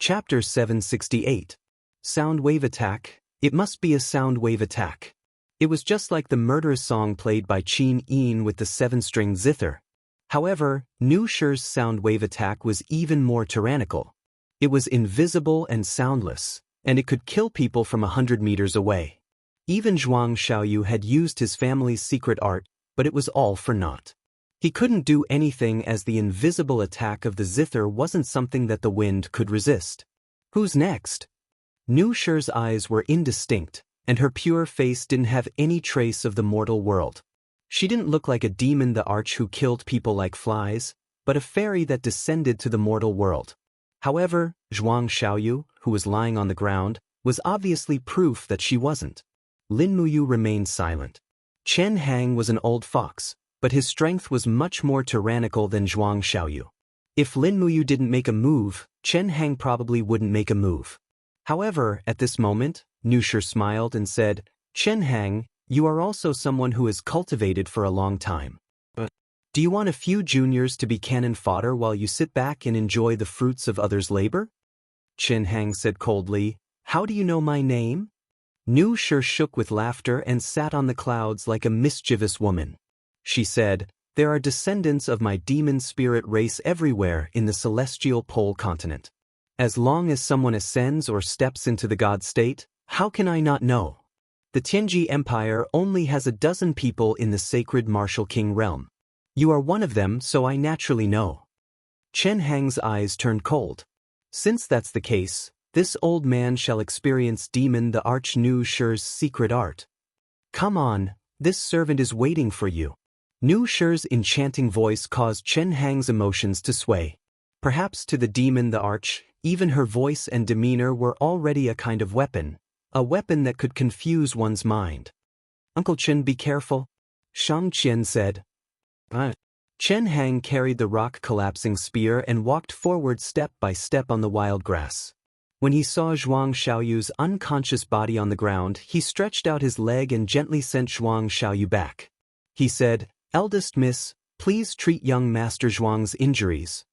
Chapter 768. Sound Wave Attack. It must be a sound wave attack. It was just like the murderous song played by Qin Yin with the 7-string zither. However, Nu Shi's sound wave attack was even more tyrannical. It was invisible and soundless, and it could kill people from 100 meters away. Even Zhuang Xiaoyu had used his family's secret art, but it was all for naught. He couldn't do anything as the invisible attack of the zither wasn't something that the wind could resist. Who's next? Nu Shi's eyes were indistinct, and her pure face didn't have any trace of the mortal world. She didn't look like a demon the arch who killed people like flies, but a fairy that descended to the mortal world. However, Zhuang Xiaoyu, who was lying on the ground, was obviously proof that she wasn't. Lin Muyu remained silent. Chen Hang was an old fox, but his strength was much more tyrannical than Zhuang Xiaoyu. If Lin Muyu didn't make a move, Chen Hang probably wouldn't make a move. However, at this moment, Nu Shi smiled and said, "Chen Hang, you are also someone who has cultivated for a long time. Do you want a few juniors to be cannon fodder while you sit back and enjoy the fruits of others' labor?" Chen Hang said coldly, "How do you know my name?" Nu Shi shook with laughter and sat on the clouds like a mischievous woman. She said, "There are descendants of my demon spirit race everywhere in the celestial pole continent. As long as someone ascends or steps into the god state, how can I not know? The Tianji Empire only has 12 people in the sacred martial king realm. You are one of them, so I naturally know." Chen Hang's eyes turned cold. "Since that's the case, this old man shall experience Demon the Arch Nu Shi's secret art. Come on, this servant is waiting for you." Nu Shi's enchanting voice caused Chen Hang's emotions to sway. Perhaps to the demon the arch, even her voice and demeanor were already a kind of weapon, a weapon that could confuse one's mind. "Uncle Chen, be careful," Xianxia said. Chen Hang carried the rock-collapsing spear and walked forward step by step on the wild grass. When he saw Zhuang Xiaoyu's unconscious body on the ground, he stretched out his leg and gently sent Zhuang Xiaoyu back. He said, "Eldest miss, please treat young Master Zhuang's injuries."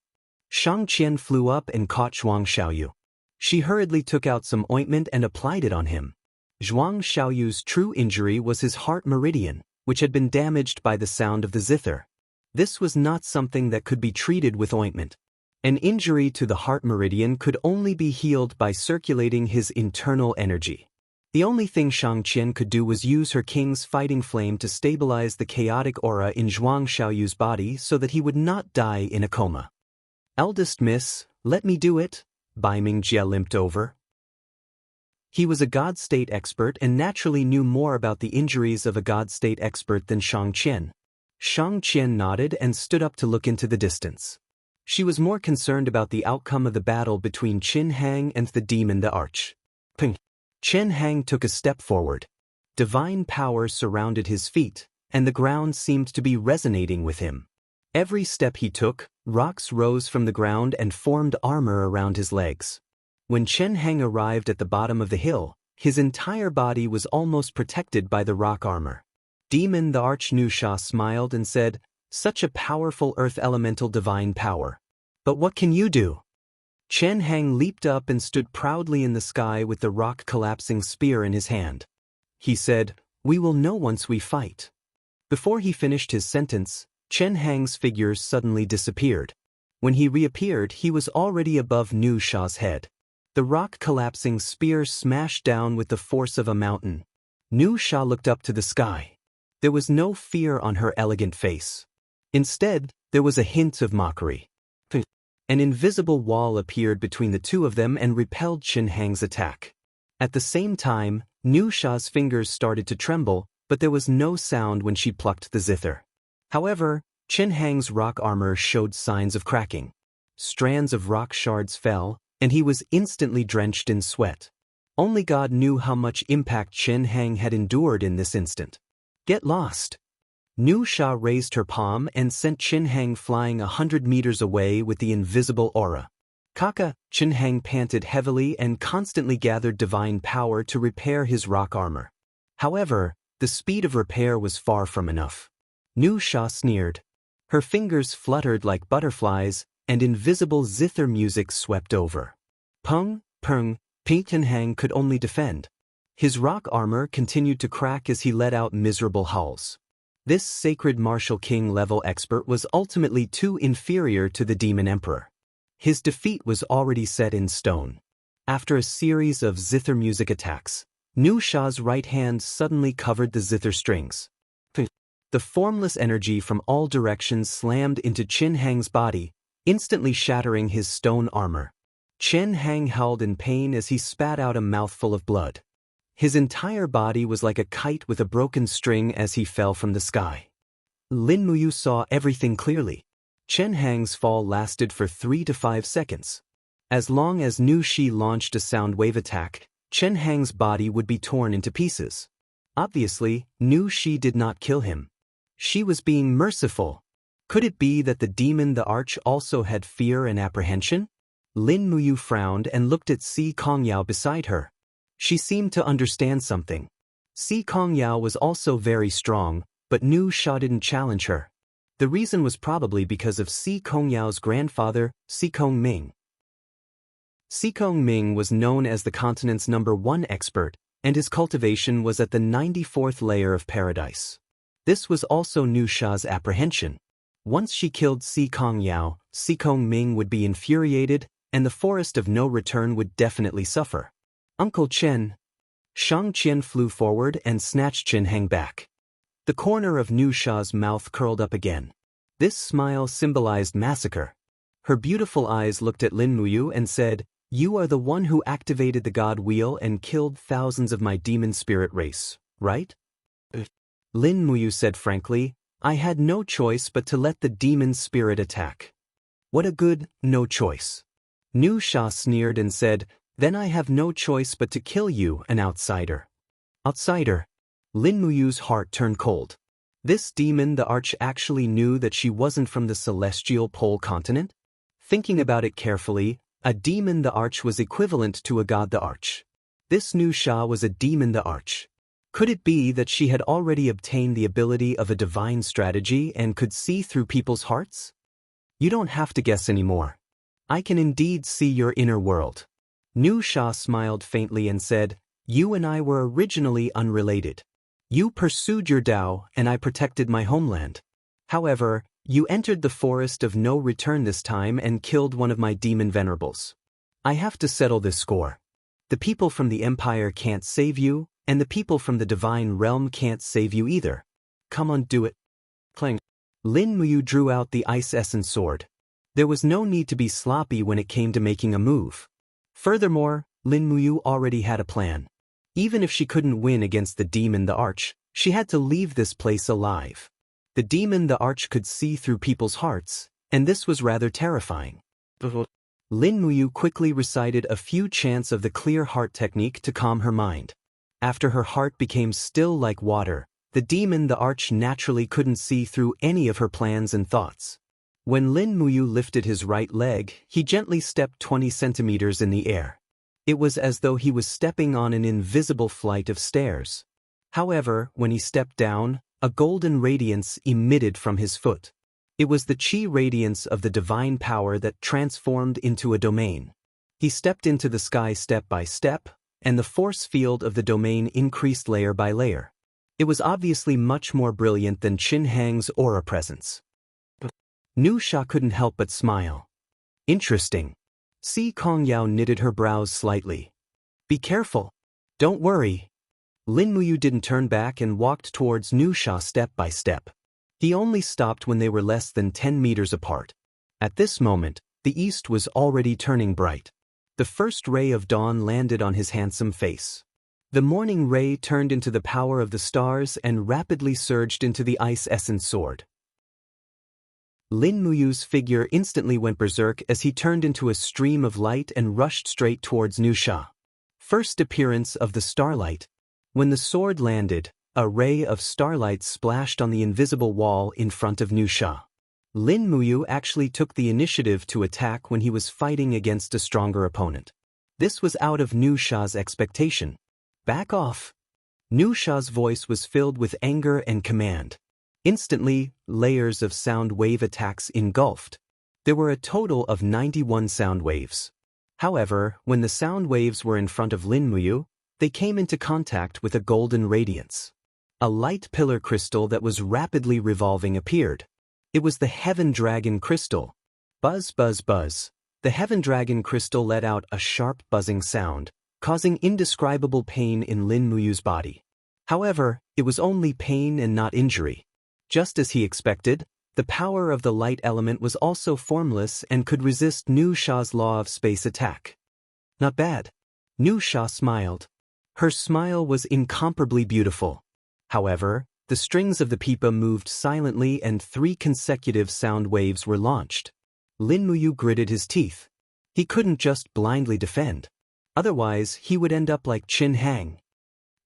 Xianxia flew up and caught Zhuang Xiaoyu. She hurriedly took out some ointment and applied it on him. Zhuang Xiaoyu's true injury was his heart meridian, which had been damaged by the sound of the zither. This was not something that could be treated with ointment. An injury to the heart meridian could only be healed by circulating his internal energy. The only thing Xianxia could do was use her king's fighting flame to stabilize the chaotic aura in Zhuang Xiaoyu's body so that he would not die in a coma. "Eldest miss, let me do it," Bai Mingjie limped over. He was a god state expert and naturally knew more about the injuries of a god state expert than Xianxia. Xianxia nodded and stood up to look into the distance. She was more concerned about the outcome of the battle between Chen Hang and the demon the arch. Chen Hang took a step forward. Divine power surrounded his feet, and the ground seemed to be resonating with him. Every step he took, rocks rose from the ground and formed armor around his legs. When Chen Hang arrived at the bottom of the hill, his entire body was almost protected by the rock armor. Demon the Arch Nu Shi smiled and said, "Such a powerful earth elemental divine power. But what can you do?" Chen Hang leaped up and stood proudly in the sky with the rock-collapsing spear in his hand. He said, "We will know once we fight." Before he finished his sentence, Chen Hang's figure suddenly disappeared. When he reappeared, he was already above Nu Shi's head. The rock-collapsing spear smashed down with the force of a mountain. Nu Shi looked up to the sky. There was no fear on her elegant face. Instead, there was a hint of mockery. An invisible wall appeared between the two of them and repelled Chen Hang's attack. At the same time, Nu Shi's fingers started to tremble, but there was no sound when she plucked the zither. However, Chen Hang's rock armor showed signs of cracking. Strands of rock shards fell, and he was instantly drenched in sweat. Only God knew how much impact Chen Hang had endured in this instant. "Get lost." Nu Shi raised her palm and sent Chen Hang flying 100 meters away with the invisible aura. "Kaka," Chen Hang panted heavily and constantly gathered divine power to repair his rock armor. However, the speed of repair was far from enough. Nu Shi sneered. Her fingers fluttered like butterflies, and invisible zither music swept over. Peng, Peng, Xianxia could only defend. His rock armor continued to crack as he let out miserable howls. This sacred martial king-level expert was ultimately too inferior to the demon emperor. His defeat was already set in stone. After a series of zither music attacks, Nu Sha's right hand suddenly covered the zither strings. The formless energy from all directions slammed into Xianxia's body, instantly shattering his stone armor. Xianxia howled in pain as he spat out a mouthful of blood. His entire body was like a kite with a broken string as he fell from the sky. Lin Muyu saw everything clearly. Xianxia's fall lasted for 3 to 5 seconds. As long as Nu Shi launched a sound wave attack, Xianxia's body would be torn into pieces. Obviously, Nu Shi did not kill him. She was being merciful. Could it be that the demon the Arch also had fear and apprehension? Lin Muyu frowned and looked at Si Kongyao beside her. She seemed to understand something. Si Kongyao was also very strong, but Nu Sha didn't challenge her. The reason was probably because of Si Kongyao's grandfather, Si Kongming. Si Kongming was known as the continent's #1 expert, and his cultivation was at the 94th layer of paradise. This was also Nu Sha's apprehension. Once she killed Si Kongyao, Si Kongming would be infuriated, and the forest of no return would definitely suffer. Uncle Chen. Shang Qian flew forward and snatched Xianxia back. The corner of Nu Sha's mouth curled up again. This smile symbolized massacre. Her beautiful eyes looked at Lin Muyu and said, "You are the one who activated the God Wheel and killed thousands of my demon spirit race, right?" Lin Muyu said frankly, "I had no choice but to let the demon spirit attack." "What a good no choice." Nu Sha sneered and said, "Then I have no choice but to kill you, an outsider." Outsider? Lin Muyu's heart turned cold. This demon the Arch actually knew that she wasn't from the celestial pole continent? Thinking about it carefully, a demon the Arch was equivalent to a god the Arch. This Nu Sha was a demon the Arch. Could it be that she had already obtained the ability of a divine strategy and could see through people's hearts? You don't have to guess anymore. I can indeed see your inner world. Nu Sha smiled faintly and said, "You and I were originally unrelated. You pursued your Tao and I protected my homeland. However, you entered the forest of no return this time and killed one of my demon venerables. I have to settle this score. The people from the Empire can't save you, and the people from the Divine Realm can't save you either. Come on, do it." Clang. Lin Muyu drew out the Ice Essence sword. There was no need to be sloppy when it came to making a move. Furthermore, Lin Muyu already had a plan. Even if she couldn't win against the demon the Arch, she had to leave this place alive. The demon the Arch could see through people's hearts, and this was rather terrifying. Lin Muyu quickly recited a few chants of the clear heart technique to calm her mind. After her heart became still like water, the demon the Arch naturally couldn't see through any of her plans and thoughts. When Lin Muyu lifted his right leg, he gently stepped 20 centimeters in the air. It was as though he was stepping on an invisible flight of stairs. However, when he stepped down, a golden radiance emitted from his foot. It was the Qi radiance of the divine power that transformed into a domain. He stepped into the sky step by step, and the force field of the domain increased layer by layer. It was obviously much more brilliant than Xianxia's aura presence. Nu Sha couldn't help but smile. Interesting. Si Kongyao knitted her brows slightly. Be careful. Don't worry. Lin Muyu didn't turn back and walked towards Nu Sha step by step. He only stopped when they were less than 10 meters apart. At this moment, the east was already turning bright. The first ray of dawn landed on his handsome face. The morning ray turned into the power of the stars and rapidly surged into the Ice Essence sword. Lin Muyu's figure instantly went berserk as he turned into a stream of light and rushed straight towards Nu Sha. First appearance of the starlight. When the sword landed, a ray of starlight splashed on the invisible wall in front of Nu Sha. Lin Muyu actually took the initiative to attack when he was fighting against a stronger opponent. This was out of Nu Sha's expectation. Back off. Nu Sha's voice was filled with anger and command. Instantly, layers of sound wave attacks engulfed. There were a total of 91 sound waves. However, when the sound waves were in front of Lin Muyu, they came into contact with a golden radiance. A light pillar crystal that was rapidly revolving appeared. It was the Heaven Dragon Crystal. Buzz, buzz, buzz. The Heaven Dragon Crystal let out a sharp buzzing sound, causing indescribable pain in Lin Muyu's body. However, it was only pain and not injury. Just as he expected, the power of the light element was also formless and could resist Nu Sha's law of space attack. Not bad. Nu Sha smiled. Her smile was incomparably beautiful. However, the strings of the pipa moved silently and 3 consecutive sound waves were launched. Lin Muyu gritted his teeth. He couldn't just blindly defend. Otherwise, he would end up like Qin Hang.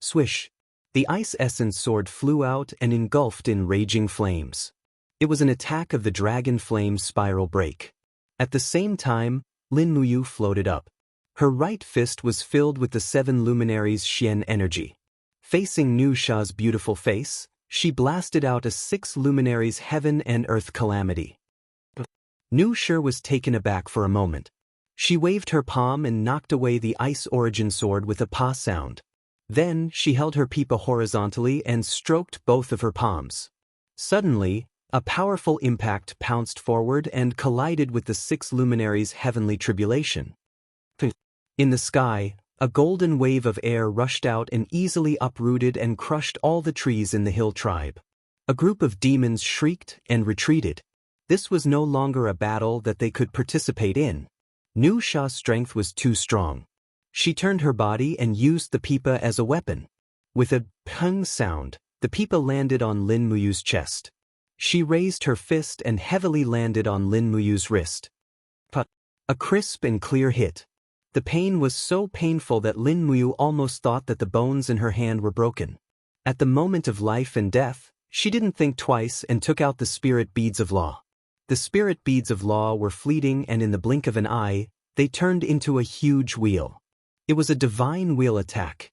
Swish. The ice essence sword flew out and engulfed in raging flames. It was an attack of the dragon flame spiral break. At the same time, Lin Muyu floated up. Her right fist was filled with the 7 luminaries' Xian energy. Facing Nu Sha's beautiful face, she blasted out a 6 luminaries heaven and earth calamity. Nu Sha was taken aback for a moment. She waved her palm and knocked away the ice origin sword with a pa sound. Then she held her pipa horizontally and stroked both of her palms. Suddenly, a powerful impact pounced forward and collided with the 6 luminaries' heavenly tribulation. In the sky, a golden wave of air rushed out and easily uprooted and crushed all the trees in the hill tribe. A group of demons shrieked and retreated. This was no longer a battle that they could participate in. Nu Sha's strength was too strong. She turned her body and used the pipa as a weapon. With a pung sound, the pipa landed on Lin Muyu's chest. She raised her fist and heavily landed on Lin Muyu's wrist. A crisp and clear hit. The pain was so painful that Lin Muyu almost thought that the bones in her hand were broken. At the moment of life and death, she didn't think twice and took out the spirit beads of law. The spirit beads of law were fleeting, and in the blink of an eye, they turned into a huge wheel. It was a divine wheel attack.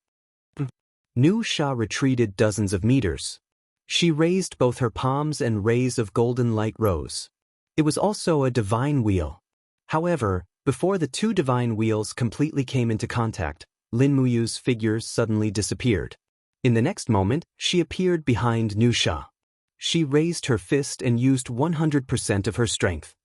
Nu Sha retreated dozens of meters. She raised both her palms and rays of golden light rose. It was also a divine wheel. However, before the 2 divine wheels completely came into contact, Lin Muyu's figure suddenly disappeared. In the next moment, she appeared behind Nu Sha. She raised her fist and used 100% of her strength.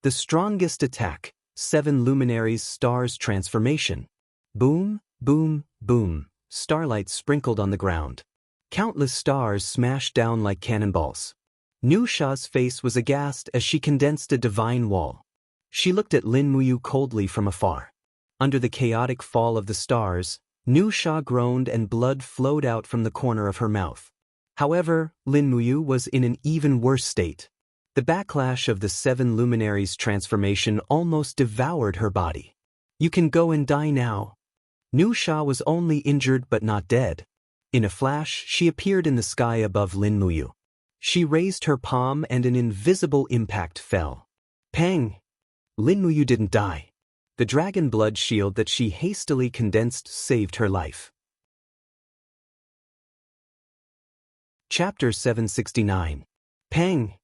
The strongest attack, 7 luminaries stars transformation. Boom, boom, boom, starlight sprinkled on the ground. Countless stars smashed down like cannonballs. Nu Sha's face was aghast as she condensed a divine wall. She looked at Lin Muyu coldly from afar. Under the chaotic fall of the stars, Nu Sha groaned and blood flowed out from the corner of her mouth. However, Lin Muyu was in an even worse state. The backlash of the 7 luminaries' transformation almost devoured her body. You can go and die now. Nu Sha was only injured but not dead. In a flash, she appeared in the sky above Lin Muyu. She raised her palm and an invisible impact fell. Pang! Lin Muyu didn't die. The dragon blood shield that she hastily condensed saved her life. Chapter 769. Pang!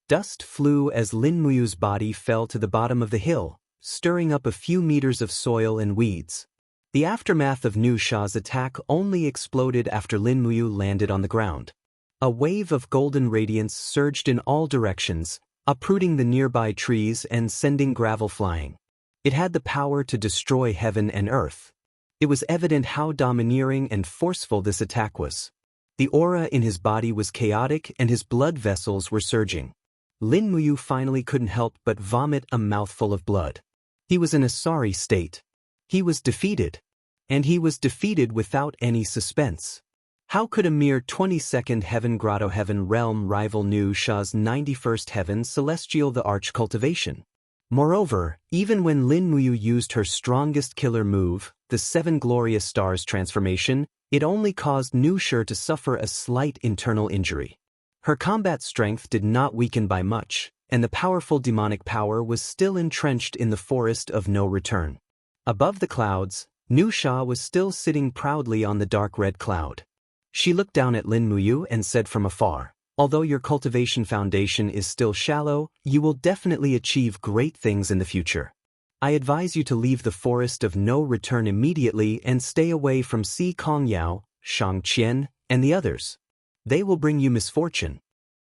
Dust flew as Lin Muyu's body fell to the bottom of the hill, stirring up a few meters of soil and weeds. The aftermath of Nu Sha's attack only exploded after Lin Muyu landed on the ground. A wave of golden radiance surged in all directions, uprooting the nearby trees and sending gravel flying. It had the power to destroy heaven and earth. It was evident how domineering and forceful this attack was. The aura in his body was chaotic and his blood vessels were surging. Lin Muyu finally couldn't help but vomit a mouthful of blood. He was in a sorry state. He was defeated. And he was defeated without any suspense. How could a mere 22nd Heaven Grotto Heaven realm rival Nu Sha's 91st Heaven Celestial the Arch Cultivation? Moreover, even when Lin Muyu used her strongest killer move, the 7 Glorious Stars transformation, it only caused Nu Sha to suffer a slight internal injury. Her combat strength did not weaken by much, and the powerful demonic power was still entrenched in the forest of no return. Above the clouds, Nu Sha was still sitting proudly on the dark red cloud. She looked down at Lin Muyu and said from afar, "Although your cultivation foundation is still shallow, you will definitely achieve great things in the future. I advise you to leave the forest of no return immediately and stay away from Si Kongyao, Xianxia, and the others. They will bring you misfortune.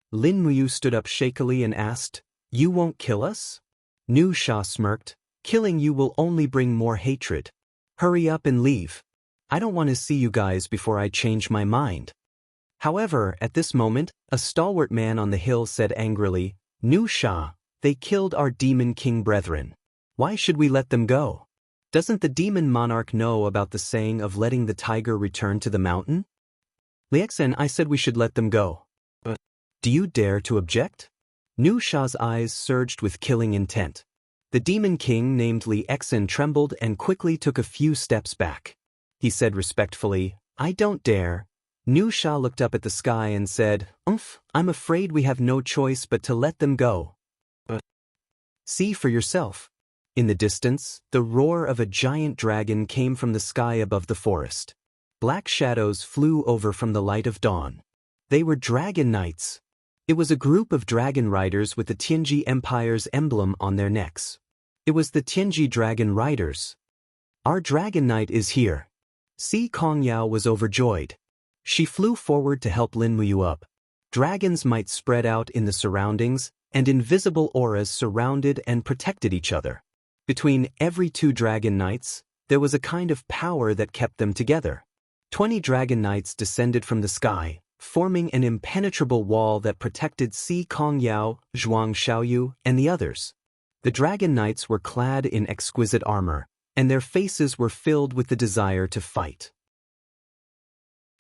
Lin Muyu stood up shakily and asked, You won't kill us? Nu Sha smirked, Killing you will only bring more hatred. Hurry up and leave. I don't want to see you guys before I change my mind. However, at this moment, a stalwart man on the hill said angrily, Nu Sha, they killed our demon king brethren. Why should we let them go? Doesn't the demon monarch know about the saying of letting the tiger return to the mountain? Liexen, I said we should let them go. But do you dare to object? Nu Sha's eyes surged with killing intent. The demon king named Li Exen trembled and quickly took a few steps back. He said respectfully, I don't dare. Nu Sha looked up at the sky and said, I'm afraid we have no choice but to let them go. But see for yourself. In the distance, the roar of a giant dragon came from the sky above the forest. Black shadows flew over from the light of dawn. They were dragon knights. It was a group of dragon riders with the Tianji Empire's emblem on their necks. It was the Tianji Dragon Riders. Our dragon knight is here. Si Kongyao was overjoyed. She flew forward to help Lin Muyu up. Dragons might spread out in the surroundings, and invisible auras surrounded and protected each other. Between every two dragon knights, there was a kind of power that kept them together. 20 dragon knights descended from the sky, forming an impenetrable wall that protected Si Kongyao, Zhuang Xiaoyu, and the others. The dragon knights were clad in exquisite armor, and their faces were filled with the desire to fight.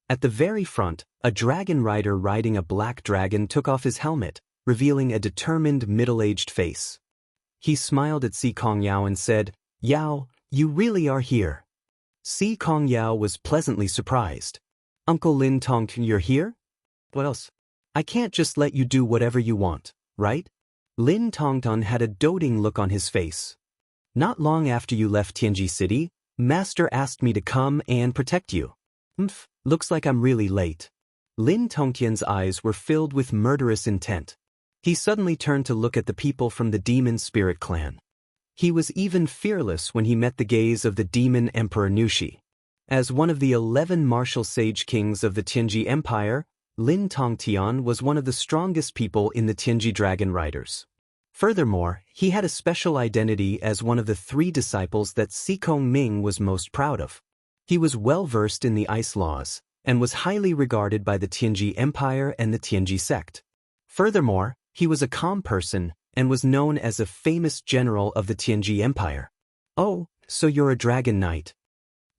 At the very front, a dragon rider riding a black dragon took off his helmet, revealing a determined middle-aged face. He smiled at Si Kongyao and said, Yao, you really are here. Si Kongyao was pleasantly surprised. Uncle Lin Tong, you're here? What else? I can't just let you do whatever you want, right? Lin Tongton had a doting look on his face. Not long after you left Tianji City, Master asked me to come and protect you. Looks like I'm really late. Lin Tongtian's eyes were filled with murderous intent. He suddenly turned to look at the people from the demon spirit clan. He was even fearless when he met the gaze of the demon emperor Nushi. As one of the 11 martial sage kings of the Tianji Empire, Lin Tongtian was one of the strongest people in the Tianji Dragon Riders. Furthermore, he had a special identity as one of the 3 disciples that Si Kongming was most proud of. He was well versed in the ice laws, and was highly regarded by the Tianji Empire and the Tianji sect. Furthermore, he was a calm person, and was known as a famous general of the Tianji Empire. Oh, so you're a dragon knight.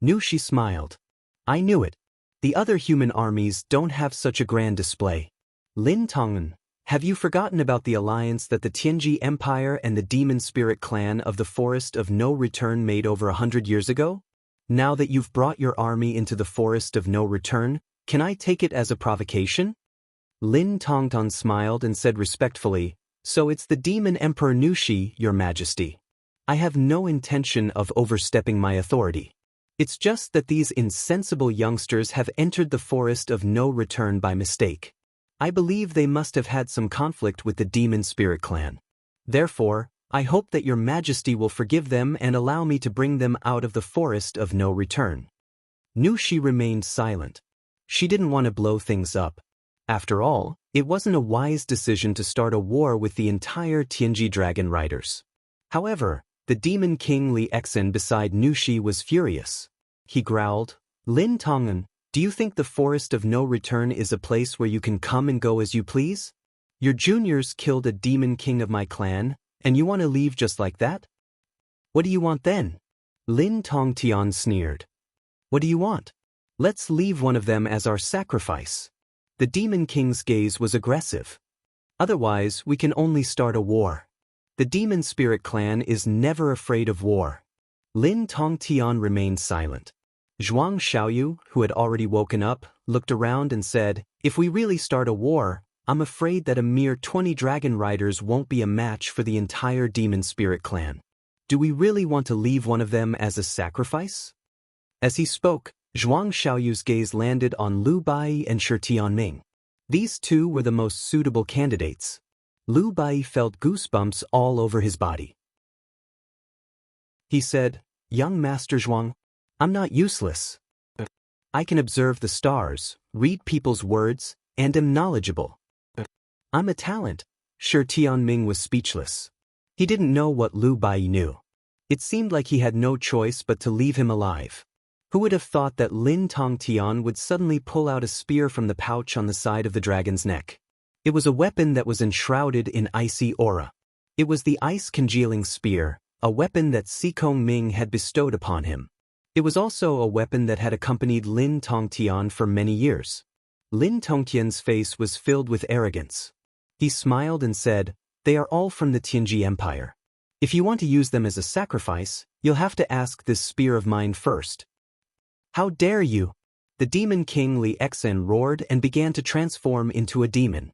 Nushi smiled. I knew it. The other human armies don't have such a grand display. Lin Tong'an, have you forgotten about the alliance that the Tianji Empire and the demon spirit clan of the Forest of No Return made over 100 years ago? Now that you've brought your army into the Forest of No Return, can I take it as a provocation? Lin Tongton smiled and said respectfully, So it's the demon emperor Nushi, your majesty. I have no intention of overstepping my authority. It's just that these insensible youngsters have entered the Forest of No Return by mistake. I believe they must have had some conflict with the demon spirit clan. Therefore, I hope that your majesty will forgive them and allow me to bring them out of the Forest of No Return. Nushi remained silent. She didn't want to blow things up. After all, it wasn't a wise decision to start a war with the entire Tianji Dragon Riders. However, the demon king Li Exen beside Nushi was furious. He growled, Lin Tong'an, do you think the Forest of No Return is a place where you can come and go as you please? Your juniors killed a demon king of my clan, and you want to leave just like that? What do you want then? Lin Tongtian sneered. What do you want? Let's leave one of them as our sacrifice. The demon king's gaze was aggressive. Otherwise, we can only start a war. The demon spirit clan is never afraid of war. Lin Tongtian remained silent. Zhuang Xiaoyu, who had already woken up, looked around and said, If we really start a war, I'm afraid that a mere 20 dragon riders won't be a match for the entire demon spirit clan. Do we really want to leave one of them as a sacrifice? As he spoke, Zhuang Xiaoyu's gaze landed on Lu Bai and Shi Tianming. These two were the most suitable candidates. Lu Bai felt goosebumps all over his body. He said, "Young Master Zhuang, I'm not useless. I can observe the stars, read people's words, and am knowledgeable. I'm a talent." Shi Tianming was speechless. He didn't know what Lu Bai knew. It seemed like he had no choice but to leave him alive. Who would have thought that Lin Tongtian would suddenly pull out a spear from the pouch on the side of the dragon's neck? It was a weapon that was enshrouded in icy aura. It was the ice-congealing spear, a weapon that Sikong Ming had bestowed upon him. It was also a weapon that had accompanied Lin Tongtian for many years. Lin Tongtian's face was filled with arrogance. He smiled and said, "They are all from the Tianji Empire. If you want to use them as a sacrifice, you'll have to ask this spear of mine first." "How dare you!" The demon king Li Exen roared and began to transform into a demon.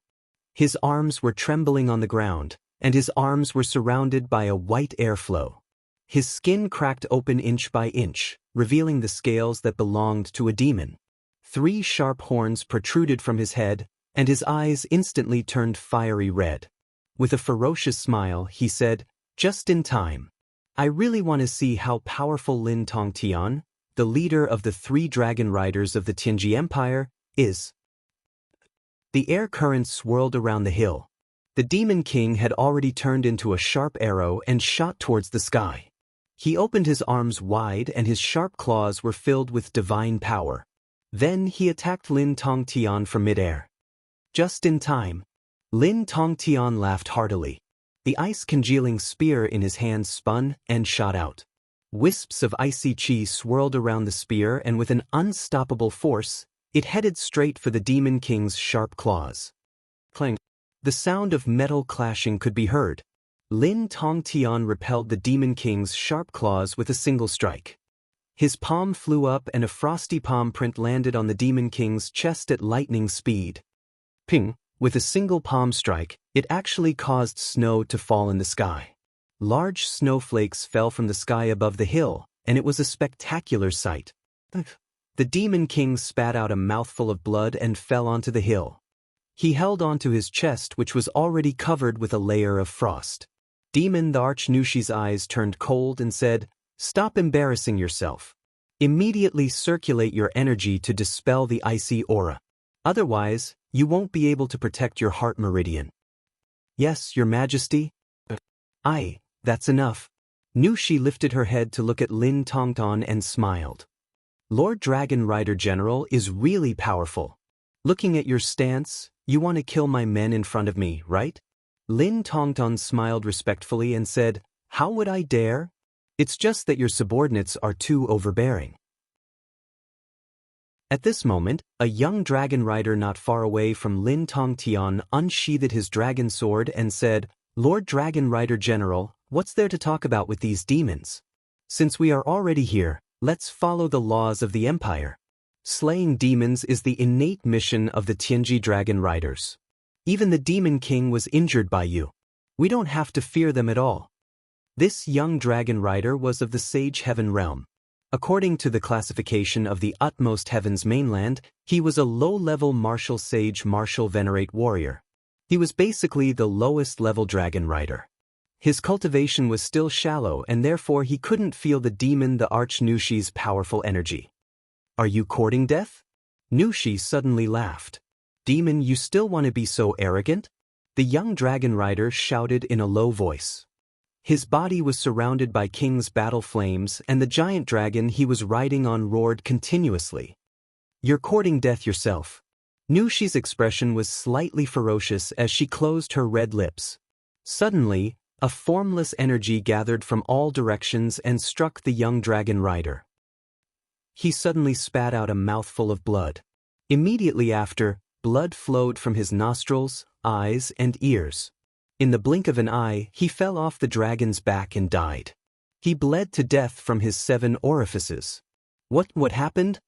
His arms were trembling on the ground, and his arms were surrounded by a white airflow. His skin cracked open inch by inch, revealing the scales that belonged to a demon. 3 sharp horns protruded from his head, and his eyes instantly turned fiery red. With a ferocious smile, he said, "Just in time. I really want to see how powerful Lin Tongtian, the leader of the 3 dragon riders of the Tianji Empire, is." The air currents swirled around the hill. The Demon King had already turned into a sharp arrow and shot towards the sky. He opened his arms wide and his sharp claws were filled with divine power. Then he attacked Lin Tongtian from midair. Just in time. Lin Tongtian laughed heartily. The ice-congealing spear in his hand spun and shot out. Wisps of icy chi swirled around the spear, and with an unstoppable force, it headed straight for the Demon King's sharp claws. Clang! The sound of metal clashing could be heard. Lin Tongtian repelled the Demon King's sharp claws with a single strike. His palm flew up and a frosty palm print landed on the Demon King's chest at lightning speed. Ping! With a single palm strike, it actually caused snow to fall in the sky. Large snowflakes fell from the sky above the hill, and it was a spectacular sight. The Demon King spat out a mouthful of blood and fell onto the hill. He held onto his chest, which was already covered with a layer of frost. Demon the Archnushi's eyes turned cold and said, "Stop embarrassing yourself. Immediately circulate your energy to dispel the icy aura. Otherwise, you won't be able to protect your heart meridian." "Yes, Your Majesty." "Aye, that's enough." Nushi lifted her head to look at Lin Tongtian and smiled. "Lord Dragon Rider General is really powerful. Looking at your stance, you want to kill my men in front of me, right?" Lin Tongtian smiled respectfully and said, "How would I dare? It's just that your subordinates are too overbearing." At this moment, a young dragon rider not far away from Lin Tongtian unsheathed his dragon sword and said, "Lord Dragon Rider General, what's there to talk about with these demons? Since we are already here, let's follow the laws of the Empire. Slaying demons is the innate mission of the Tianji Dragon Riders. Even the Demon King was injured by you. We don't have to fear them at all." This young dragon rider was of the Sage Heaven realm. According to the classification of the Utmost Heaven's mainland, he was a low-level martial sage martial venerate warrior. He was basically the lowest-level dragon rider. His cultivation was still shallow and therefore he couldn't feel the demon the Archnushi's powerful energy. "Are you courting death?" Nushi suddenly laughed. "Demon, you still want to be so arrogant?" The young dragon rider shouted in a low voice. His body was surrounded by King's battle flames and the giant dragon he was riding on roared continuously. "You're courting death yourself." Nushi's expression was slightly ferocious as she closed her red lips. Suddenly, a formless energy gathered from all directions and struck the young dragon rider. He suddenly spat out a mouthful of blood. Immediately after, blood flowed from his nostrils, eyes, and ears. In the blink of an eye, he fell off the dragon's back and died. He bled to death from his 7 orifices. What happened?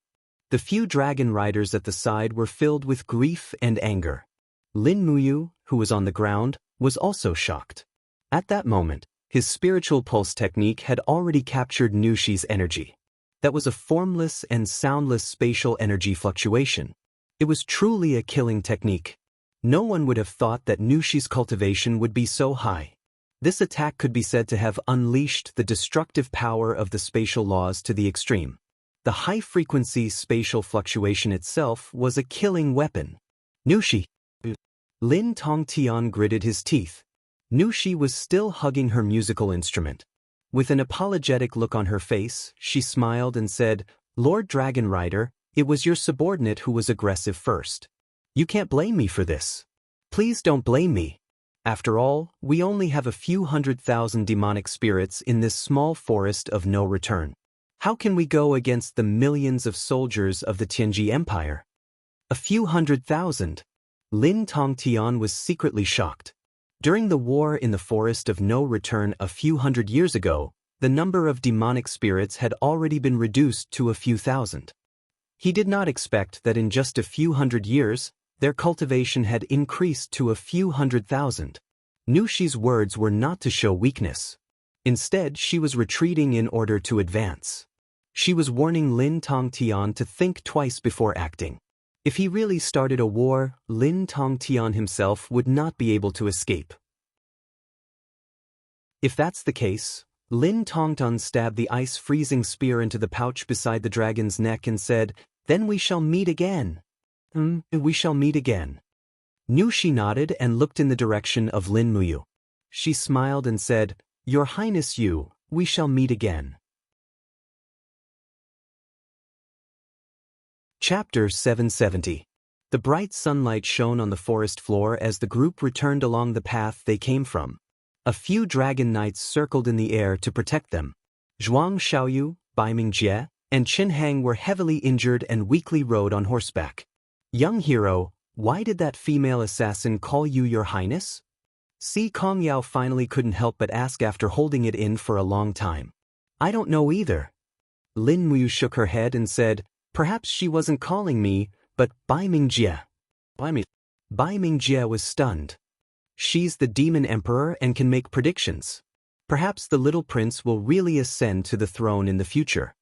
The few dragon riders at the side were filled with grief and anger. Lin Muyu, who was on the ground, was also shocked. At that moment, his spiritual pulse technique had already captured Nushi's energy. That was a formless and soundless spatial energy fluctuation. It was truly a killing technique. No one would have thought that Nushi's cultivation would be so high. This attack could be said to have unleashed the destructive power of the spatial laws to the extreme. The high-frequency spatial fluctuation itself was a killing weapon. Nushi. Lin Tongtian gritted his teeth. Nushi was still hugging her musical instrument. With an apologetic look on her face, she smiled and said, "Lord Dragon Rider, it was your subordinate who was aggressive first. You can't blame me for this. Please don't blame me. After all, we only have a few 100,000 demonic spirits in this small forest of no return. How can we go against the millions of soldiers of the Tianji Empire? A few 100,000. Lin Tongtian was secretly shocked. During the war in the Forest of No Return a few hundred years ago, the number of demonic spirits had already been reduced to a few thousand. He did not expect that in just a few hundred years, their cultivation had increased to a few 100,000. Nushi's words were not to show weakness. Instead, she was retreating in order to advance. She was warning Lin Tongtian to think twice before acting. If he really started a war, Lin Tongtian himself would not be able to escape. If that's the case, Lin Tongtian stabbed the ice-freezing spear into the pouch beside the dragon's neck and said, "Then we shall meet again." We shall meet again. Nushi nodded and looked in the direction of Lin Muyu. She smiled and said, "Your Highness Yu, we shall meet again." Chapter 770. The bright sunlight shone on the forest floor as the group returned along the path they came from. A few dragon knights circled in the air to protect them. Zhuang Xiaoyu, Bai Mingjie, and Qin Hang were heavily injured and weakly rode on horseback. "Young hero, why did that female assassin call you your highness?" Si Kongyao finally couldn't help but ask after holding it in for a long time. "I don't know either." Lin Muyu shook her head and said, "Perhaps she wasn't calling me, but Bai Mingjie." Bai Mingjie was stunned. She's the demon emperor and can make predictions. Perhaps the little prince will really ascend to the throne in the future.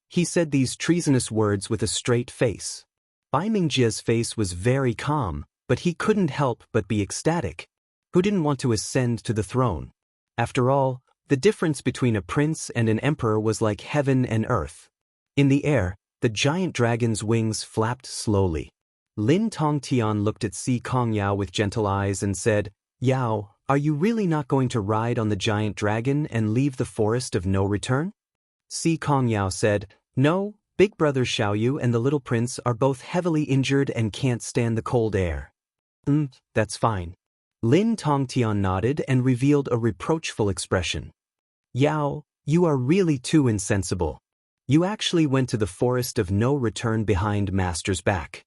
He said these treasonous words with a straight face. Bai Mingjie's face was very calm, but he couldn't help but be ecstatic. Who didn't want to ascend to the throne? After all, the difference between a prince and an emperor was like heaven and earth. In the air, the giant dragon's wings flapped slowly. Lin Tongtian looked at Si Kongyao with gentle eyes and said, "Yao, are you really not going to ride on the giant dragon and leave the forest of no return?" Si Kongyao said, "No, Big Brother Xiaoyu and the little prince are both heavily injured and can't stand the cold air." That's fine." Lin Tongtian nodded and revealed a reproachful expression. "Yao, you are really too insensible. You actually went to the forest of no return behind Master's back."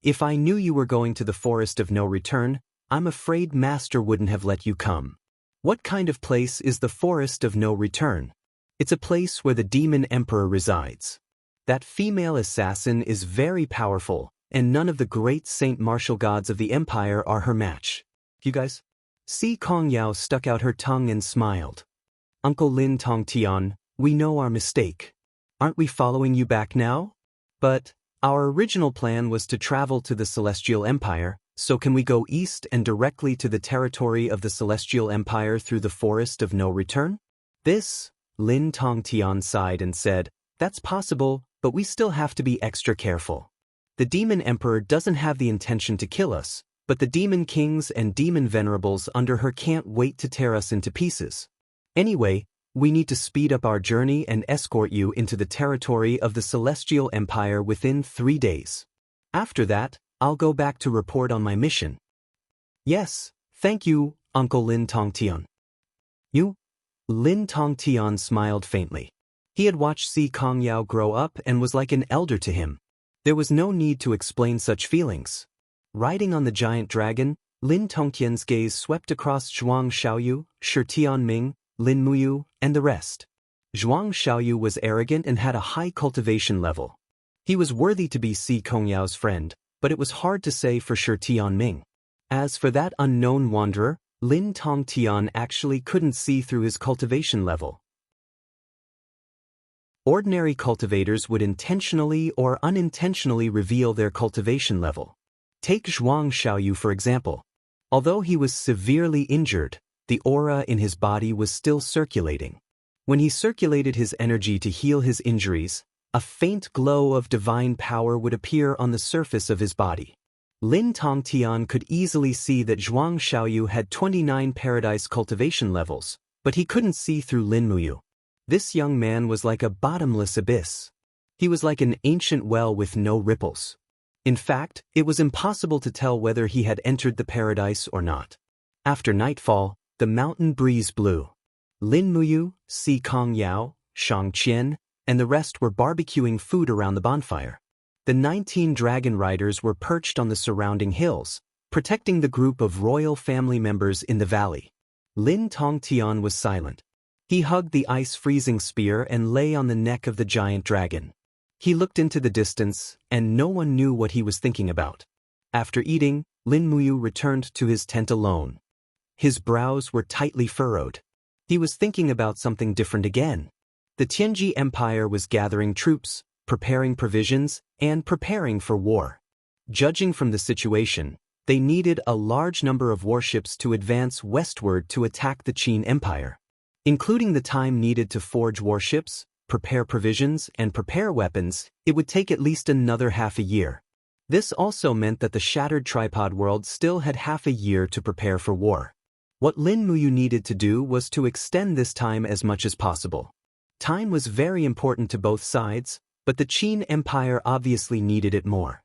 If I knew you were going to the forest of no return, I'm afraid Master wouldn't have let you come." "What kind of place is the forest of no return?" "It's a place where the demon emperor resides. That female assassin is very powerful, and none of the great saint martial gods of the empire are her match." "You guys?" Si Kongyao stuck out her tongue and smiled. "Uncle Lin Tongtian, we know our mistake. Aren't we following you back now? But our original plan was to travel to the Celestial Empire, so can we go east and directly to the territory of the Celestial Empire through the Forest of No Return?" Lin Tongtian sighed and said, "That's possible, but we still have to be extra careful. The demon emperor doesn't have the intention to kill us, but the demon kings and demon venerables under her can't wait to tear us into pieces. Anyway, we need to speed up our journey and escort you into the territory of the Celestial Empire within 3 days. After that, I'll go back to report on my mission." "Yes, thank you, Uncle Lin Tongtian." "You?" Lin Tongtian smiled faintly. He had watched Si Kongyao grow up and was like an elder to him. There was no need to explain such feelings. Riding on the giant dragon, Lin Tongtian's gaze swept across Zhuang Xiaoyu, Shi Tianming, Lin Muyu, and the rest. Zhuang Xiaoyu was arrogant and had a high cultivation level. He was worthy to be Si Kongyao's friend, but it was hard to say for Shi Tianming. As for that unknown wanderer, Lin Tongtian actually couldn't see through his cultivation level. Ordinary cultivators would intentionally or unintentionally reveal their cultivation level. Take Zhuang Xiaoyu for example. Although he was severely injured, The aura in his body was still circulating. When he circulated his energy to heal his injuries, a faint glow of divine power would appear on the surface of his body. Lin Tongtian could easily see that Zhuang Xiaoyu had 29 paradise cultivation levels, but he couldn't see through Lin Muyu. This young man was like a bottomless abyss. He was like an ancient well with no ripples. In fact, it was impossible to tell whether he had entered the paradise or not. After nightfall, the mountain breeze blew. Lin Muyu, Si Kongyao, Shang Qian, and the rest were barbecuing food around the bonfire. The 19 dragon riders were perched on the surrounding hills, protecting the group of royal family members in the valley. Lin Tongtian was silent. He hugged the ice-freezing spear and lay on the neck of the giant dragon. He looked into the distance, and no one knew what he was thinking about. After eating, Lin Muyu returned to his tent alone. His brows were tightly furrowed. He was thinking about something different again. The Tianji Empire was gathering troops, preparing provisions, and preparing for war. Judging from the situation, they needed a large number of warships to advance westward to attack the Qin Empire. Including the time needed to forge warships, prepare provisions, and prepare weapons, it would take at least another half a year. This also meant that the shattered tripod world still had half a year to prepare for war. What Lin Muyu needed to do was to extend this time as much as possible. Time was very important to both sides, but the Qin Empire obviously needed it more.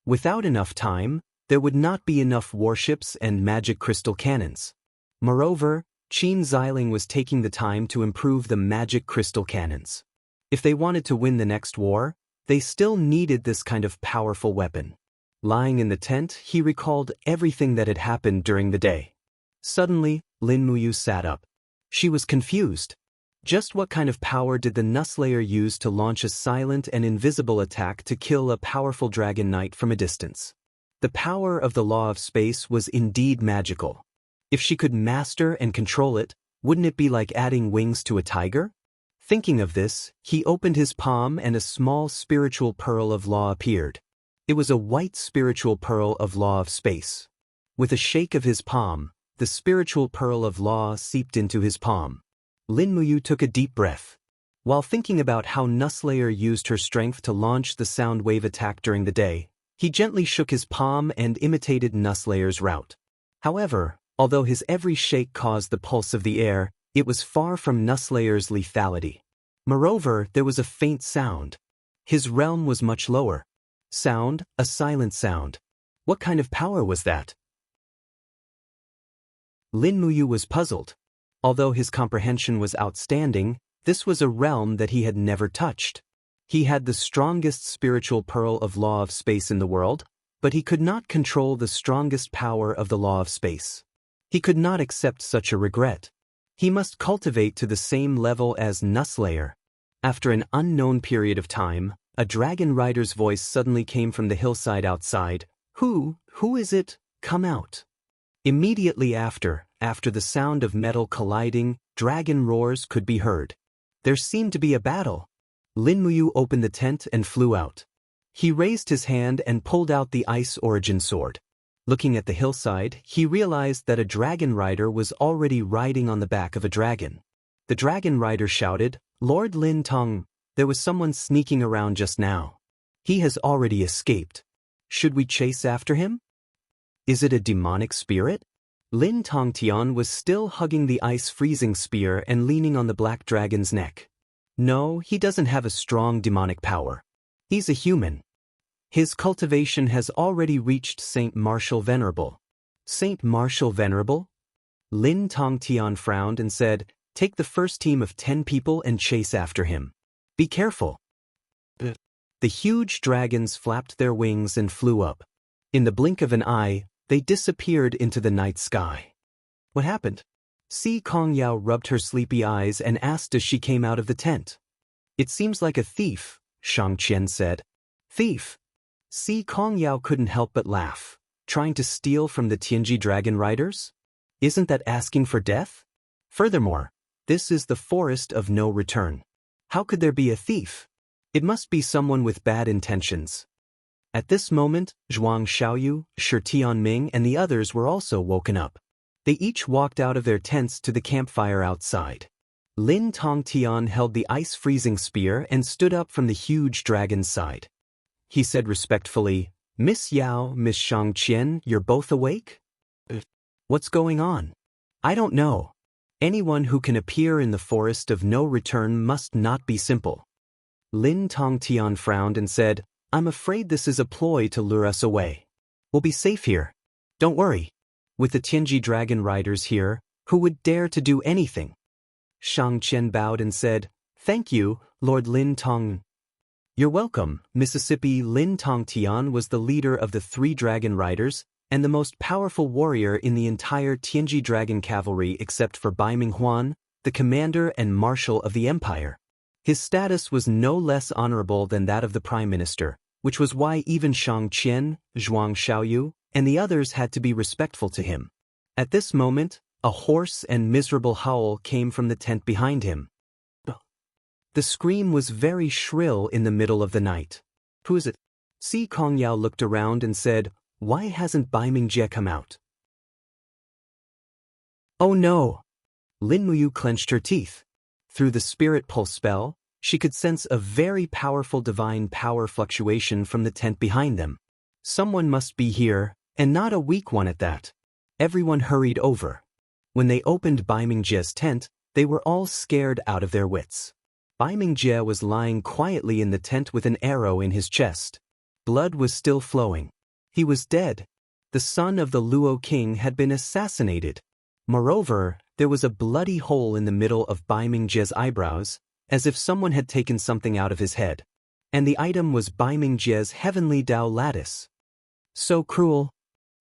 Without enough time, there would not be enough warships and magic crystal cannons. Moreover, Qin Xiling was taking the time to improve the magic crystal cannons. If they wanted to win the next war, they still needed this kind of powerful weapon. Lying in the tent, he recalled everything that had happened during the day. Suddenly, Lin Muyu sat up. She was confused. Just what kind of power did the Nusslayer use to launch a silent and invisible attack to kill a powerful dragon knight from a distance? The power of the law of space was indeed magical. If she could master and control it, wouldn't it be like adding wings to a tiger? Thinking of this, he opened his palm and a small spiritual pearl of law appeared. It was a white spiritual pearl of law of space. With a shake of his palm, the spiritual pearl of law seeped into his palm. Lin Muyu took a deep breath. While thinking about how Nusslayer used her strength to launch the sound wave attack during the day, he gently shook his palm and imitated Nusslayer's route. However, although his every shake caused the pulse of the air, it was far from Nusslayer's lethality. Moreover, there was a faint sound. His realm was much lower. Sound, a silent sound. What kind of power was that? Lin Muyu was puzzled. Although his comprehension was outstanding, this was a realm that he had never touched. He had the strongest spiritual pearl of law of space in the world, but he could not control the strongest power of the law of space. He could not accept such a regret. He must cultivate to the same level as Nusslayer. After an unknown period of time, a dragon rider's voice suddenly came from the hillside outside. Who is it? Come out. Immediately after the sound of metal colliding, dragon roars could be heard. There seemed to be a battle. Lin Muyu opened the tent and flew out. He raised his hand and pulled out the ice origin sword. Looking at the hillside, he realized that a dragon rider was already riding on the back of a dragon. The dragon rider shouted, "Lord Lin Tong, there was someone sneaking around just now. He has already escaped. Should we chase after him? Is it a demonic spirit?" Lin Tongtian was still hugging the ice-freezing spear and leaning on the black dragon's neck. No, he doesn't have a strong demonic power. He's a human. His cultivation has already reached Saint Martial Venerable. Saint Martial Venerable? Lin Tongtian frowned and said, "Take the first team of 10 people and chase after him. Be careful." The huge dragons flapped their wings and flew up. In the blink of an eye, they disappeared into the night sky. What happened? Si Kongyao rubbed her sleepy eyes and asked as she came out of the tent. "It seems like a thief," Xianxia said. "Thief?" Si Kongyao couldn't help but laugh. Trying to steal from the Tianji dragon riders? Isn't that asking for death? Furthermore, this is the forest of no return. How could there be a thief? It must be someone with bad intentions. At this moment, Zhuang Xiaoyu, Shi Tianming and the others were also woken up. They each walked out of their tents to the campfire outside. Lin Tongtian held the ice-freezing spear and stood up from the huge dragon's side. He said respectfully, "Miss Yao, Miss Xianxia, you're both awake? What's going on?" "I don't know. Anyone who can appear in the forest of no return must not be simple." Lin Tongtian frowned and said, "I'm afraid this is a ploy to lure us away. We'll be safe here. Don't worry. With the Tianji dragon riders here, who would dare to do anything?" Xianxia bowed and said, "Thank you, Lord Lin Tong." "You're welcome." Mississippi Lin Tongtian was the leader of the 3 dragon riders and the most powerful warrior in the entire Tianji dragon cavalry except for Bai Minghuan, the commander and marshal of the empire. His status was no less honorable than that of the prime minister, which was why even Xianxia, Zhuang Xiaoyu, and the others had to be respectful to him. At this moment, a hoarse and miserable howl came from the tent behind him. The scream was very shrill in the middle of the night. "Who is it?" Si Kongyao looked around and said, "Why hasn't Bai Mingjie come out?" "Oh no!" Lin Muyu clenched her teeth. Through the spirit pulse spell, she could sense a very powerful divine power fluctuation from the tent behind them. Someone must be here, and not a weak one at that. Everyone hurried over. When they opened Bai Mingjie's tent, they were all scared out of their wits. Bai Mingjie was lying quietly in the tent with an arrow in his chest. Blood was still flowing. He was dead. The son of the Luo king had been assassinated. Moreover, there was a bloody hole in the middle of Bai Mingjie's eyebrows, as if someone had taken something out of his head. And the item was Bai Mingjie's heavenly Dao lattice. So cruel.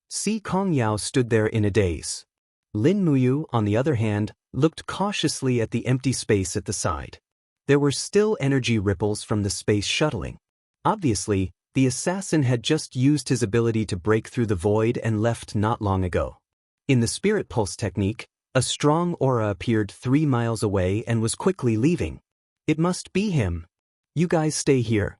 Si Kongyao stood there in a daze. Lin Muyu, on the other hand, looked cautiously at the empty space at the side. There were still energy ripples from the space shuttling. Obviously, the assassin had just used his ability to break through the void and left not long ago. In the spirit pulse technique, a strong aura appeared 3 miles away and was quickly leaving. "It must be him. You guys stay here."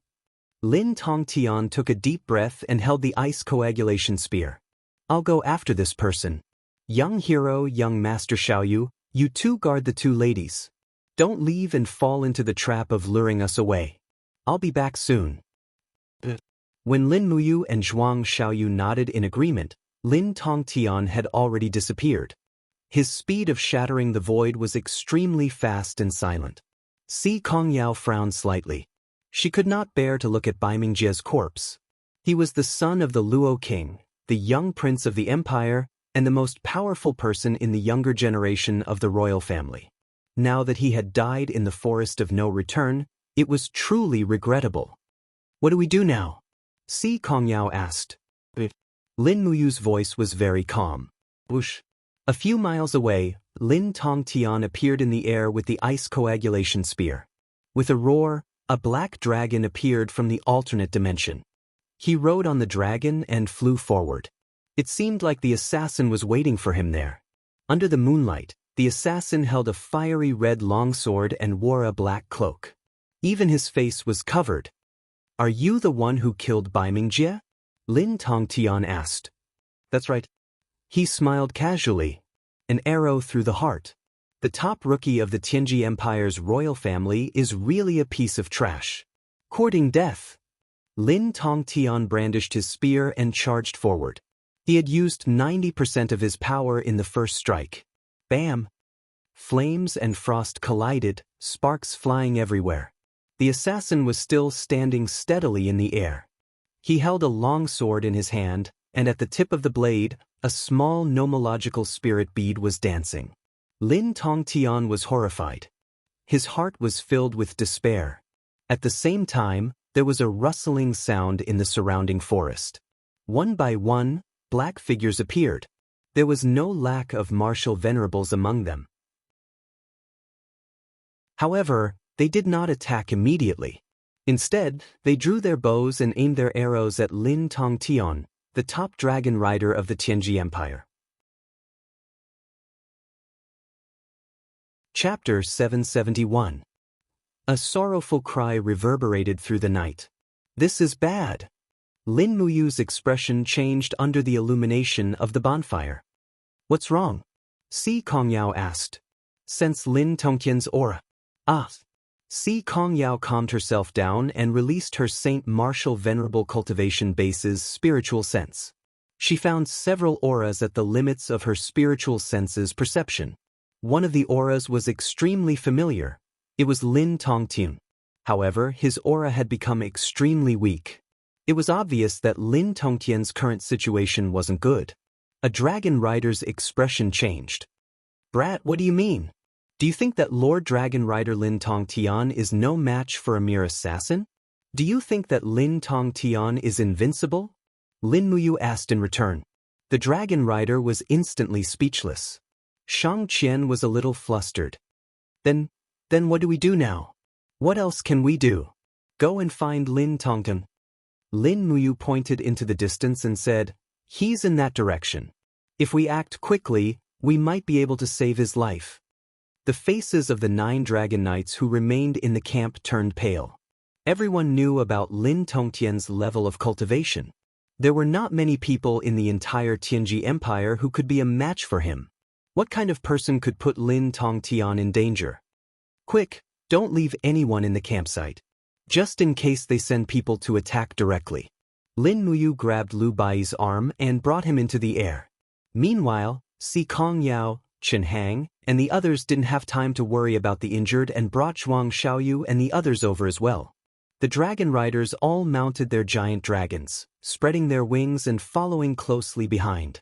Lin Tongtian took a deep breath and held the ice coagulation spear. "I'll go after this person. Young hero, young Master Xiaoyu, you 2 guard the 2 ladies. Don't leave and fall into the trap of luring us away. I'll be back soon." When Lin Muyu and Zhuang Xiaoyu nodded in agreement, Lin Tongtian had already disappeared. His speed of shattering the void was extremely fast and silent. Si Kongyao frowned slightly. She could not bear to look at Bai Mingjie's corpse. He was the son of the Luo king, the young prince of the empire, and the most powerful person in the younger generation of the royal family. Now that he had died in the forest of no return, it was truly regrettable. "What do we do now?" Si Kongyao asked. Lin Muyu's voice was very calm. "Whoosh." A few miles away, Lin Tongtian appeared in the air with the ice coagulation spear. With a roar, a black dragon appeared from the alternate dimension. He rode on the dragon and flew forward. It seemed like the assassin was waiting for him there. Under the moonlight, the assassin held a fiery red longsword and wore a black cloak. Even his face was covered. "Are you the one who killed Bai Mingjie?" Lin Tongtian asked. "That's right." He smiled casually. "An arrow through the heart. The top rookie of the Tianji Empire's royal family is really a piece of trash. Courting death." Lin Tongtian brandished his spear and charged forward. He had used 90% of his power in the first strike. Bam! Flames and frost collided, sparks flying everywhere. The assassin was still standing steadily in the air. He held a long sword in his hand, and at the tip of the blade, a small nomological spirit bead was dancing. Lin Tongtian was horrified. His heart was filled with despair. At the same time, there was a rustling sound in the surrounding forest. One by one, black figures appeared. There was no lack of martial venerables among them. However, they did not attack immediately. Instead, they drew their bows and aimed their arrows at Lin Tongtian, the top dragon rider of the Tianji Empire. Chapter 771. A sorrowful cry reverberated through the night. "This is bad." Lin Muyu's expression changed under the illumination of the bonfire. "What's wrong?" Si Kongyao asked. Sense Lin Tongqian's aura. Ah. Si Kongyao calmed herself down and released her Saint Martial Venerable Cultivation base's spiritual sense. She found several auras at the limits of her spiritual sense's perception. One of the auras was extremely familiar. It was Lin Tongtian. However, his aura had become extremely weak. It was obvious that Lin Tongtian's current situation wasn't good. A dragon rider's expression changed. Brat, what do you mean? Do you think that Lord Dragon Rider Lin Tongtian is no match for a mere assassin? Do you think that Lin Tongtian is invincible? Lin Muyu asked in return. The dragon rider was instantly speechless. Xianxia was a little flustered. Then what do we do now? What else can we do? Go and find Lin Tongtian. Lin Muyu pointed into the distance and said, he's in that direction. If we act quickly, we might be able to save his life. The faces of the 9 dragon knights who remained in the camp turned pale. Everyone knew about Lin Tongtian's level of cultivation. There were not many people in the entire Tianji Empire who could be a match for him. What kind of person could put Lin Tongtian in danger? Quick, don't leave anyone in the campsite. Just in case they send people to attack directly. Lin Muyu grabbed Lu Bai's arm and brought him into the air. Meanwhile, Si Kongyao, Chen Hang, and the others didn't have time to worry about the injured and brought Zhuang Xiaoyu and the others over as well. The dragon riders all mounted their giant dragons, spreading their wings and following closely behind.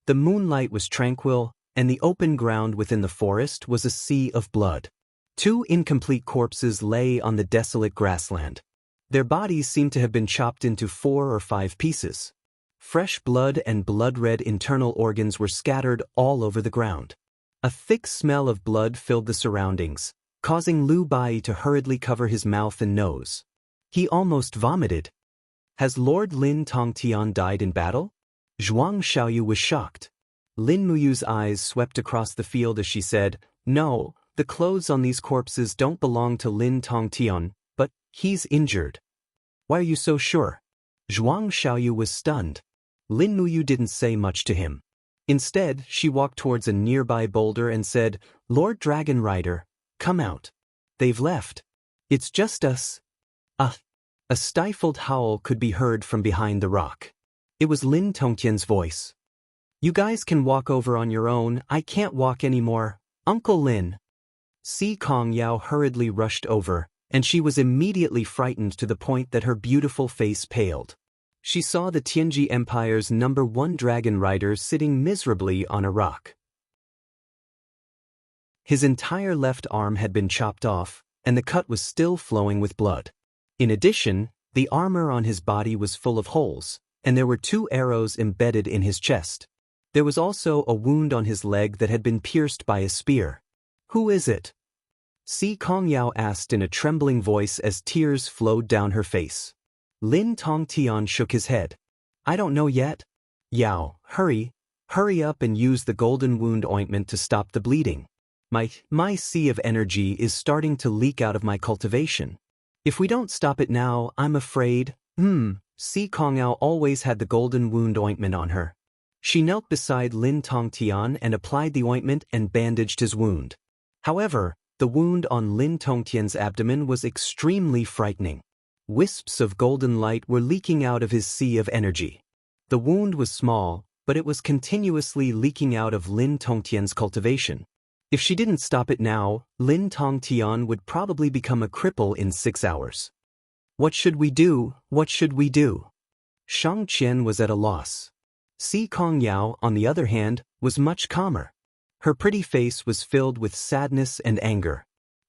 The moonlight was tranquil, and the open ground within the forest was a sea of blood. 2 incomplete corpses lay on the desolate grassland. Their bodies seemed to have been chopped into 4 or 5 pieces. Fresh blood and blood-red internal organs were scattered all over the ground. A thick smell of blood filled the surroundings, causing Lu Bai to hurriedly cover his mouth and nose. He almost vomited. Has Lord Lin Tongtian died in battle? Zhuang Xiaoyu was shocked. Lin Muyu's eyes swept across the field as she said, no, the clothes on these corpses don't belong to Lin Tongtian, but he's injured. Why are you so sure? Zhuang Xiaoyu was stunned. Lin Muyu didn't say much to him. Instead, she walked towards a nearby boulder and said, Lord Dragon Rider, come out. They've left. It's just us. A stifled howl could be heard from behind the rock. It was Lin Tongtian's voice. You guys can walk over on your own, I can't walk anymore. Uncle Lin. Si Kongyao hurriedly rushed over, and she was immediately frightened to the point that her beautiful face paled. She saw the Tianji Empire's #1 dragon rider sitting miserably on a rock. His entire left arm had been chopped off, and the cut was still flowing with blood. In addition, the armor on his body was full of holes, and there were 2 arrows embedded in his chest. There was also a wound on his leg that had been pierced by a spear. Who is it? Si Kongyao asked in a trembling voice as tears flowed down her face. Lin Tongtian shook his head. I don't know yet. Yao, hurry up and use the golden wound ointment to stop the bleeding. My sea of energy is starting to leak out of my cultivation. If we don't stop it now, I'm afraid. Si Kongyao always had the golden wound ointment on her. She knelt beside Lin Tongtian and applied the ointment and bandaged his wound. However, the wound on Lin Tongtian's abdomen was extremely frightening. Wisps of golden light were leaking out of his sea of energy. The wound was small, but it was continuously leaking out of Lin Tongtian's cultivation. If she didn't stop it now, Lin Tongtian would probably become a cripple in 6 hours. What should we do? What should we do? Xianxia was at a loss. Si Kongyao, on the other hand, was much calmer. Her pretty face was filled with sadness and anger.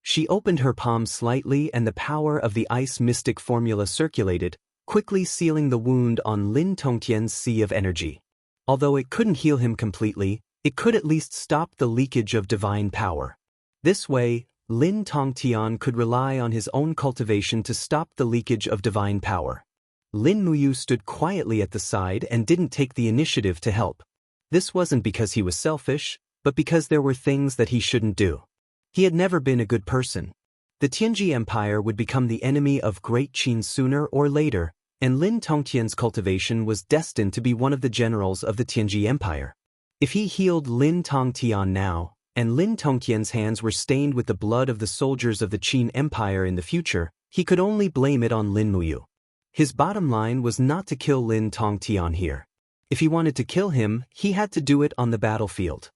She opened her palm slightly and the power of the ice mystic formula circulated, quickly sealing the wound on Lin Tongtian's sea of energy. Although it couldn't heal him completely, it could at least stop the leakage of divine power. This way, Lin Tongtian could rely on his own cultivation to stop the leakage of divine power. Lin Muyu stood quietly at the side and didn't take the initiative to help. This wasn't because he was selfish, but because there were things that he shouldn't do. He had never been a good person. The Tianji Empire would become the enemy of Great Qin sooner or later, and Lin Tongtian's cultivation was destined to be one of the generals of the Tianji Empire. If he healed Lin Tongtian now, and Lin Tongtian's hands were stained with the blood of the soldiers of the Qin Empire in the future, he could only blame it on Lin Muyu. His bottom line was not to kill Lin Tongtian here. If he wanted to kill him, he had to do it on the battlefield.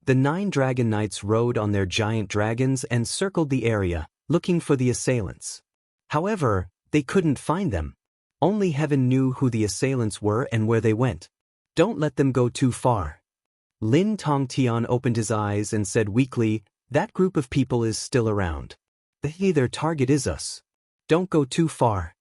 The 9 dragon knights rode on their giant dragons and circled the area, looking for the assailants. However, they couldn't find them. Only heaven knew who the assailants were and where they went. Don't let them go too far. Lin Tongtian opened his eyes and said weakly, "That group of people is still around. Their target is us. Don't go too far."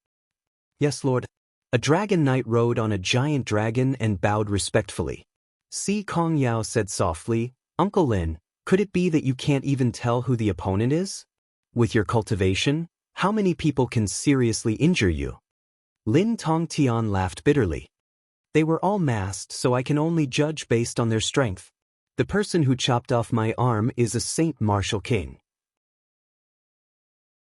"Yes, Lord." A dragon knight rode on a giant dragon and bowed respectfully. Si Kongyao said softly, "Uncle Lin, could it be that you can't even tell who the opponent is? With your cultivation, how many people can seriously injure you?" Lin Tongtian laughed bitterly. "They were all masked, so I can only judge based on their strength. The person who chopped off my arm is a Saint Martial King.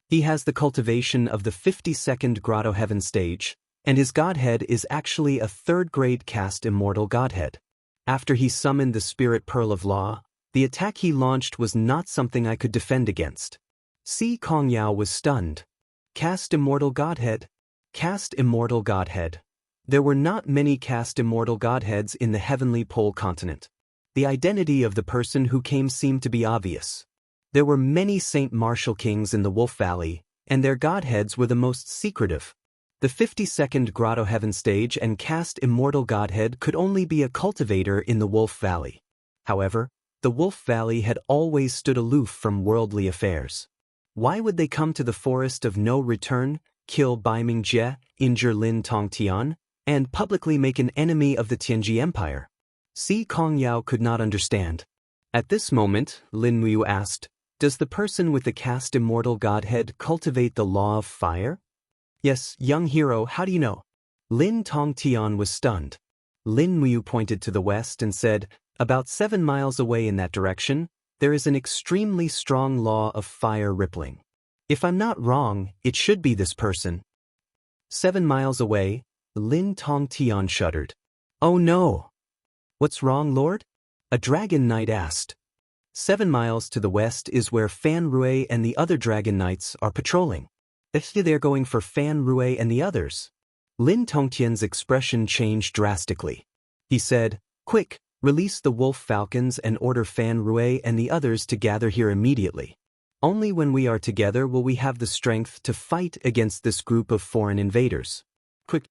He has the cultivation of the 52nd Grotto Heaven stage, and his godhead is actually a 3rd-grade caste immortal godhead. After he summoned the Spirit Pearl of Law, the attack he launched was not something I could defend against." Si Kongyao was stunned. Caste immortal godhead? Caste immortal godhead. There were not many caste immortal godheads in the heavenly pole continent. The identity of the person who came seemed to be obvious. There were many Saint Martial Kings in the Wolf Valley, and their godheads were the most secretive. The 52nd Grotto Heaven stage and caste immortal godhead could only be a cultivator in the Wolf Valley. However, the Wolf Valley had always stood aloof from worldly affairs. Why would they come to the Forest of No Return, kill Bai Mingjie, injure Lin Tongtian, and publicly make an enemy of the Tianji Empire? Si Kongyao could not understand. At this moment, Lin Muyu asked, "Does the person with the caste immortal godhead cultivate the law of fire?" "Yes, young hero, how do you know?" Lin Tongtian was stunned. Lin Muyu pointed to the west and said, "About 7 miles away in that direction, there is an extremely strong law of fire rippling. If I'm not wrong, it should be this person." 7 miles away? Lin Tongtian shuddered. "Oh no!" "What's wrong, Lord?" a dragon knight asked. 7 miles to the west is where Fan Rui and the other dragon knights are patrolling. If they're going for Fan Rui and the others. Lin Tongtian's expression changed drastically. He said, "Quick, release the wolf falcons and order Fan Rui and the others to gather here immediately. Only when we are together will we have the strength to fight against this group of foreign invaders. Quick."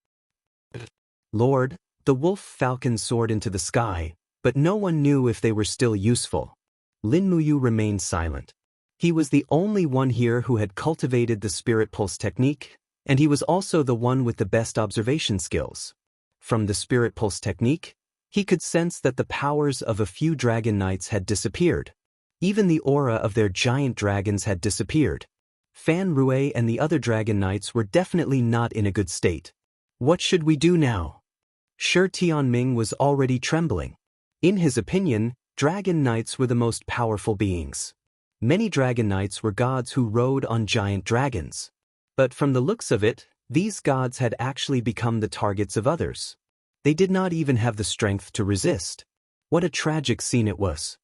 "Lord," the wolf falcon soared into the sky, but no one knew if they were still useful. Lin Muyu remained silent. He was the only one here who had cultivated the spirit pulse technique, and he was also the one with the best observation skills. From the spirit pulse technique, he could sense that the powers of a few dragon knights had disappeared. Even the aura of their giant dragons had disappeared. Fan Rui and the other dragon knights were definitely not in a good state. What should we do now? Shi Tianming was already trembling. In his opinion, dragon knights were the most powerful beings. Many dragon knights were gods who rode on giant dragons. But from the looks of it, these gods had actually become the targets of others. They did not even have the strength to resist. What a tragic scene it was.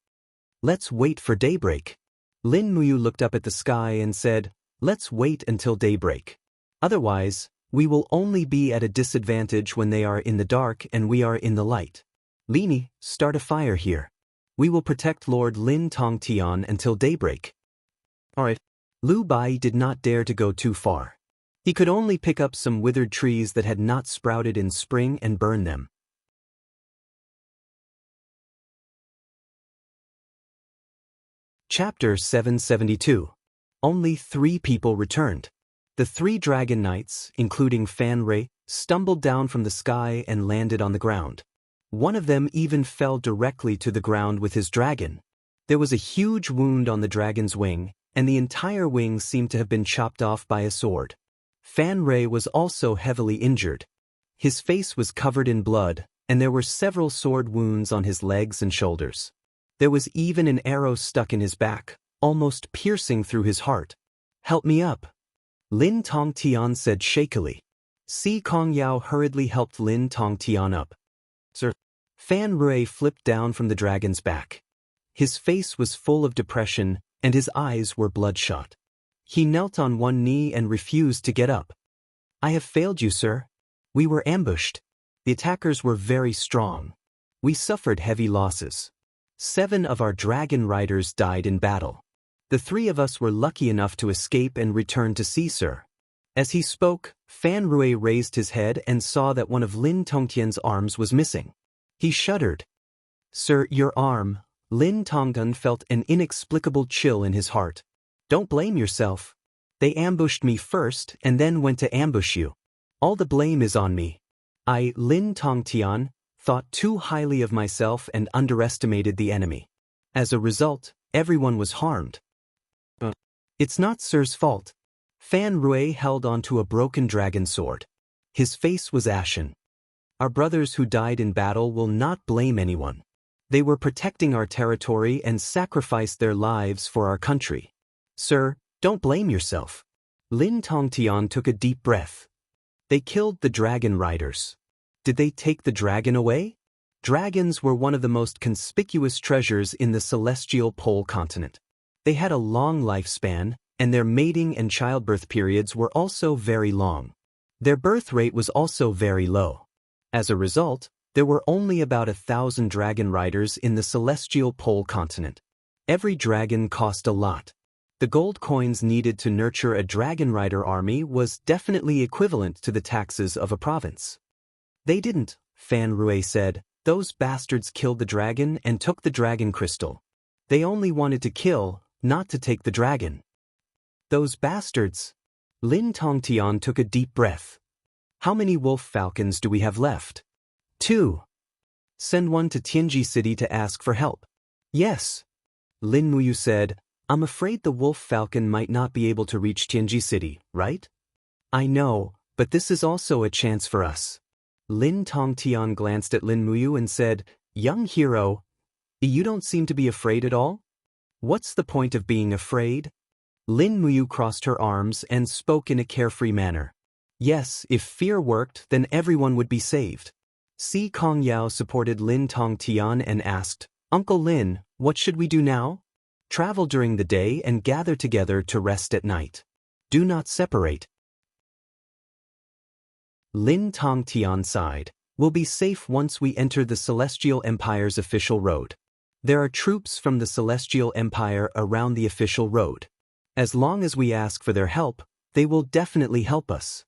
"Let's wait for daybreak." Lin Muyu looked up at the sky and said, "Let's wait until daybreak. Otherwise, we will only be at a disadvantage when they are in the dark and we are in the light. Lini, start a fire here. We will protect Lord Lin Tongtian until daybreak." Alright. Lu Bai did not dare to go too far. He could only pick up some withered trees that had not sprouted in spring and burn them. Chapter 772. Only 3 people returned. The 3 dragon knights, including Fan Rui, stumbled down from the sky and landed on the ground. One of them even fell directly to the ground with his dragon. There was a huge wound on the dragon's wing, and the entire wing seemed to have been chopped off by a sword. Fan Rui was also heavily injured. His face was covered in blood, and there were several sword wounds on his legs and shoulders. There was even an arrow stuck in his back, almost piercing through his heart. "Help me up," Lin Tongtian said shakily. Si Kongyao hurriedly helped Lin Tongtian up. "Sir." Fan Rui flipped down from the dragon's back. His face was full of depression, and his eyes were bloodshot. He knelt on one knee and refused to get up. I have failed you, sir. We were ambushed. The attackers were very strong. We suffered heavy losses. 7 of our dragon riders died in battle. The 3 of us were lucky enough to escape and return to sea, sir. As he spoke, Fan Rui raised his head and saw that one of Lin Tongtian's arms was missing. He shuddered. Sir, your arm. Lin Tongtian felt an inexplicable chill in his heart. Don't blame yourself. They ambushed me first and then went to ambush you. All the blame is on me. I, Lin Tongtian, thought too highly of myself and underestimated the enemy. As a result, everyone was harmed. It's not Sir's fault. Fan Rui held onto a broken dragon sword. His face was ashen. Our brothers who died in battle will not blame anyone. They were protecting our territory and sacrificed their lives for our country. Sir, don't blame yourself. Lin Tongtian took a deep breath. They killed the dragon riders. Did they take the dragon away? Dragons were one of the most conspicuous treasures in the celestial pole continent. They had a long lifespan, and their mating and childbirth periods were also very long. Their birth rate was also very low. As a result, there were only about 1,000 dragon riders in the celestial pole continent. Every dragon cost a lot. The gold coins needed to nurture a dragon rider army was definitely equivalent to the taxes of a province. They didn't, Fan Rui said. Those bastards killed the dragon and took the dragon crystal. They only wanted to kill, not to take the dragon. Those bastards. Lin Tongtian took a deep breath. How many wolf falcons do we have left? 2. Send one to Tianji City to ask for help. Yes. Lin Muyu said, I'm afraid the wolf falcon might not be able to reach Tianji City, right? I know, but this is also a chance for us. Lin Tongtian glanced at Lin Muyu and said, Young hero, you don't seem to be afraid at all? What's the point of being afraid? Lin Muyu crossed her arms and spoke in a carefree manner. Yes, if fear worked, then everyone would be saved. Si Kongyao supported Lin Tongtian and asked, Uncle Lin, what should we do now? Travel during the day and gather together to rest at night. Do not separate. Lin Tongtian sighed. We'll be safe once we enter the Celestial Empire's official road. There are troops from the Celestial Empire around the official road. As long as we ask for their help, they will definitely help us.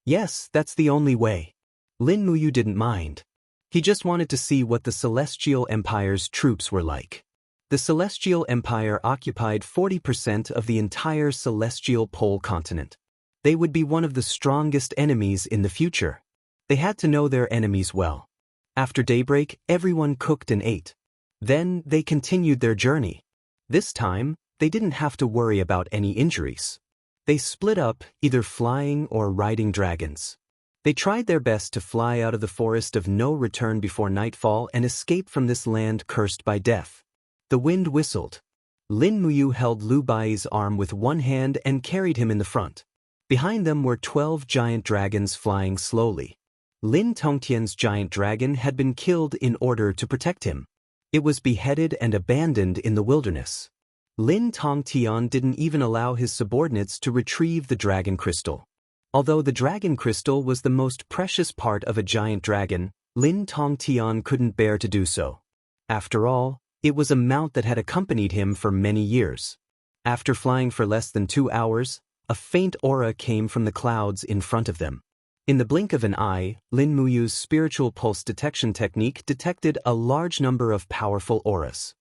Yes, that's the only way. Lin Muyu didn't mind. He just wanted to see what the Celestial Empire's troops were like. The Celestial Empire occupied 40% of the entire Celestial Pole continent. They would be one of the strongest enemies in the future. They had to know their enemies well. After daybreak, everyone cooked and ate. Then they continued their journey. This time, they didn't have to worry about any injuries. They split up, either flying or riding dragons. They tried their best to fly out of the forest of no return before nightfall and escape from this land cursed by death. The wind whistled. Lin Muyu held Lu Bai's arm with one hand and carried him in the front. Behind them were 12 giant dragons flying slowly. Lin Tongtian's giant dragon had been killed in order to protect him. It was beheaded and abandoned in the wilderness. Lin Tongtian didn't even allow his subordinates to retrieve the dragon crystal. Although the dragon crystal was the most precious part of a giant dragon, Lin Tongtian couldn't bear to do so. After all, it was a mount that had accompanied him for many years. After flying for less than 2 hours, a faint aura came from the clouds in front of them. In the blink of an eye, Lin Muyu's spiritual pulse detection technique detected a large number of powerful auras.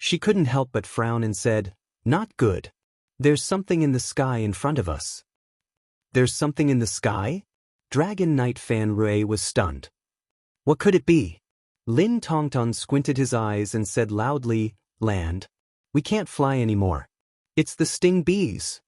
She couldn't help but frown and said, Not good. There's something in the sky in front of us. There's something in the sky? Dragon Knight Fan Rui was stunned. What could it be? Lin Tongtian squinted his eyes and said loudly, Land. We can't fly anymore. It's the sting bees.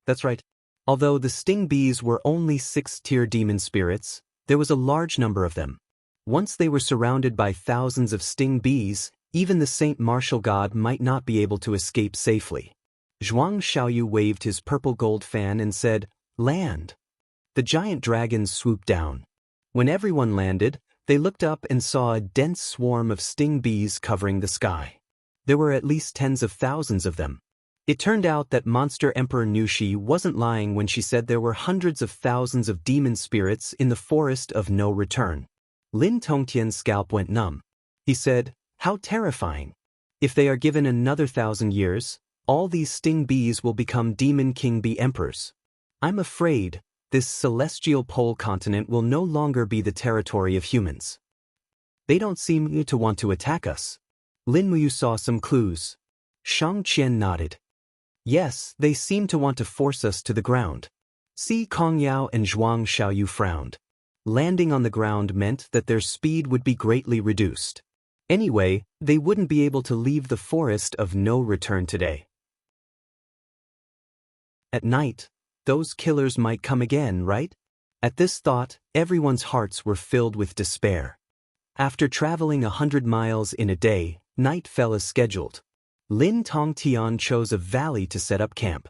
That's right. Although the sting bees were only 6th-tier demon spirits, there was a large number of them. Once they were surrounded by thousands of sting bees, even the Saint Martial God might not be able to escape safely. Zhuang Xiaoyu waved his purple gold fan and said, Land. The giant dragons swooped down. When everyone landed, They looked up and saw a dense swarm of sting bees covering the sky. There were at least tens of thousands of them. It turned out that Monster Emperor Nushi wasn't lying when she said there were hundreds of thousands of demon spirits in the forest of no return. Lin Tongtian's scalp went numb. He said, "How terrifying. If they are given another 1,000 years, all these sting bees will become demon king bee emperors. I'm afraid this celestial pole continent will no longer be the territory of humans. They don't seem to want to attack us." Lin Muyu saw some clues. Shang Qian nodded. "Yes, they seem to want to force us to the ground." Si Kongyao and Zhuang Xiaoyu frowned. Landing on the ground meant that their speed would be greatly reduced. Anyway, they wouldn't be able to leave the forest of no return today. At night, those killers might come again, right? At this thought, everyone's hearts were filled with despair. After traveling 100 miles in a day, night fell as scheduled. Lin Tongtian chose a valley to set up camp.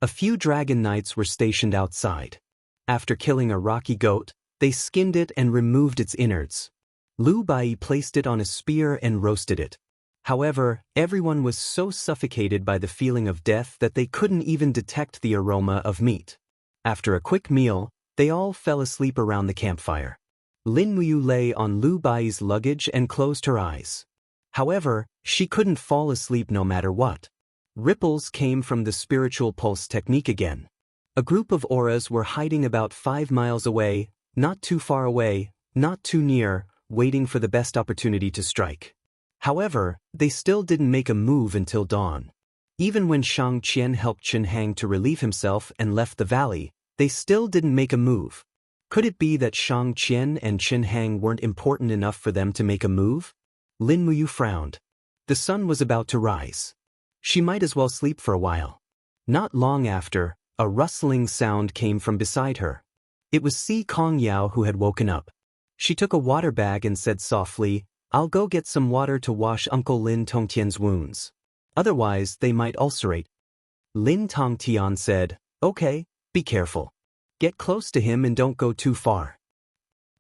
A few dragon knights were stationed outside. After killing a rocky goat, they skinned it and removed its innards. Lu Bai placed it on a spear and roasted it. However, everyone was so suffocated by the feeling of death that they couldn't even detect the aroma of meat. After a quick meal, they all fell asleep around the campfire. Lin Muyu lay on Lu Bai's luggage and closed her eyes. However, she couldn't fall asleep no matter what. Ripples came from the spiritual pulse technique again. A group of auras were hiding about 5 miles away, not too far away, not too near, waiting for the best opportunity to strike. However, they still didn't make a move until dawn. Even when Shang Qian helped Chen Hang to relieve himself and left the valley, they still didn't make a move. Could it be that Shang Qian and Chen Hang weren't important enough for them to make a move? Lin Muyu frowned. The sun was about to rise. She might as well sleep for a while. Not long after, a rustling sound came from beside her. It was Si Kongyao who had woken up. She took a water bag and said softly, "I'll go get some water to wash Uncle Lin Tongtian's wounds. Otherwise, they might ulcerate." Lin Tongtian said, "Okay, be careful. Get close to him and don't go too far."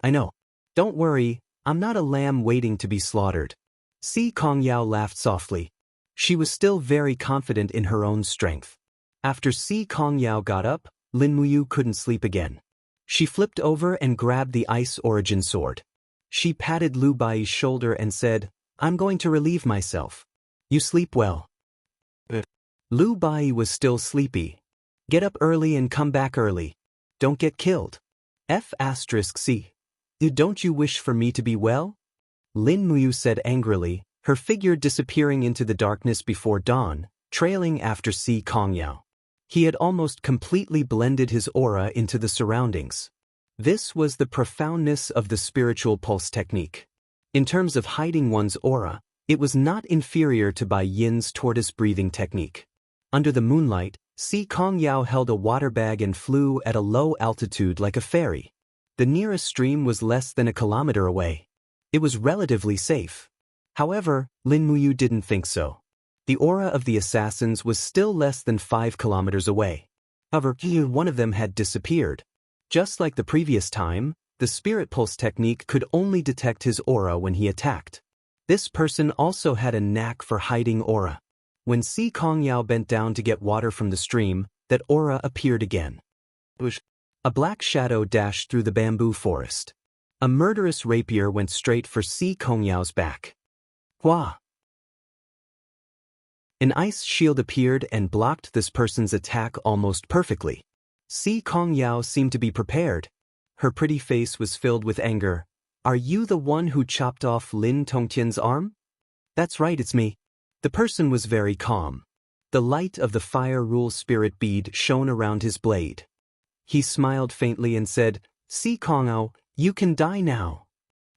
"I know. Don't worry, I'm not a lamb waiting to be slaughtered." Si Kongyao laughed softly. She was still very confident in her own strength. After Si Kongyao got up, Lin Muyu couldn't sleep again. She flipped over and grabbed the ice origin sword. She patted Lu Bai's shoulder and said, "I'm going to relieve myself. You sleep well." Lu Bai was still sleepy. "Get up early and come back early. Don't get killed. F*C. Don't you wish for me to be well?" Lin Muyu said angrily, her figure disappearing into the darkness before dawn, trailing after Si Kongyao. He had almost completely blended his aura into the surroundings. This was the profoundness of the spiritual pulse technique. In terms of hiding one's aura, it was not inferior to Bai Yin's tortoise breathing technique. Under the moonlight, Si Kongyao held a water bag and flew at a low altitude like a fairy. The nearest stream was less than a kilometer away. It was relatively safe. However, Lin Muyu didn't think so. The aura of the assassins was still less than 5 kilometers away. However, one of them had disappeared. Just like the previous time, the spirit pulse technique could only detect his aura when he attacked. This person also had a knack for hiding aura. When Si Kongyao bent down to get water from the stream, that aura appeared again. A black shadow dashed through the bamboo forest. A murderous rapier went straight for Si Kongyao's back. Hua! An ice shield appeared and blocked this person's attack almost perfectly. Si Kongyao seemed to be prepared. Her pretty face was filled with anger. "Are you the one who chopped off Lin Tongtian's arm?" "That's right, it's me." The person was very calm. The light of the fire rule spirit bead shone around his blade. He smiled faintly and said, "Si Kongyao, you can die now."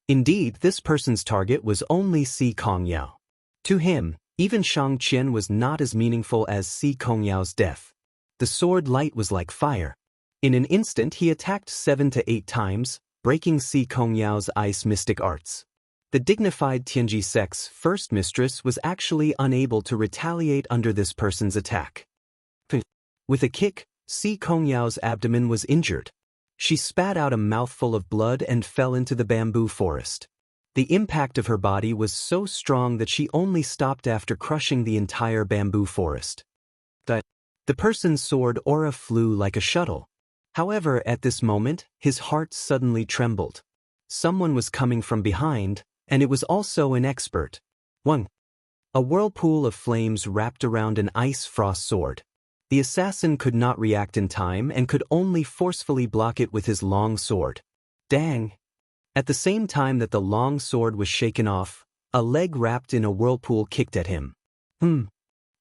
Indeed, this person's target was only Si Kongyao. To him, even Shang Qian was not as meaningful as Si Kongyao's death. The sword light was like fire. In an instant he attacked 7 to 8 times, breaking Si Kongyao's ice mystic arts. The dignified Tianji sect's first mistress was actually unable to retaliate under this person's attack. With a kick, Si Kongyao's abdomen was injured. She spat out a mouthful of blood and fell into the bamboo forest. The impact of her body was so strong that she only stopped after crushing the entire bamboo forest. The person's sword aura flew like a shuttle. However, at this moment, his heart suddenly trembled. Someone was coming from behind, and it was also an expert. 1. A whirlpool of flames wrapped around an ice frost sword. The assassin could not react in time and could only forcefully block it with his long sword. Dang! At the same time that the long sword was shaken off, a leg wrapped in a whirlpool kicked at him.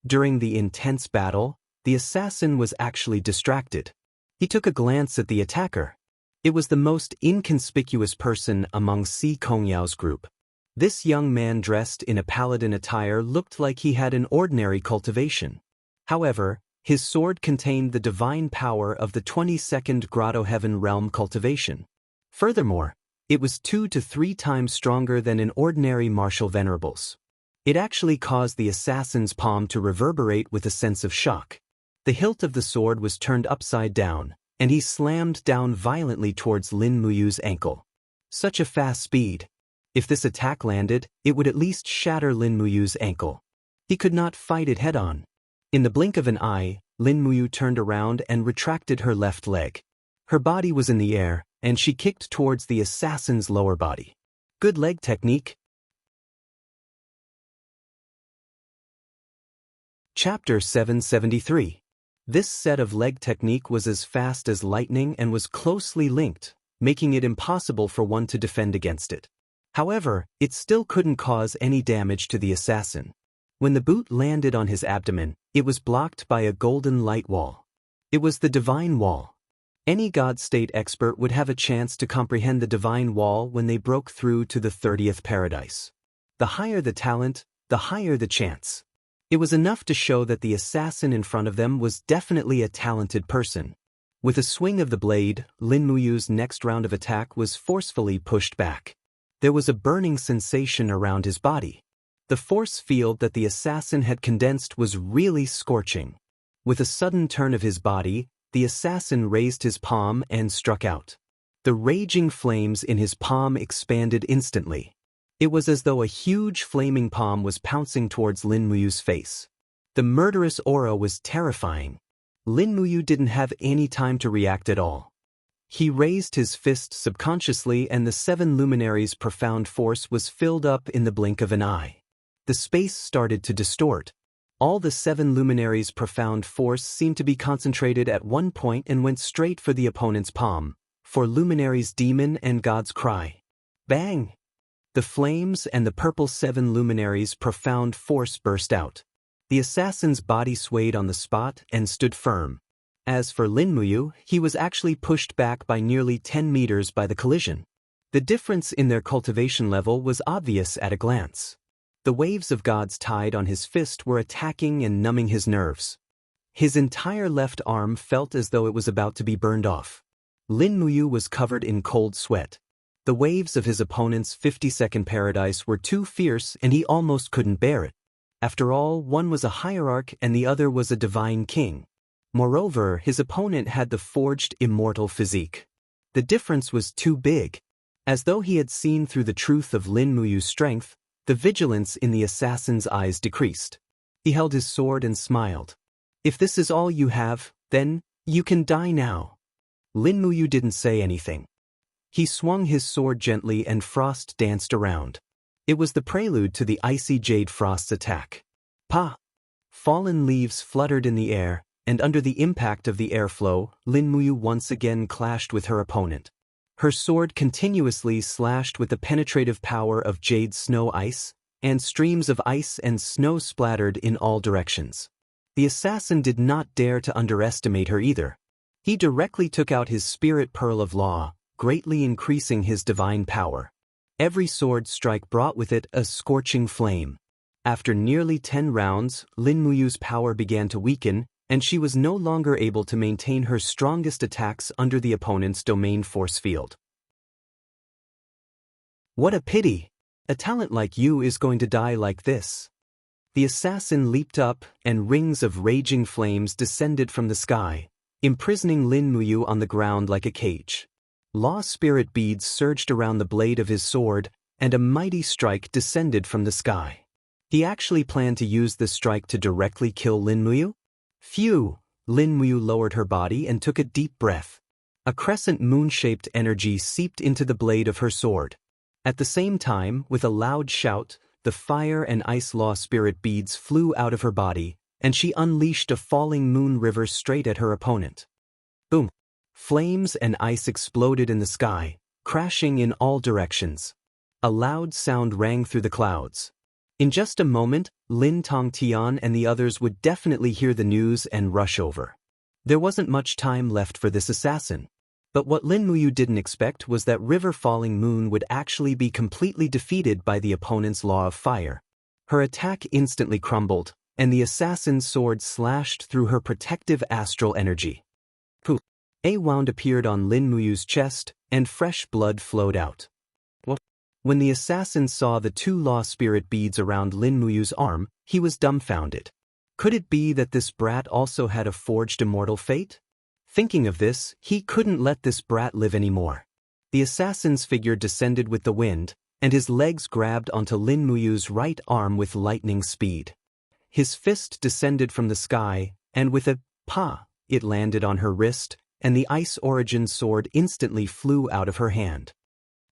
During the intense battle, the assassin was actually distracted. He took a glance at the attacker. It was the most inconspicuous person among Si Kongyao's group. This young man dressed in a paladin attire looked like he had an ordinary cultivation. However, his sword contained the divine power of the 22nd Grotto Heaven Realm cultivation. Furthermore, it was 2 to 3 times stronger than an ordinary martial venerables. It actually caused the assassin's palm to reverberate with a sense of shock. The hilt of the sword was turned upside down, and he slammed down violently towards Lin Muyu's ankle. Such a fast speed. If this attack landed, it would at least shatter Lin Muyu's ankle. He could not fight it head-on. In the blink of an eye, Lin Muyu turned around and retracted her left leg. Her body was in the air, and she kicked towards the assassin's lower body. Good leg technique. Chapter 773. This set of leg technique was as fast as lightning and was closely linked, making it impossible for one to defend against it. However, it still couldn't cause any damage to the assassin. When the boot landed on his abdomen, it was blocked by a golden light wall. It was the divine wall. Any God state expert would have a chance to comprehend the divine wall when they broke through to the 30th paradise. The higher the talent, the higher the chance. It was enough to show that the assassin in front of them was definitely a talented person. With a swing of the blade, Lin Muyu's next round of attack was forcefully pushed back. There was a burning sensation around his body. The force field that the assassin had condensed was really scorching. With a sudden turn of his body, the assassin raised his palm and struck out. The raging flames in his palm expanded instantly. It was as though a huge flaming palm was pouncing towards Lin Muyu's face. The murderous aura was terrifying. Lin Muyu didn't have any time to react at all. He raised his fist subconsciously and the 7 luminaries' profound force was filled up in the blink of an eye. The space started to distort. All the 7 luminaries' profound force seemed to be concentrated at one point and went straight for the opponent's palm, for luminaries' demon and God's cry. Bang! The flames and the purple 7 luminaries' profound force burst out. The assassin's body swayed on the spot and stood firm. As for Lin Muyu, he was actually pushed back by nearly 10 meters by the collision. The difference in their cultivation level was obvious at a glance. The waves of God's tide on his fist were attacking and numbing his nerves. His entire left arm felt as though it was about to be burned off. Lin Muyu was covered in cold sweat. The waves of his opponent's 52nd paradise were too fierce and he almost couldn't bear it. After all, one was a hierarch and the other was a divine king. Moreover, his opponent had the forged immortal physique. The difference was too big. As though he had seen through the truth of Lin Muyu's strength, the vigilance in the assassin's eyes decreased. He held his sword and smiled. If this is all you have, then you can die now. Lin Muyu didn't say anything. He swung his sword gently and frost danced around. It was the prelude to the icy jade frost's attack. Pa! Fallen leaves fluttered in the air, and under the impact of the airflow, Lin Muyu once again clashed with her opponent. Her sword continuously slashed with the penetrative power of jade snow ice, and streams of ice and snow splattered in all directions. The assassin did not dare to underestimate her either. He directly took out his spirit pearl of law, greatly increasing his divine power. Every sword strike brought with it a scorching flame. After nearly 10 rounds, Lin Muyu's power began to weaken, and she was no longer able to maintain her strongest attacks under the opponent's domain force field. What a pity! A talent like you is going to die like this. The assassin leaped up, and rings of raging flames descended from the sky, imprisoning Lin Muyu on the ground like a cage. Law spirit beads surged around the blade of his sword, and a mighty strike descended from the sky. He actually planned to use this strike to directly kill Lin Muyu? Phew! Lin Muyu lowered her body and took a deep breath. A crescent moon-shaped energy seeped into the blade of her sword. At the same time, with a loud shout, the fire and ice law spirit beads flew out of her body, and she unleashed a falling moon river straight at her opponent. Boom! Flames and ice exploded in the sky, crashing in all directions. A loud sound rang through the clouds. In just a moment, Lin Tongtian and the others would definitely hear the news and rush over. There wasn't much time left for this assassin. But what Lin Muyu didn't expect was that River Falling Moon would actually be completely defeated by the opponent's Law of Fire. Her attack instantly crumbled, and the assassin's sword slashed through her protective astral energy. Poof! A wound appeared on Lin Muyu's chest, and fresh blood flowed out. When the assassin saw the two law spirit beads around Lin Muyu's arm, he was dumbfounded. Could it be that this brat also had a forged immortal fate? Thinking of this, he couldn't let this brat live anymore. The assassin's figure descended with the wind, and his legs grabbed onto Lin Muyu's right arm with lightning speed. His fist descended from the sky, and with a pa, it landed on her wrist, and the Ice Origin sword instantly flew out of her hand.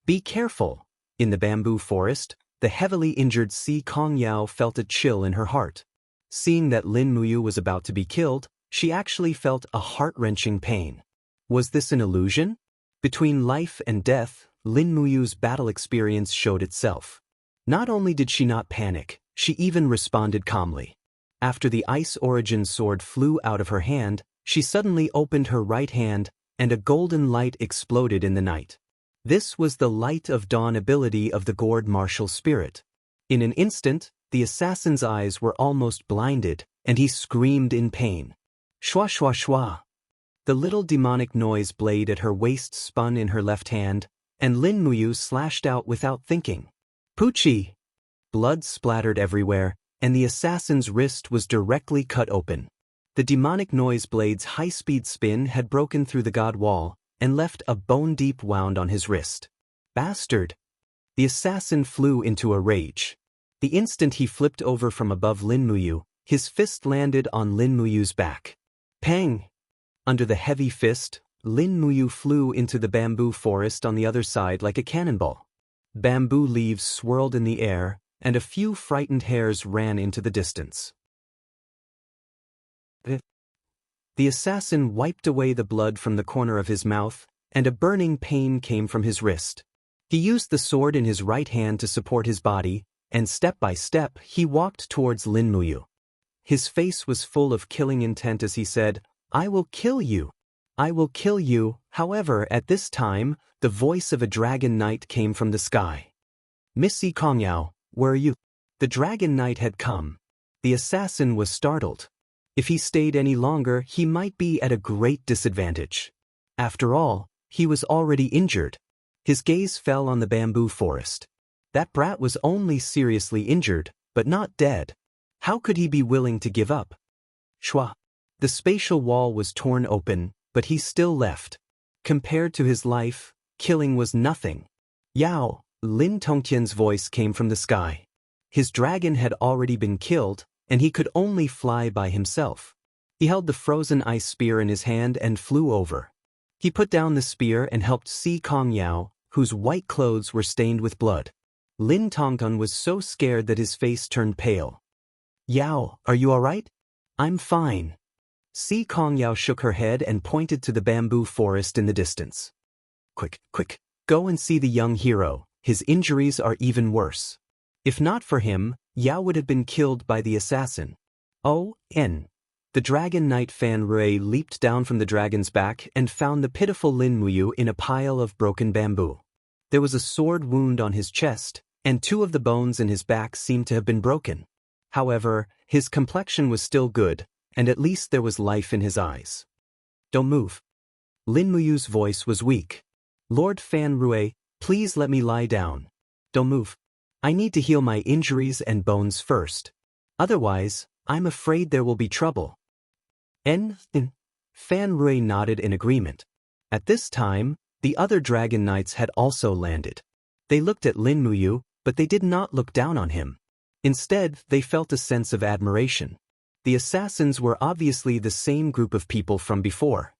Be careful! In the bamboo forest, the heavily injured Si Kongyao felt a chill in her heart. Seeing that Lin Muyu was about to be killed, she actually felt a heart-wrenching pain. Was this an illusion? Between life and death, Lin Muyu's battle experience showed itself. Not only did she not panic, she even responded calmly. After the Ice Origin sword flew out of her hand, she suddenly opened her right hand, and a golden light exploded in the night. This was the Light of Dawn ability of the Gourd Martial Spirit. In an instant, the assassin's eyes were almost blinded, and he screamed in pain. Shwa shwa shwa! The little demonic noise blade at her waist spun in her left hand, and Lin Muyu slashed out without thinking. Poochie! Blood splattered everywhere, and the assassin's wrist was directly cut open. The demonic noise blade's high-speed spin had broken through the god wall, and left a bone-deep wound on his wrist. Bastard! The assassin flew into a rage. The instant he flipped over from above Lin Muyu, his fist landed on Lin Muyu's back. Pang! Under the heavy fist, Lin Muyu flew into the bamboo forest on the other side like a cannonball. Bamboo leaves swirled in the air, and a few frightened hares ran into the distance. The assassin wiped away the blood from the corner of his mouth, and a burning pain came from his wrist. He used the sword in his right hand to support his body, and step by step he walked towards Lin Muyu. His face was full of killing intent as he said, "I will kill you! I will kill you!" However, at this time, the voice of a dragon knight came from the sky. "Missy Kongyao, where are you?" The dragon knight had come. The assassin was startled. If he stayed any longer, he might be at a great disadvantage. After all, he was already injured. His gaze fell on the bamboo forest. That brat was only seriously injured, but not dead. How could he be willing to give up? Shwa! The spatial wall was torn open, but he still left. Compared to his life, killing was nothing. Yao! Lin Tongtian's voice came from the sky. His dragon had already been killed, and he could only fly by himself. He held the frozen ice spear in his hand and flew over. He put down the spear and helped Si Kongyao, whose white clothes were stained with blood. Lin Tongtian was so scared that his face turned pale. "Yao, are you all right?" "I'm fine." Si Kongyao shook her head and pointed to the bamboo forest in the distance. Quick, quick, go and see the young hero. His injuries are even worse." If not for him, Yao would have been killed by the assassin. The dragon knight Fan Rui leaped down from the dragon's back and found the pitiful Lin Muyu in a pile of broken bamboo. There was a sword wound on his chest, and 2 of the bones in his back seemed to have been broken. However, his complexion was still good, and at least there was life in his eyes. "Don't move." Lin Muyu's voice was weak. "Lord Fan Rui, please let me lie down. Don't move. I need to heal my injuries and bones first. Otherwise, I'm afraid there will be trouble." Fan Rui nodded in agreement. At this time, the other dragon knights had also landed. They looked at Lin Muyu, but they did not look down on him. Instead, they felt a sense of admiration. The assassins were obviously the same group of people from before.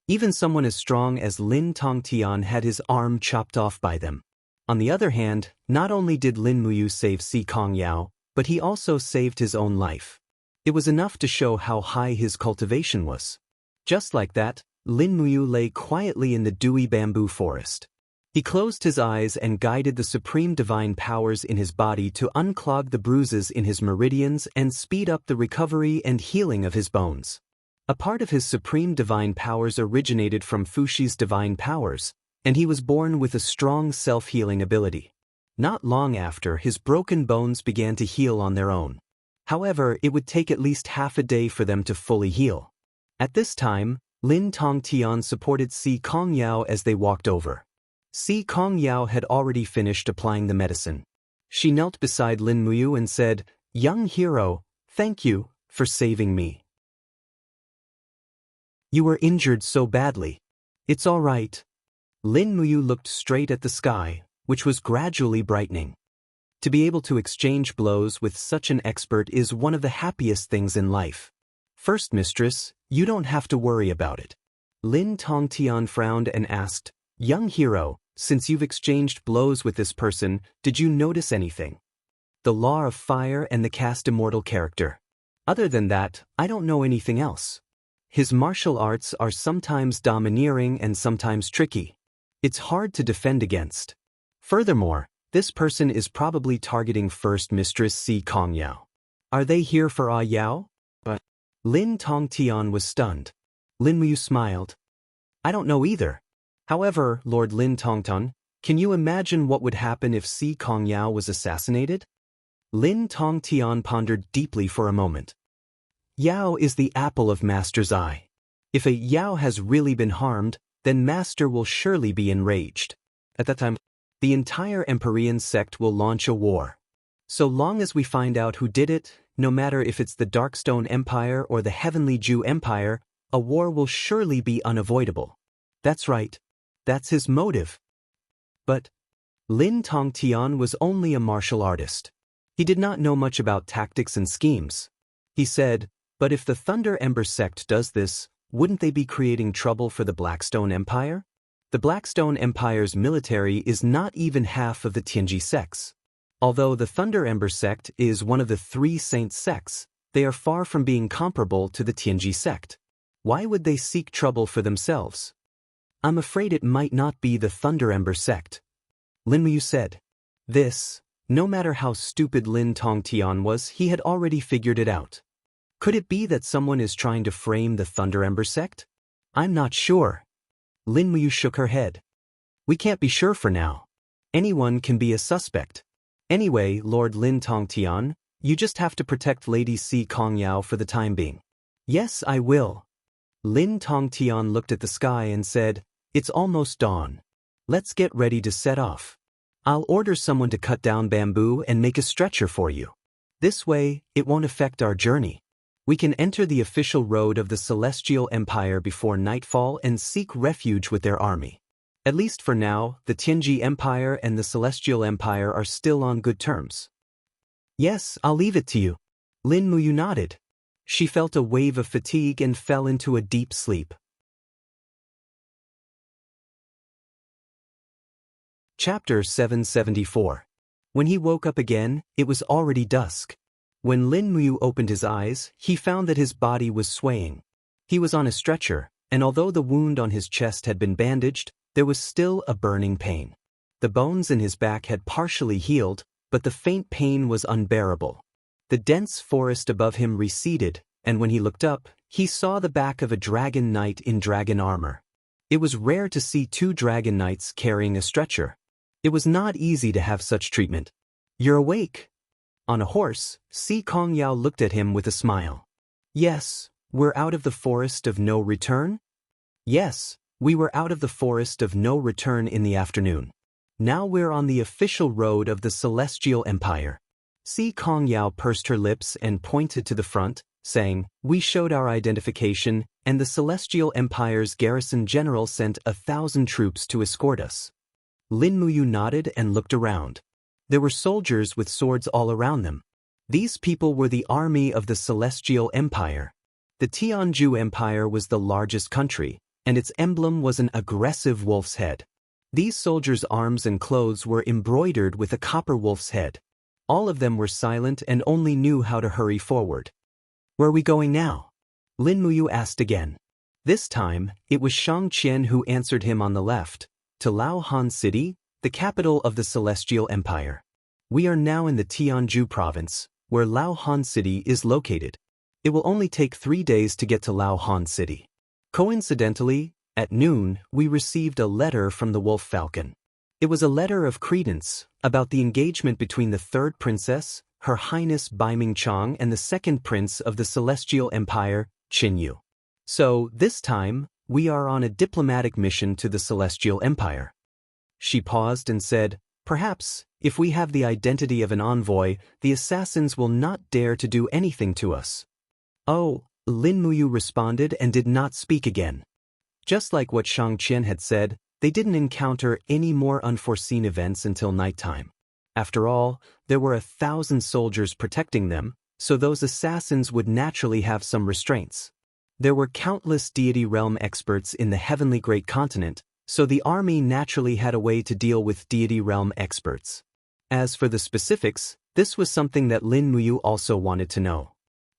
Even someone as strong as Lin Tongtian had his arm chopped off by them. On the other hand, not only did Lin Muyu save Si Kongyao, but he also saved his own life. It was enough to show how high his cultivation was. Just like that, Lin Muyu lay quietly in the dewy bamboo forest. He closed his eyes and guided the supreme divine powers in his body to unclog the bruises in his meridians and speed up the recovery and healing of his bones. A part of his supreme divine powers originated from Fushi's divine powers, and he was born with a strong self-healing ability. Not long after, his broken bones began to heal on their own. However, it would take at least half a day for them to fully heal. At this time, Lin Tongtian supported Si Kongyao as they walked over. Si Kongyao had already finished applying the medicine. She knelt beside Lin Muyu and said, "Young hero, thank you for saving me. You were injured so badly. It's all right." Lin Muyu looked straight at the sky, which was gradually brightening. To be able to exchange blows with such an expert is one of the happiest things in life. "First mistress, you don't have to worry about it." Lin Tongtian frowned and asked, "Young hero, since you've exchanged blows with this person, did you notice anything?" "The law of fire and the cast immortal character. Other than that, I don't know anything else. His martial arts are sometimes domineering and sometimes tricky. It's hard to defend against. Furthermore, this person is probably targeting First Mistress Si Kongyao. Are they here for Ah Yao?" But Lin Tongtian was stunned. Lin Muyu smiled. "I don't know either. However, Lord Lin Tongtan, can you imagine what would happen if Si Kongyao was assassinated?" Lin Tongtian pondered deeply for a moment. Yao is the apple of Master's eye. If a Yao has really been harmed, then Master will surely be enraged. At that time, the entire Empyrean sect will launch a war. So long as we find out who did it, no matter if it's the Darkstone Empire or the Heavenly Jew Empire, a war will surely be unavoidable. That's right. That's his motive. But Lin Tongtian was only a martial artist. He did not know much about tactics and schemes. He said, "But if the Thunder Ember sect does this, wouldn't they be creating trouble for the Blackstone Empire? The Blackstone Empire's military is not even half of the Tianji sects. Although the Thunder Ember sect is one of the 3 saint sects, they are far from being comparable to the Tianji sect. Why would they seek trouble for themselves?" "I'm afraid it might not be the Thunder Ember sect," Lin Muyu said. No matter how stupid Lin Tongtian was, he had already figured it out. Could it be that someone is trying to frame the Thunder Ember sect? "I'm not sure." Lin Muyu shook her head. "We can't be sure for now. Anyone can be a suspect. Anyway, Lord Lin Tongtian, you just have to protect Lady Si Kongyao for the time being." "Yes, I will." Lin Tongtian looked at the sky and said, "It's almost dawn. Let's get ready to set off. I'll order someone to cut down bamboo and make a stretcher for you. This way, it won't affect our journey. We can enter the official road of the Celestial Empire before nightfall and seek refuge with their army. At least for now, the Tianji Empire and the Celestial Empire are still on good terms." "Yes, I'll leave it to you." Lin Muyu nodded. She felt a wave of fatigue and fell into a deep sleep. Chapter 774. When he woke up again, it was already dusk. When Lin Muyu opened his eyes, he found that his body was swaying. He was on a stretcher, and although the wound on his chest had been bandaged, there was still a burning pain. The bones in his back had partially healed, but the faint pain was unbearable. The dense forest above him receded, and when he looked up, he saw the back of a dragon knight in dragon armor. It was rare to see 2 dragon knights carrying a stretcher. It was not easy to have such treatment. "You're awake." On a horse, Si Kongyao looked at him with a smile. "Yes, we're out of the forest of no return?" "Yes, we were out of the forest of no return in the afternoon. Now we're on the official road of the Celestial Empire." Si Kongyao pursed her lips and pointed to the front, saying, "We showed our identification, and the Celestial Empire's garrison general sent 1,000 troops to escort us. Lin Muyu nodded and looked around. There were soldiers with swords all around them. These people were the army of the Celestial Empire. The Tianju Empire was the largest country, and its emblem was an aggressive wolf's head. These soldiers' arms and clothes were embroidered with a copper wolf's head. All of them were silent and only knew how to hurry forward. "Where are we going now?" Lin Muyu asked again. This time, it was Xianxia who answered him on the left, to Laohan City, the capital of the Celestial Empire. "We are now in the Tianju province, where Laohan City is located. It will only take 3 days to get to Laohan City." Coincidentally, at noon, we received a letter from the Wolf Falcon. It was a letter of credence about the engagement between the third princess, Her Highness Baiming Chang, and the second prince of the Celestial Empire, Qin Yu. So, this time, we are on a diplomatic mission to the Celestial Empire. She paused and said, "Perhaps, if we have the identity of an envoy, the assassins will not dare to do anything to us." "Oh," Lin Muyu responded and did not speak again. Just like what Xianxia had said, they didn't encounter any more unforeseen events until nighttime. After all, there were 1,000 soldiers protecting them, so those assassins would naturally have some restraints. There were countless deity realm experts in the heavenly great continent, so the army naturally had a way to deal with deity realm experts. As for the specifics, this was something that Lin Muyu also wanted to know.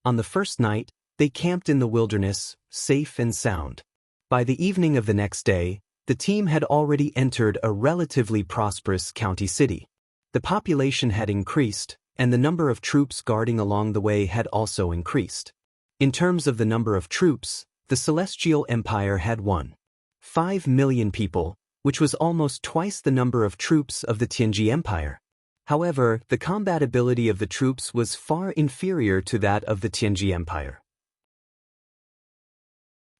On the first night, they camped in the wilderness, safe and sound. By the evening of the next day, the team had already entered a relatively prosperous county city. The population had increased, and the number of troops guarding along the way had also increased. In terms of the number of troops, the Celestial Empire had 1.5 million people, which was almost twice the number of troops of the Tianji Empire. However, the combat ability of the troops was far inferior to that of the Tianji Empire.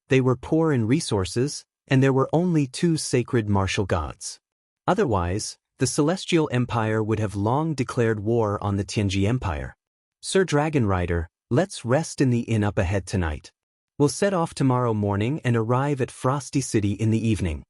They were poor in resources, and there were only 2 sacred martial gods. Otherwise, the Celestial Empire would have long declared war on the Tianji Empire. "Sir Dragon Rider, let's rest in the inn up ahead tonight. We'll set off tomorrow morning and arrive at Frosty City in the evening,"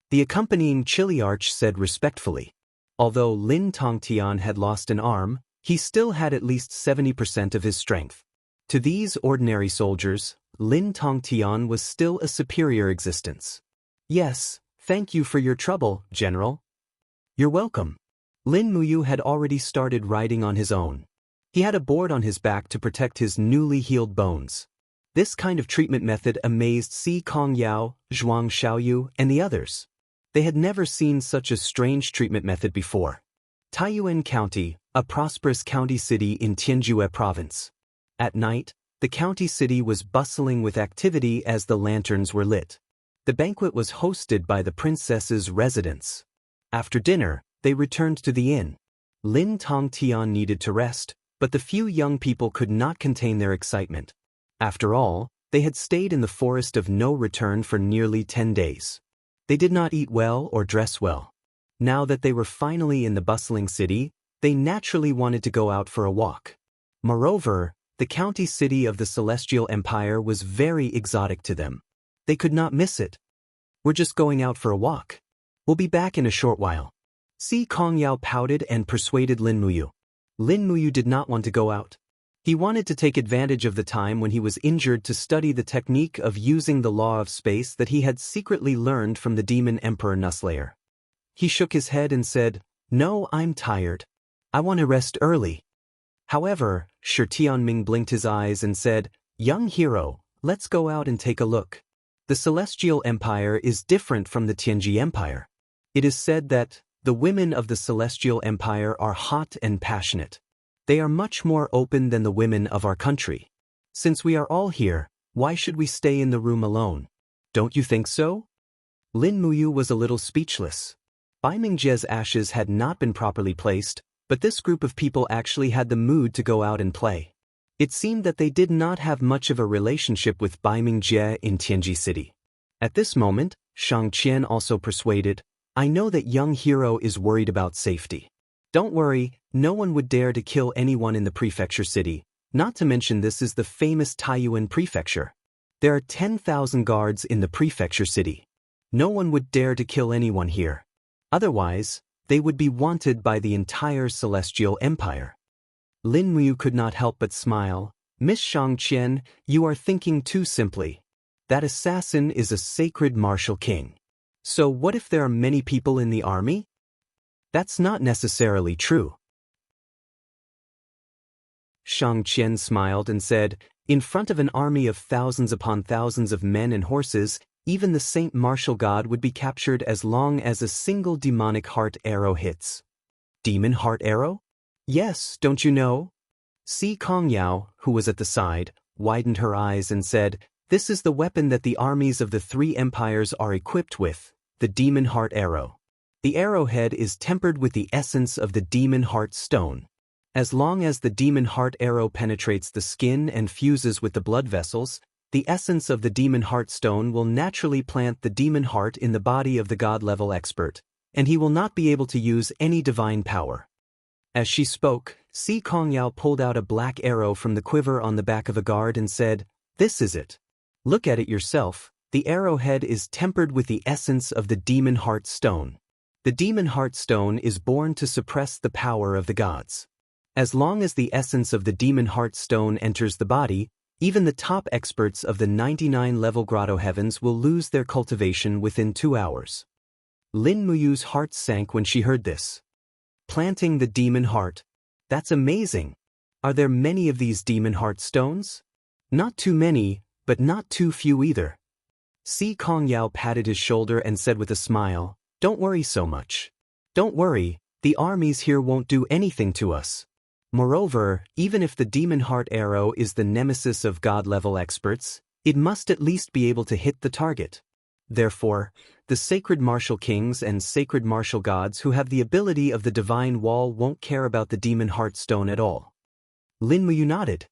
the accompanying Chiliarch said respectfully. Although Lin Tongtian had lost an arm, he still had at least 70% of his strength. To these ordinary soldiers, Lin Tongtian was still a superior existence. "Yes, thank you for your trouble, General." "You're welcome." Lin Muyu had already started riding on his own. He had a board on his back to protect his newly healed bones. This kind of treatment method amazed Si Kongyao, Zhuang Xiaoyu, and the others. They had never seen such a strange treatment method before. Taiyuan County, a prosperous county city in Tianjue Province. At night, the county city was bustling with activity as the lanterns were lit. The banquet was hosted by the princess's residence. After dinner, they returned to the inn. Lin Tongtian needed to rest, but the few young people could not contain their excitement. After all, they had stayed in the forest of no return for nearly 10 days. They did not eat well or dress well. Now that they were finally in the bustling city, they naturally wanted to go out for a walk. Moreover, the county city of the Celestial Empire was very exotic to them. They could not miss it. "We're just going out for a walk. We'll be back in a short while." Si Kongyao pouted and persuaded Lin Muyu. Lin Muyu did not want to go out. He wanted to take advantage of the time when he was injured to study the technique of using the law of space that he had secretly learned from the demon Emperor Nuslayer. He shook his head and said, "No, I'm tired. I want to rest early." However, Shi Tianming blinked his eyes and said, "Young hero, let's go out and take a look. The Celestial Empire is different from the Tianji Empire. It is said that the women of the Celestial Empire are hot and passionate. They are much more open than the women of our country. Since we are all here, why should we stay in the room alone? Don't you think so?" Lin Muyu was a little speechless. Bai Mingjie's ashes had not been properly placed, but this group of people actually had the mood to go out and play. It seemed that they did not have much of a relationship with Bai Mingjie in Tianji City. At this moment, Xianxia also persuaded, "I know that young hero is worried about safety. Don't worry, no one would dare to kill anyone in the prefecture city, not to mention this is the famous Taiyuan prefecture. There are 10,000 guards in the prefecture city. No one would dare to kill anyone here. Otherwise, they would be wanted by the entire Celestial Empire. Lin Muyu could not help but smile. Miss Xianxia, you are thinking too simply. That assassin is a sacred martial king. So what if there are many people in the army? That's not necessarily true. Xianxia smiled and said, in front of an army of thousands upon thousands of men and horses, even the Saint Martial God would be captured as long as a single demonic heart arrow hits. Demon heart arrow? Yes, don't you know? Si Kongyao, who was at the side, widened her eyes and said, this is the weapon that the armies of the three empires are equipped with, the demon heart arrow. The arrowhead is tempered with the essence of the demon heart stone. As long as the demon heart arrow penetrates the skin and fuses with the blood vessels, the essence of the demon heart stone will naturally plant the demon heart in the body of the god-level expert, and he will not be able to use any divine power. As she spoke, Si Kongyao pulled out a black arrow from the quiver on the back of a guard and said, this is it. Look at it yourself, the arrowhead is tempered with the essence of the demon heart stone. The demon heart stone is born to suppress the power of the gods. As long as the essence of the demon heart stone enters the body, even the top experts of the 99-level grotto heavens will lose their cultivation within 2 hours. Lin Muyu's heart sank when she heard this. Planting the demon heart. That's amazing. Are there many of these demon heart stones? Not too many, but not too few either. Si Kongyao patted his shoulder and said with a smile, don't worry so much. Don't worry, the armies here won't do anything to us. Moreover, even if the demon heart arrow is the nemesis of god-level experts, it must at least be able to hit the target. Therefore, the sacred martial kings and sacred martial gods who have the ability of the divine wall won't care about the demon heart stone at all. Lin Muyu nodded.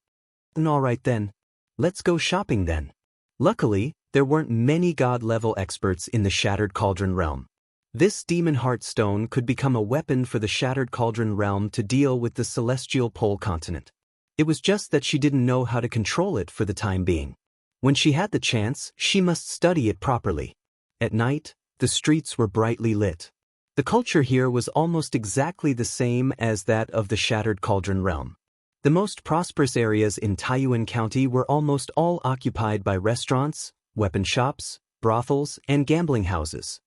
All right then. Let's go shopping then. Luckily, there weren't many god-level experts in the Shattered Cauldron realm. This demon heart stone could become a weapon for the Shattered Cauldron realm to deal with the celestial pole continent. It was just that she didn't know how to control it for the time being. When she had the chance, she must study it properly. At night, the streets were brightly lit. The culture here was almost exactly the same as that of the Shattered Cauldron realm. The most prosperous areas in Taiyuan County were almost all occupied by restaurants, weapon shops, brothels, and gambling houses.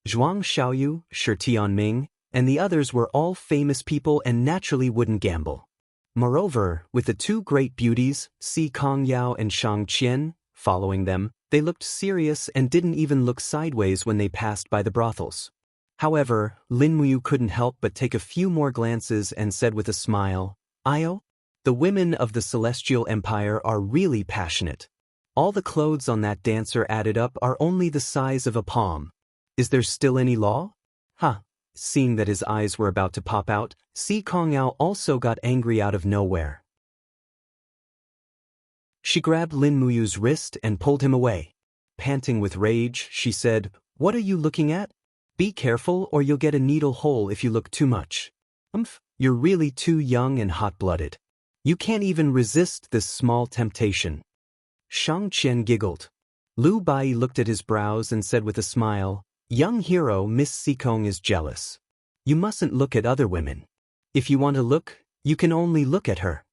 Zhuang Xiaoyu, Shi Tianming, and the others were all famous people and naturally wouldn't gamble. Moreover, with the two great beauties, Si Kongyao and Xianxia, following them, they looked serious and didn't even look sideways when they passed by the brothels. However, Lin Muyu couldn't help but take a few more glances and said with a smile, Io? The women of the Celestial Empire are really passionate. All the clothes on that dancer added up are only the size of a palm. Is there still any law? Seeing that his eyes were about to pop out, Si Kongyao also got angry out of nowhere. She grabbed Lin Muyu's wrist and pulled him away. Panting with rage, she said, what are you looking at? Be careful or you'll get a needle hole if you look too much. You're really too young and hot-blooded. You can't even resist this small temptation. Xianxia giggled. Lu Bai looked at his brows and said with a smile, young hero Miss Sikong is jealous. You mustn't look at other women. If you want to look, you can only look at her.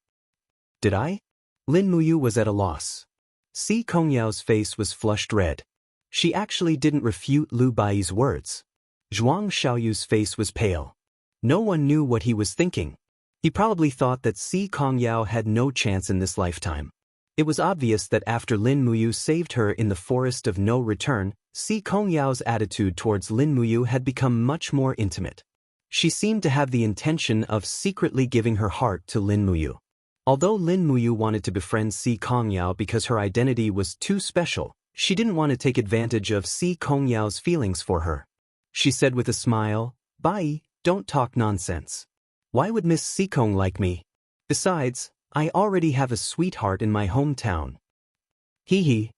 Did I? Lin Muyu was at a loss. Si Kongyao's face was flushed red. She actually didn't refute Lu Bai's words. Zhuang Xiaoyu's face was pale. No one knew what he was thinking. He probably thought that Si Kongyao had no chance in this lifetime. It was obvious that after Lin Muyu saved her in the forest of no return, Si Kongyao's attitude towards Lin Muyu had become much more intimate. She seemed to have the intention of secretly giving her heart to Lin Muyu. Although Lin Muyu wanted to befriend Si Kongyao because her identity was too special, she didn't want to take advantage of Si Kongyao's feelings for her. She said with a smile, Bai, don't talk nonsense. Why would Miss Sikong like me? Besides, I already have a sweetheart in my hometown. He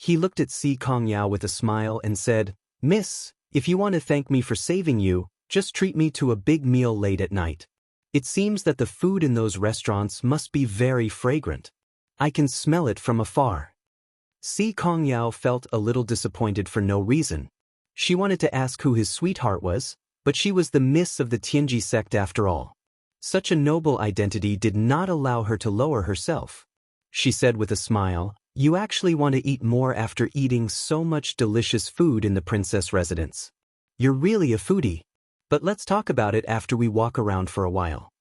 looked at Si Kongyao with a smile and said, Miss, if you want to thank me for saving you, just treat me to a big meal late at night. It seems that the food in those restaurants must be very fragrant. I can smell it from afar. Xianxia felt a little disappointed for no reason. She wanted to ask who his sweetheart was, but she was the miss of the Tianji sect after all. Such a noble identity did not allow her to lower herself. She said with a smile, "You actually want to eat more after eating so much delicious food in the princess residence. You're really a foodie. But let's talk about it after we walk around for a while."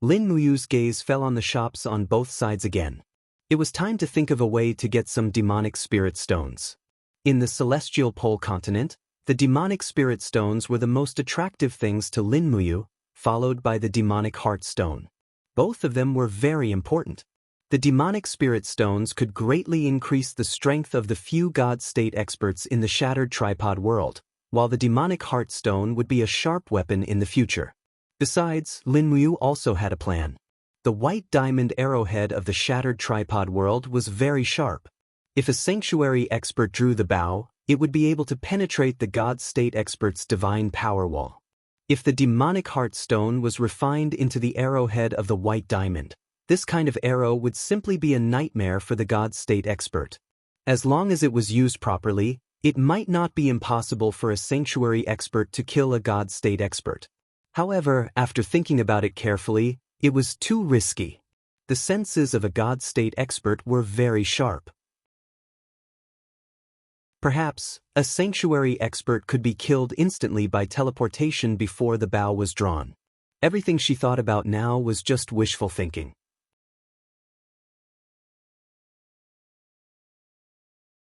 Lin Muyu's gaze fell on the shops on both sides again. It was time to think of a way to get some demonic spirit stones. In the celestial pole continent, the demonic spirit stones were the most attractive things to Lin Muyu, followed by the demonic heart stone. Both of them were very important. The demonic spirit stones could greatly increase the strength of the few god state experts in the shattered tripod world, while the demonic heart stone would be a sharp weapon in the future. Besides, Lin Muyu also had a plan. The white diamond arrowhead of the shattered tripod world was very sharp. If a sanctuary expert drew the bow, it would be able to penetrate the god state expert's divine power wall. If the demonic heart stone was refined into the arrowhead of the white diamond, this kind of arrow would simply be a nightmare for the god state expert. As long as it was used properly, it might not be impossible for a sanctuary expert to kill a god state expert. However, after thinking about it carefully, it was too risky. The senses of a god state expert were very sharp. Perhaps, a sanctuary expert could be killed instantly by teleportation before the bow was drawn. Everything she thought about now was just wishful thinking.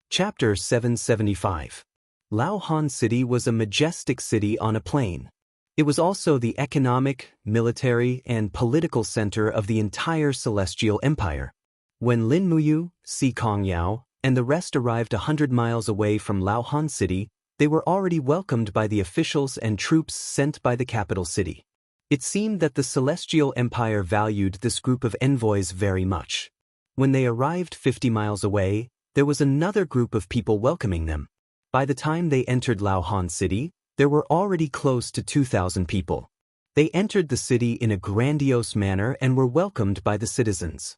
Chapter 775. Laohan City was a majestic city on a plain. It was also the economic, military, and political center of the entire Celestial Empire. When Lin Muyu, Xianxia, and the rest arrived 100 miles away from Laohan City, they were already welcomed by the officials and troops sent by the capital city. It seemed that the Celestial Empire valued this group of envoys very much. When they arrived 50 miles away, there was another group of people welcoming them. By the time they entered Laohan City, there were already close to 2,000 people. They entered the city in a grandiose manner and were welcomed by the citizens.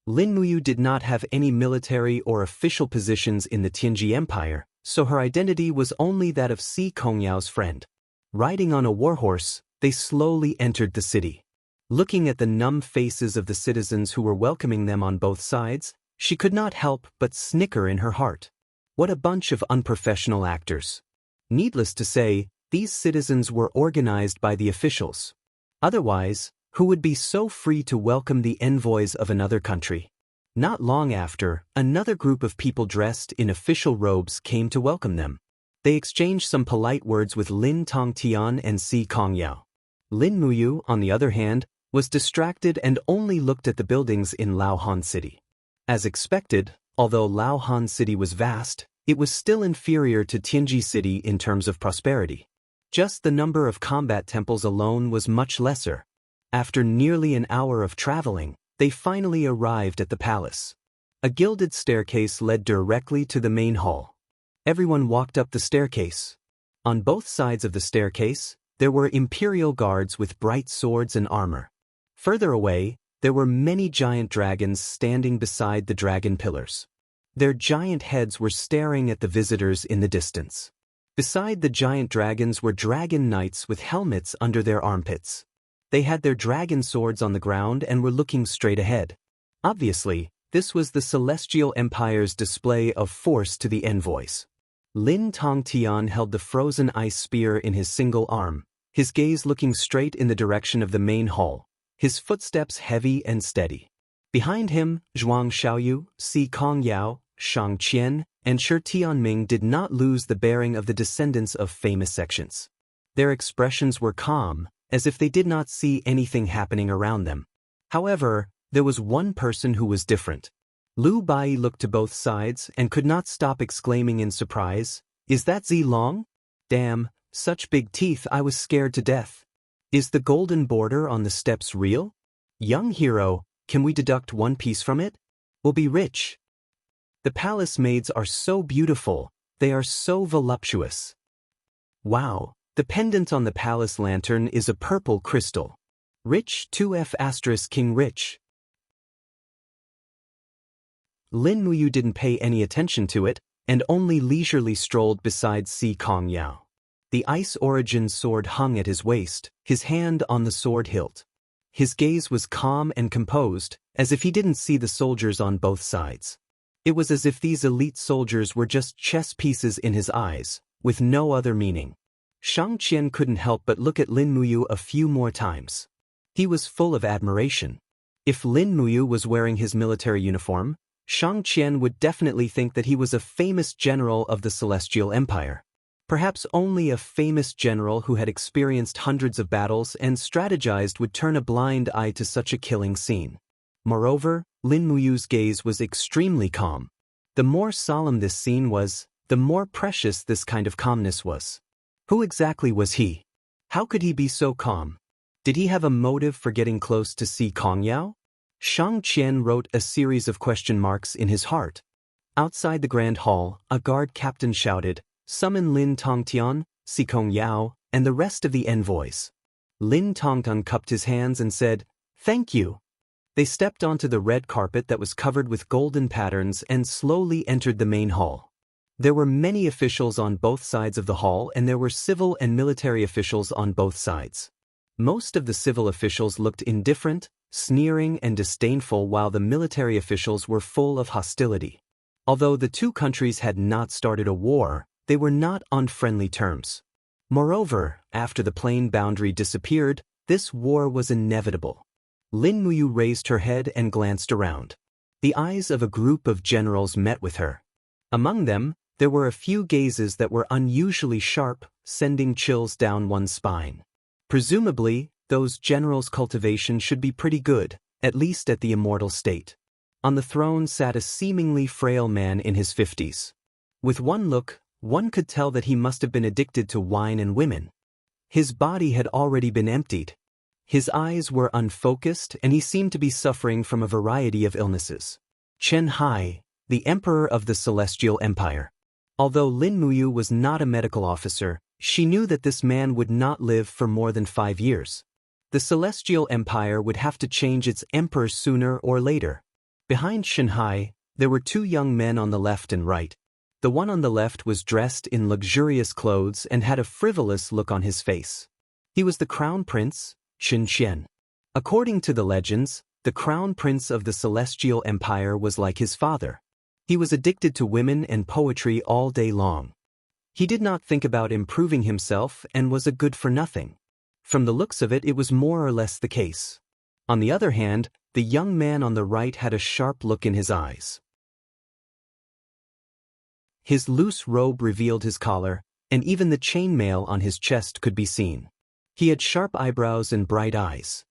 Lin Muyu did not have any military or official positions in the Tianji Empire, so her identity was only that of Xianxia's friend. Riding on a warhorse, they slowly entered the city. Looking at the numb faces of the citizens who were welcoming them on both sides, she could not help but snicker in her heart. What a bunch of unprofessional actors. Needless to say, these citizens were organized by the officials. Otherwise, who would be so free to welcome the envoys of another country? Not long after, another group of people dressed in official robes came to welcome them. They exchanged some polite words with Lin Tongtian and Xianxia. Lin Muyu, on the other hand, was distracted and only looked at the buildings in Laohan City. As expected, although Laohan City was vast, it was still inferior to Tianji City in terms of prosperity. Just the number of combat temples alone was much lesser. After nearly an hour of traveling, they finally arrived at the palace. A gilded staircase led directly to the main hall. Everyone walked up the staircase. On both sides of the staircase, there were imperial guards with bright swords and armor. Further away, there were many giant dragons standing beside the dragon pillars. Their giant heads were staring at the visitors in the distance. Beside the giant dragons were dragon knights with helmets under their armpits. They had their dragon swords on the ground and were looking straight ahead. Obviously, this was the Celestial Empire's display of force to the envoys. Lin Tongtian held the frozen ice spear in his single arm, his gaze looking straight in the direction of the main hall, his footsteps heavy and steady. Behind him, Zhuang Xiaoyu, Xianxiao, Shang Qian, and Shi Tianming did not lose the bearing of the descendants of famous sections. Their expressions were calm, as if they did not see anything happening around them. However, there was one person who was different. Lu Bai looked to both sides and could not stop exclaiming in surprise, "Is that Zilong? Damn, such big teeth, I was scared to death. Is the golden border on the steps real? Young hero, can we deduct one piece from it? We'll be rich." The palace maids are so beautiful, they are so voluptuous. Wow, the pendant on the palace lantern is a purple crystal. Rich 2F** King Rich. Lin Muyu didn't pay any attention to it, and only leisurely strolled beside Si Kongyao. The Ice Origin sword hung at his waist, his hand on the sword hilt. His gaze was calm and composed, as if he didn't see the soldiers on both sides. It was as if these elite soldiers were just chess pieces in his eyes, with no other meaning. Xianxia couldn't help but look at Lin Muyu a few more times. He was full of admiration. If Lin Muyu was wearing his military uniform, Xianxia would definitely think that he was a famous general of the Celestial Empire. Perhaps only a famous general who had experienced hundreds of battles and strategized would turn a blind eye to such a killing scene. Moreover, Lin Muyu's gaze was extremely calm. The more solemn this scene was, the more precious this kind of calmness was. Who exactly was he? How could he be so calm? Did he have a motive for getting close to Si Kongyao? Xianxia wrote a series of question marks in his heart. Outside the grand hall, a guard captain shouted, "Summon Lin Tongtian, Si Kongyao, and the rest of the envoys." Lin Tongtian cupped his hands and said, "Thank you." They stepped onto the red carpet that was covered with golden patterns and slowly entered the main hall. There were many officials on both sides of the hall, and there were civil and military officials on both sides. Most of the civil officials looked indifferent, sneering and disdainful, while the military officials were full of hostility. Although the two countries had not started a war, they were not on friendly terms. Moreover, after the plain boundary disappeared, this war was inevitable. Lin Muyu raised her head and glanced around. The eyes of a group of generals met with her. Among them, there were a few gazes that were unusually sharp, sending chills down one's spine. Presumably, those generals' cultivation should be pretty good, at least at the immortal state. On the throne sat a seemingly frail man in his 50s. With one look, one could tell that he must have been addicted to wine and women. His body had already been emptied. His eyes were unfocused, and he seemed to be suffering from a variety of illnesses. Chen Hai, the Emperor of the Celestial Empire. Although Lin Muyu was not a medical officer, she knew that this man would not live for more than 5 years. The Celestial Empire would have to change its emperor sooner or later. Behind Chen Hai, there were two young men on the left and right. The one on the left was dressed in luxurious clothes and had a frivolous look on his face. He was the crown prince, Xianxia. According to the legends, the crown prince of the Celestial Empire was like his father. He was addicted to women and poetry all day long. He did not think about improving himself and was a good-for-nothing. From the looks of it, it was more or less the case. On the other hand, the young man on the right had a sharp look in his eyes. His loose robe revealed his collar, and even the chainmail on his chest could be seen. He had sharp eyebrows and bright eyes.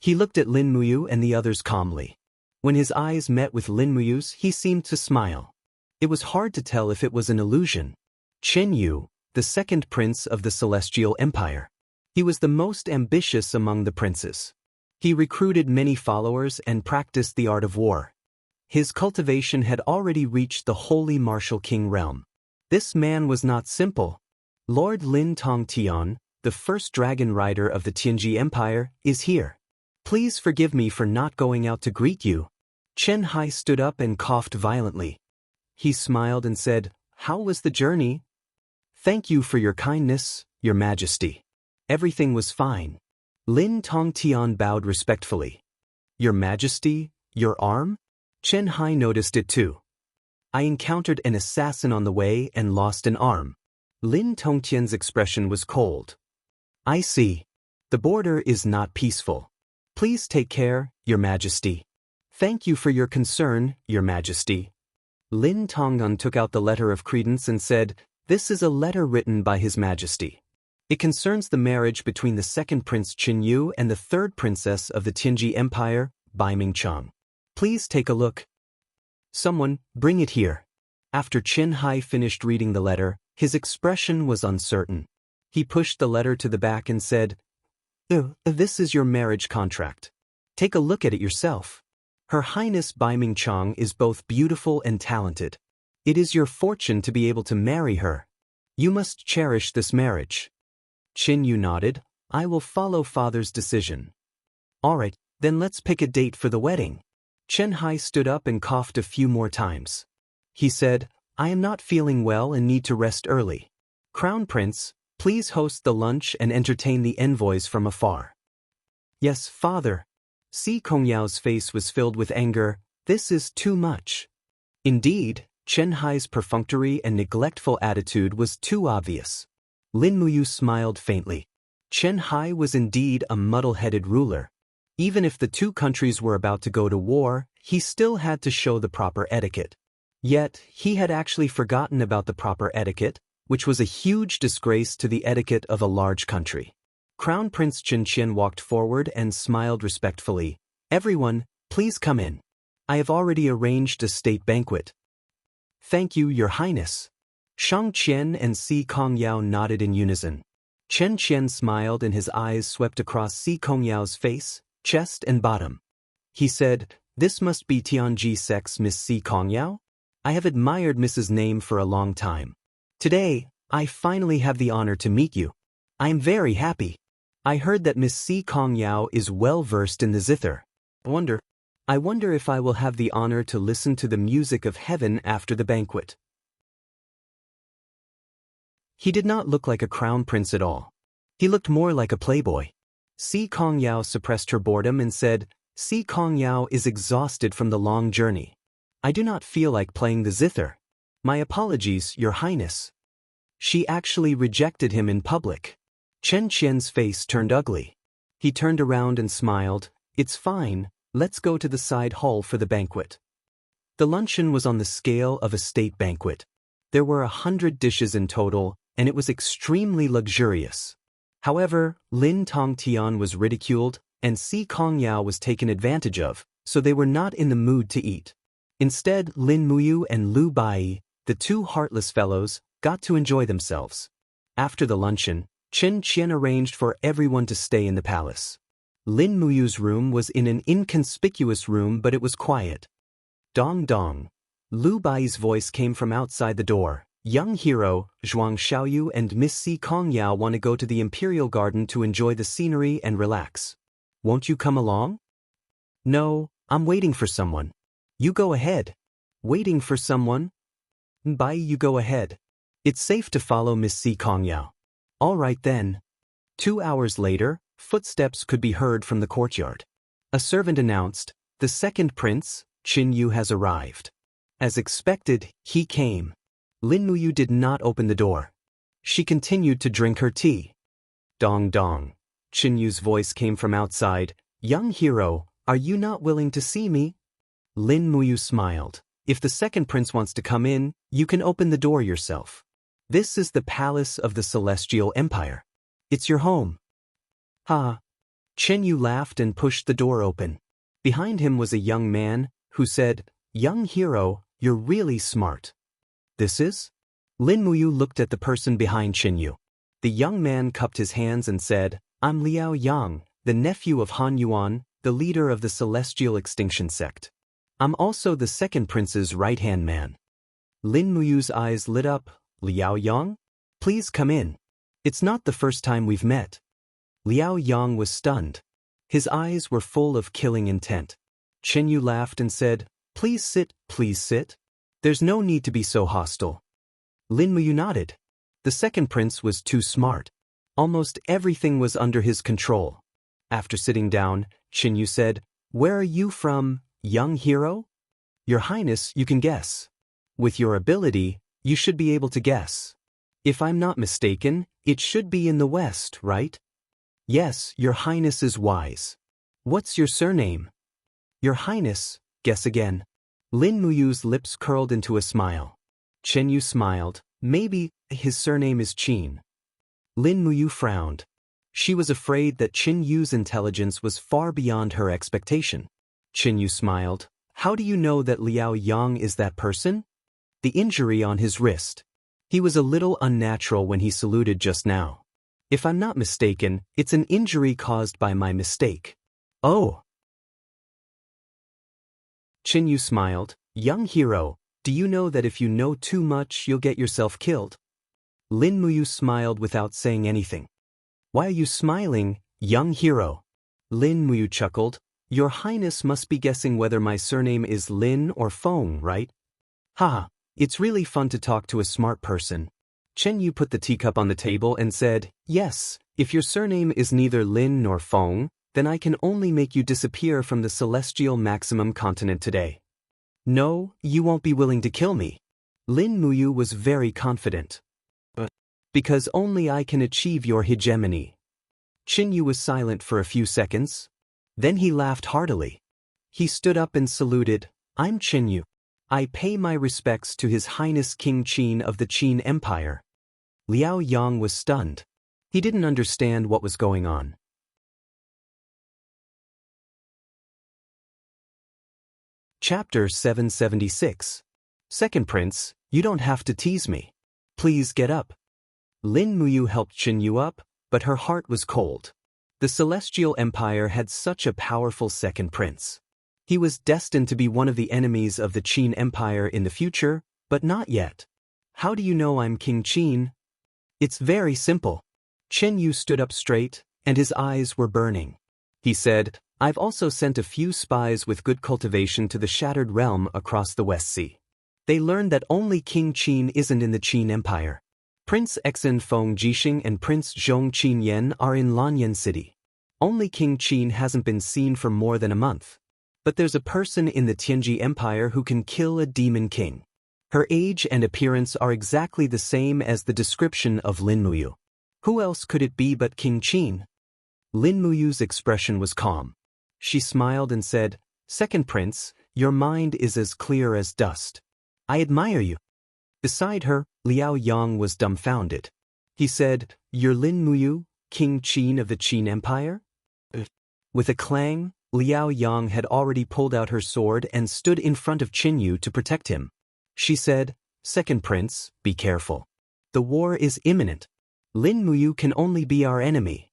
He looked at Lin Muyu and the others calmly. When his eyes met with Lin Muyu's, he seemed to smile. It was hard to tell if it was an illusion. Chen Yu, the second prince of the Celestial Empire. He was the most ambitious among the princes. He recruited many followers and practiced the art of war. His cultivation had already reached the holy martial king realm. This man was not simple. Lord Lin Tongtian, the first dragon rider of the Tianji Empire, is here. Please forgive me for not going out to greet you. Chen Hai stood up and coughed violently. He smiled and said, "How was the journey?" "Thank you for your kindness, Your Majesty. Everything was fine." Lin Tongtian bowed respectfully. "Your Majesty, your arm?" Chen Hai noticed it too. "I encountered an assassin on the way and lost an arm." Lin Tongtian's expression was cold. "I see. The border is not peaceful. Please take care, Your Majesty." "Thank you for your concern, Your Majesty." Lin Tongtian took out the letter of credence and said, "This is a letter written by His Majesty. It concerns the marriage between the second Prince Qin Yu and the third princess of the Tianji Empire, Bai Mingcheng. Please take a look." "Someone, bring it here." After Chen Hai finished reading the letter, his expression was uncertain. He pushed the letter to the back and said, "This is your marriage contract. Take a look at it yourself. Her Highness Bai Mingcheng is both beautiful and talented. It is your fortune to be able to marry her. You must cherish this marriage." Qin Yu nodded. "I will follow father's decision." "All right, then let's pick a date for the wedding." Chen Hai stood up and coughed a few more times. He said, I am not feeling well and need to rest early. Crown Prince, please host the lunch and entertain the envoys from afar. Yes, father. Si Kongyao's face was filled with anger. This is too much. Indeed, Chen Hai's perfunctory and neglectful attitude was too obvious. Lin Muyu smiled faintly. Chen Hai was indeed a muddle-headed ruler. Even if the two countries were about to go to war, he still had to show the proper etiquette. Yet, he had actually forgotten about the proper etiquette, which was a huge disgrace to the etiquette of a large country. Crown Prince Qianqian walked forward and smiled respectfully. Everyone, please come in. I have already arranged a state banquet. Thank you, Your Highness. Shang Qian and Si Kongyao nodded in unison. Chen Qian smiled and his eyes swept across Si Kongyao's face, chest and bottom. He said, This must be Tianji sects Miss Si Kongyao? I have admired Mrs. Name for a long time. Today, I finally have the honor to meet you. I am very happy. I heard that Miss Si Kongyao is well versed in the zither. I wonder if I will have the honor to listen to the music of heaven after the banquet. He did not look like a crown prince at all. He looked more like a playboy. Si Kongyao suppressed her boredom and said, Si Kongyao is exhausted from the long journey. I do not feel like playing the zither. My apologies, Your Highness. She actually rejected him in public. Chen Qian's face turned ugly. He turned around and smiled. It's fine, let's go to the side hall for the banquet. The luncheon was on the scale of a state banquet. There were 100 dishes in total, and it was extremely luxurious. However, Lin Tongtian was ridiculed, and Si Kongyao was taken advantage of, so they were not in the mood to eat. Instead, Lin Muyu and Lu Bai, the two heartless fellows, got to enjoy themselves. After the luncheon, Chen Qian arranged for everyone to stay in the palace. Lin Muyu's room was in an inconspicuous room, but it was quiet. Dong dong. Lu Bai's voice came from outside the door. Young hero, Zhuang Xiaoyu and Miss Si Kongyao want to go to the Imperial Garden to enjoy the scenery and relax. Won't you come along? No, I'm waiting for someone. You go ahead. Waiting for someone? Bai, you go ahead. It's safe to follow Miss Si Kongyao. All right then. 2 hours later, footsteps could be heard from the courtyard. A servant announced, the second prince, Qin Yu, has arrived. As expected, he came. Lin Muyu did not open the door. She continued to drink her tea. Dong dong. Qin Yu's voice came from outside. Young hero, are you not willing to see me? Lin Muyu smiled. If the second prince wants to come in, you can open the door yourself. This is the palace of the Celestial Empire. It's your home. Ha! Chen Yu laughed and pushed the door open. Behind him was a young man, who said, Young hero, you're really smart. This is? Lin Muyu looked at the person behind Chen Yu. The young man cupped his hands and said, I'm Liao Yang, the nephew of Han Yuan, the leader of the Celestial Extinction sect. I'm also the second prince's right-hand man. Lin Muyu's eyes lit up. Liao Yang? Please come in. It's not the first time we've met. Liao Yang was stunned. His eyes were full of killing intent. Chen Yu laughed and said, Please sit, please sit. There's no need to be so hostile. Lin Muyu nodded. The second prince was too smart. Almost everything was under his control. After sitting down, Chen Yu said, Where are you from, young hero? Your Highness, you can guess. With your ability, you should be able to guess. If I'm not mistaken, it should be in the West, right? Yes, Your Highness is wise. What's your surname? Your Highness, guess again. Lin Muyu's lips curled into a smile. Chen Yu smiled. Maybe his surname is Qin. Lin Muyu frowned. She was afraid that Qin Yu's intelligence was far beyond her expectation. Qin Yu smiled. How do you know that Liao Yang is that person? The injury on his wrist. He was a little unnatural when he saluted just now. If I'm not mistaken, it's an injury caused by my mistake. Oh. Qin Yu smiled. Young hero, do you know that if you know too much, you'll get yourself killed? Lin Muyu smiled without saying anything. Why are you smiling, young hero? Lin Muyu chuckled. Your Highness must be guessing whether my surname is Lin or Feng, right? Haha, it's really fun to talk to a smart person. Chen Yu put the teacup on the table and said, yes, if your surname is neither Lin nor Feng, then I can only make you disappear from the celestial maximum continent today. No, you won't be willing to kill me. Lin Muyu was very confident. But because only I can achieve your hegemony. Chen Yu was silent for a few seconds. Then he laughed heartily. He stood up and saluted, I'm Chen Yu. I pay my respects to His Highness King Qin of the Qin Empire. Liao Yang was stunned. He didn't understand what was going on. Chapter 776. Second Prince, you don't have to tease me. Please get up. Lin Muyu helped Chen Yu up, but her heart was cold. The Celestial Empire had such a powerful second prince. He was destined to be one of the enemies of the Qin Empire in the future, but not yet. How do you know I'm King Qin? It's very simple. Chen Yu stood up straight, and his eyes were burning. He said, I've also sent a few spies with good cultivation to the Shattered Realm across the West Sea. They learned that only King Qin isn't in the Qin Empire. Prince Exen Feng Jixing and Prince Zhong Qinyan are in Lanyan City. Only King Qin hasn't been seen for more than a month. But there's a person in the Tianji Empire who can kill a demon king. Her age and appearance are exactly the same as the description of Lin Muyu. Who else could it be but King Qin? Lin Muyu's expression was calm. She smiled and said, Second Prince, your mind is as clear as dust. I admire you. Beside her, Liao Yang was dumbfounded. He said, You're Lin Muyu, King Qin of the Qin Empire? With a clang, Liao Yang had already pulled out her sword and stood in front of Chen Yu to protect him. She said, Second Prince, be careful. The war is imminent. Lin Muyu can only be our enemy.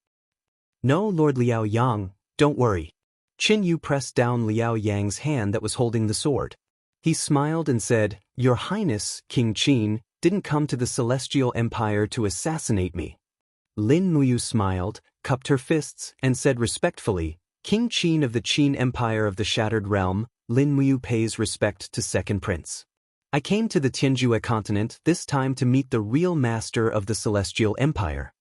No, Lord Liao Yang, don't worry. Chen Yu pressed down Liao Yang's hand that was holding the sword. He smiled and said, Your Highness, King Qin, didn't come to the Celestial Empire to assassinate me. Lin Muyu smiled, cupped her fists, and said respectfully, King Qin of the Qin Empire of the Shattered Realm, Lin Muyu pays respect to Second Prince. I came to the Tianjue continent this time to meet the real master of the Celestial Empire.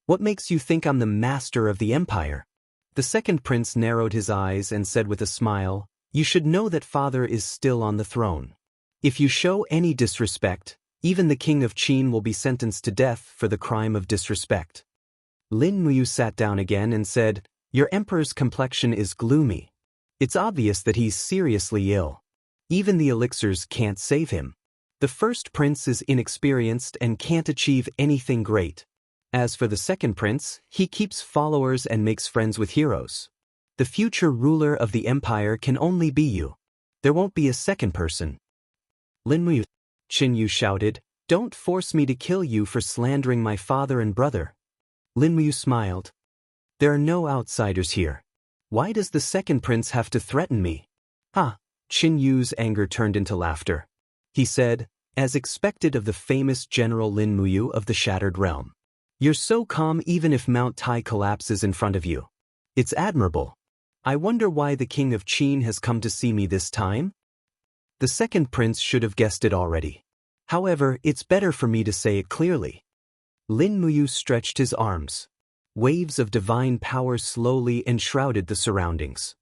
What makes you think I'm the master of the empire? The Second Prince narrowed his eyes and said with a smile, You should know that Father is still on the throne. If you show any disrespect, even the King of Qin will be sentenced to death for the crime of disrespect. Lin Muyu sat down again and said, Your Emperor's complexion is gloomy. It's obvious that he's seriously ill. Even the elixirs can't save him. The First Prince is inexperienced and can't achieve anything great. As for the Second Prince, he keeps followers and makes friends with heroes. The future ruler of the empire can only be you. There won't be a second person. Lin Muyu, Chen Yu shouted, Don't force me to kill you for slandering my father and brother. Lin Muyu smiled. There are no outsiders here. Why does the Second Prince have to threaten me? Ha! Chen Yu's anger turned into laughter. He said, As expected of the famous General Lin Muyu of the Shattered Realm. You're so calm even if Mount Tai collapses in front of you. It's admirable. I wonder why the King of Qin has come to see me this time? The Second Prince should have guessed it already. However, it's better for me to say it clearly. Lin Muyu stretched his arms. Waves of divine power slowly enshrouded the surroundings.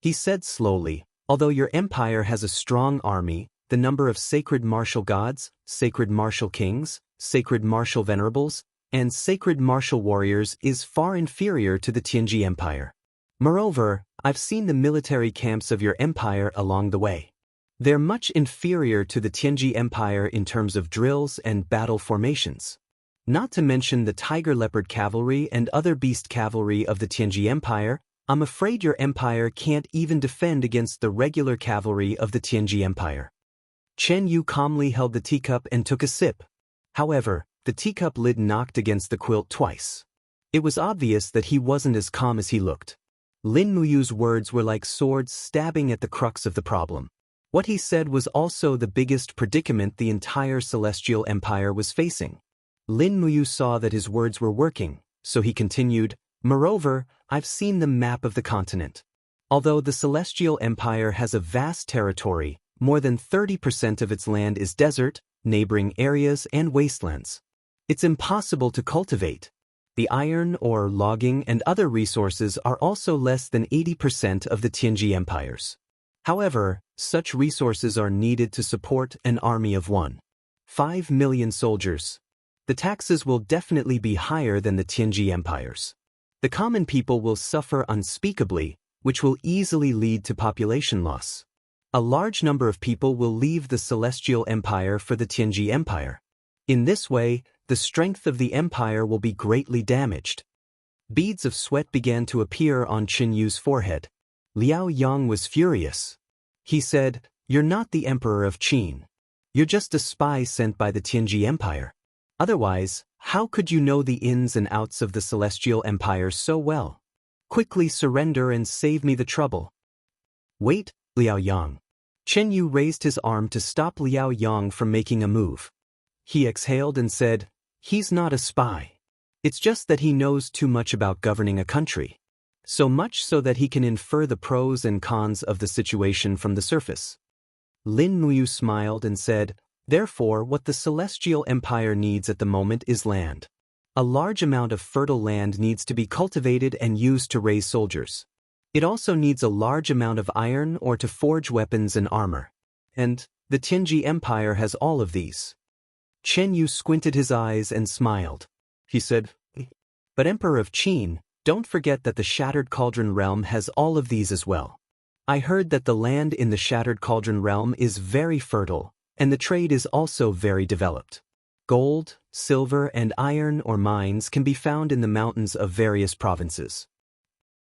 He said slowly, Although your empire has a strong army, the number of sacred martial gods, sacred martial kings, sacred martial venerables, and sacred martial warriors is far inferior to the Tianji Empire. Moreover, I've seen the military camps of your empire along the way. They're much inferior to the Tianji Empire in terms of drills and battle formations. Not to mention the tiger leopard cavalry and other beast cavalry of the Tianji Empire, I'm afraid your empire can't even defend against the regular cavalry of the Tianji Empire. Chen Yu calmly held the teacup and took a sip. However, the teacup lid knocked against the quilt twice. It was obvious that he wasn't as calm as he looked. Lin Muyu's words were like swords stabbing at the crux of the problem. What he said was also the biggest predicament the entire Celestial Empire was facing. Lin Muyu saw that his words were working, so he continued, Moreover, I've seen the map of the continent. Although the Celestial Empire has a vast territory, more than 30% of its land is desert, neighboring areas, and wastelands. It's impossible to cultivate. The iron ore, logging, and other resources are also less than 80% of the Tianji Empire's. However, such resources are needed to support an army of 1.5 million soldiers. The taxes will definitely be higher than the Tianji Empire's. The common people will suffer unspeakably, which will easily lead to population loss. A large number of people will leave the Celestial Empire for the Tianji Empire. In this way, the strength of the empire will be greatly damaged. Beads of sweat began to appear on Qin Yu's forehead. Liao Yang was furious. He said, "You're not the emperor of Qin. You're just a spy sent by the Tianji Empire. Otherwise, how could you know the ins and outs of the Celestial Empire so well? Quickly surrender and save me the trouble." "Wait, Liao Yang." Qin Yu raised his arm to stop Liao Yang from making a move. He exhaled and said, "He's not a spy. It's just that he knows too much about governing a country. So much so that he can infer the pros and cons of the situation from the surface." Lin Muyu smiled and said, "Therefore, what the Celestial Empire needs at the moment is land. A large amount of fertile land needs to be cultivated and used to raise soldiers. It also needs a large amount of iron ore to forge weapons and armor. And the Tianji Empire has all of these." Chen Yu squinted his eyes and smiled. He said, "But Emperor of Qin, don't forget that the Shattered Cauldron Realm has all of these as well. I heard that the land in the Shattered Cauldron Realm is very fertile, and the trade is also very developed. Gold, silver, and iron ore mines can be found in the mountains of various provinces."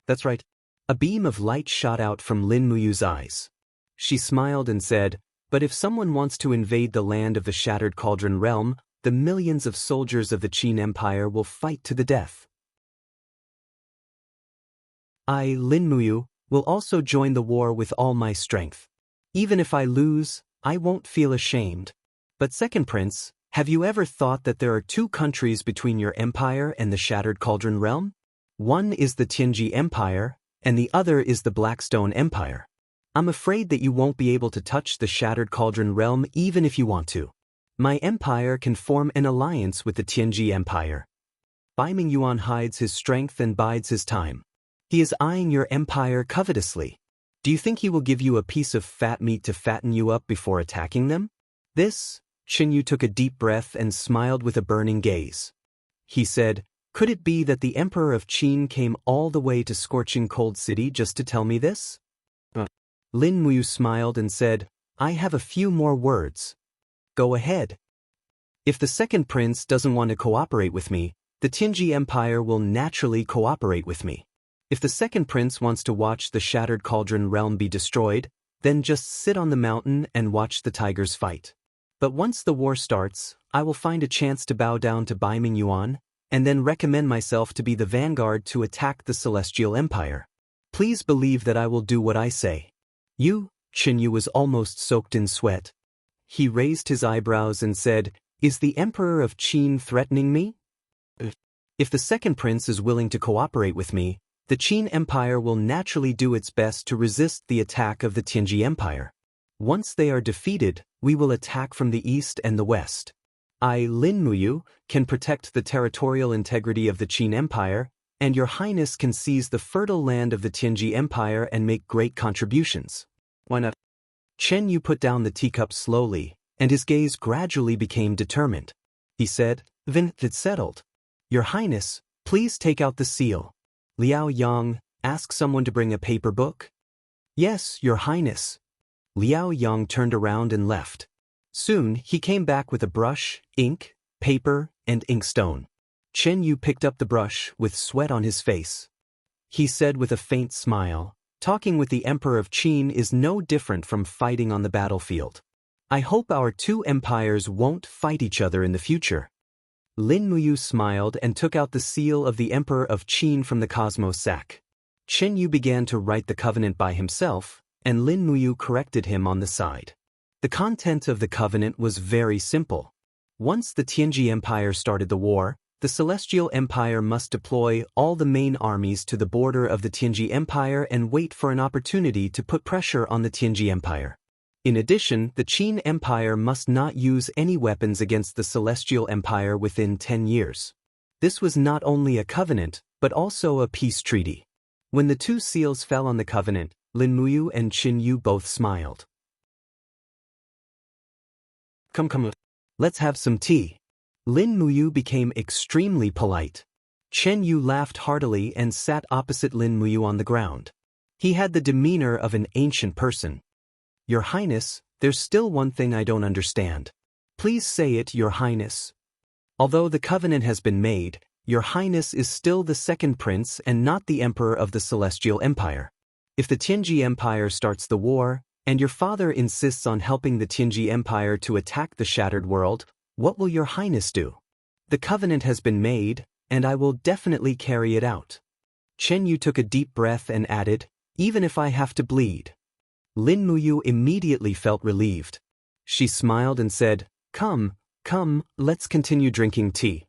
"That's right." A beam of light shot out from Lin Muyu's eyes. She smiled and said, "But if someone wants to invade the land of the Shattered Cauldron Realm, the millions of soldiers of the Qin Empire will fight to the death. I, Lin Muyu, will also join the war with all my strength. Even if I lose, I won't feel ashamed. But Second Prince, have you ever thought that there are two countries between your empire and the Shattered Cauldron Realm? One is the Tianji Empire, and the other is the Blackstone Empire. I'm afraid that you won't be able to touch the Shattered Cauldron Realm even if you want to. My empire can form an alliance with the Tianji Empire." Bai Mingyuan hides his strength and bides his time. He is eyeing your empire covetously. Do you think he will give you a piece of fat meat to fatten you up before attacking them? This, Qin Yu took a deep breath and smiled with a burning gaze. He said, "Could it be that the Emperor of Qin came all the way to Scorching Cold City just to tell me this?" Lin Muyu smiled and said, "I have a few more words." "Go ahead." "If the Second Prince doesn't want to cooperate with me, the Tianji Empire will naturally cooperate with me. If the Second Prince wants to watch the Shattered Cauldron Realm be destroyed, then just sit on the mountain and watch the tigers fight. But once the war starts, I will find a chance to bow down to Bai Mingyuan, and then recommend myself to be the vanguard to attack the Celestial Empire. Please believe that I will do what I say." Qin Yu was almost soaked in sweat. He raised his eyebrows and said, "Is the Emperor of Qin threatening me? If the Second Prince is willing to cooperate with me, the Qin Empire will naturally do its best to resist the attack of the Tianji Empire. Once they are defeated, we will attack from the east and the west. I, Lin Muyu, can protect the territorial integrity of the Qin Empire, and your Highness can seize the fertile land of the Tianji Empire and make great contributions. Why not?" Chen Yu put down the teacup slowly, and his gaze gradually became determined. He said, "Then it's settled. Your Highness, please take out the seal." Liao Yang, ask someone to bring a paper book. "Yes, Your Highness." Liao Yang turned around and left. Soon, he came back with a brush, ink, paper, and inkstone. Chen Yu picked up the brush with sweat on his face. He said with a faint smile, "Talking with the Emperor of Qin is no different from fighting on the battlefield. I hope our two empires won't fight each other in the future." Lin Muyu smiled and took out the seal of the Emperor of Qin from the Cosmos sack. Chen Yu began to write the covenant by himself, and Lin Muyu corrected him on the side. The content of the covenant was very simple. Once the Tianji Empire started the war, the Celestial Empire must deploy all the main armies to the border of the Tianji Empire and wait for an opportunity to put pressure on the Tianji Empire. In addition, the Qin Empire must not use any weapons against the Celestial Empire within 10 years. This was not only a covenant, but also a peace treaty. When the two seals fell on the covenant, Lin Muyu and Qin Yu both smiled. Come, let's have some tea. Lin Muyu became extremely polite. Chen Yu laughed heartily and sat opposite Lin Muyu on the ground. He had the demeanor of an ancient person. Your Highness, there's still one thing I don't understand. Please say it, Your Highness. Although the covenant has been made, Your Highness is still the second prince and not the emperor of the Celestial Empire. If the Tianji Empire starts the war, and your father insists on helping the Tianji Empire to attack the Shattered World, what will Your Highness do? The covenant has been made, and I will definitely carry it out. Chen Yu took a deep breath and added, even if I have to bleed. Lin Muyu immediately felt relieved. She smiled and said, Come, let's continue drinking tea.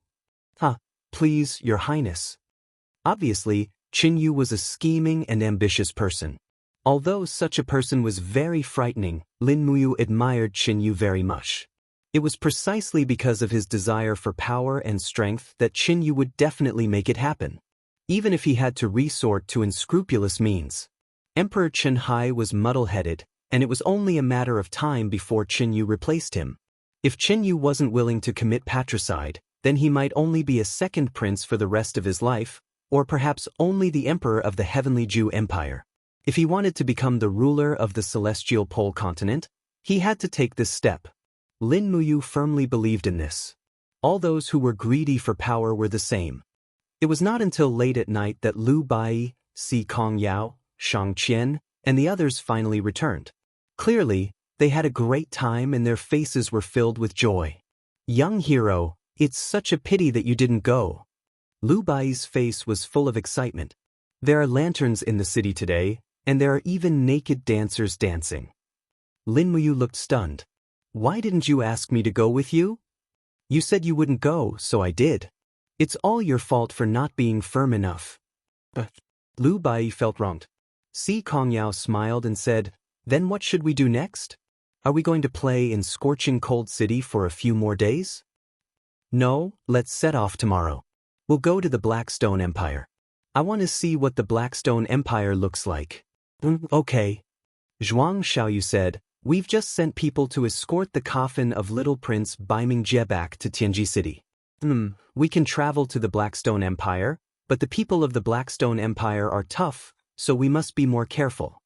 Please, Your Highness. Obviously, Qin Yu was a scheming and ambitious person. Although such a person was very frightening, Lin Muyu admired Qin Yu very much. It was precisely because of his desire for power and strength that Qin Yu would definitely make it happen, even if he had to resort to unscrupulous means. Emperor Chen Hai was muddle-headed, and it was only a matter of time before Qin Yu replaced him. If Qin Yu wasn't willing to commit patricide, then he might only be a second prince for the rest of his life, or perhaps only the emperor of the Heavenly Jew Empire. If he wanted to become the ruler of the Celestial Pole continent, he had to take this step. Lin Muyu firmly believed in this. All those who were greedy for power were the same. It was not until late at night that Liu Bai, Si Kongyao, Shang Qian, and the others finally returned. Clearly, they had a great time and their faces were filled with joy. Young hero, it's such a pity that you didn't go. Liu Bai's face was full of excitement. There are lanterns in the city today, and there are even naked dancers dancing. Lin Muyu looked stunned. Why didn't you ask me to go with you? You said you wouldn't go, so I did. It's all your fault for not being firm enough. But Liu Bai felt wronged. Si Kongyao smiled and said, Then what should we do next? Are we going to play in scorching cold city for a few more days? No, let's set off tomorrow. We'll go to the Blackstone Empire. I want to see what the Blackstone Empire looks like. Okay. Zhuang Xiaoyu said, We've just sent people to escort the coffin of little Prince Baiming back to Tianji City. We can travel to the Blackstone Empire, but the people of the Blackstone Empire are tough, so we must be more careful.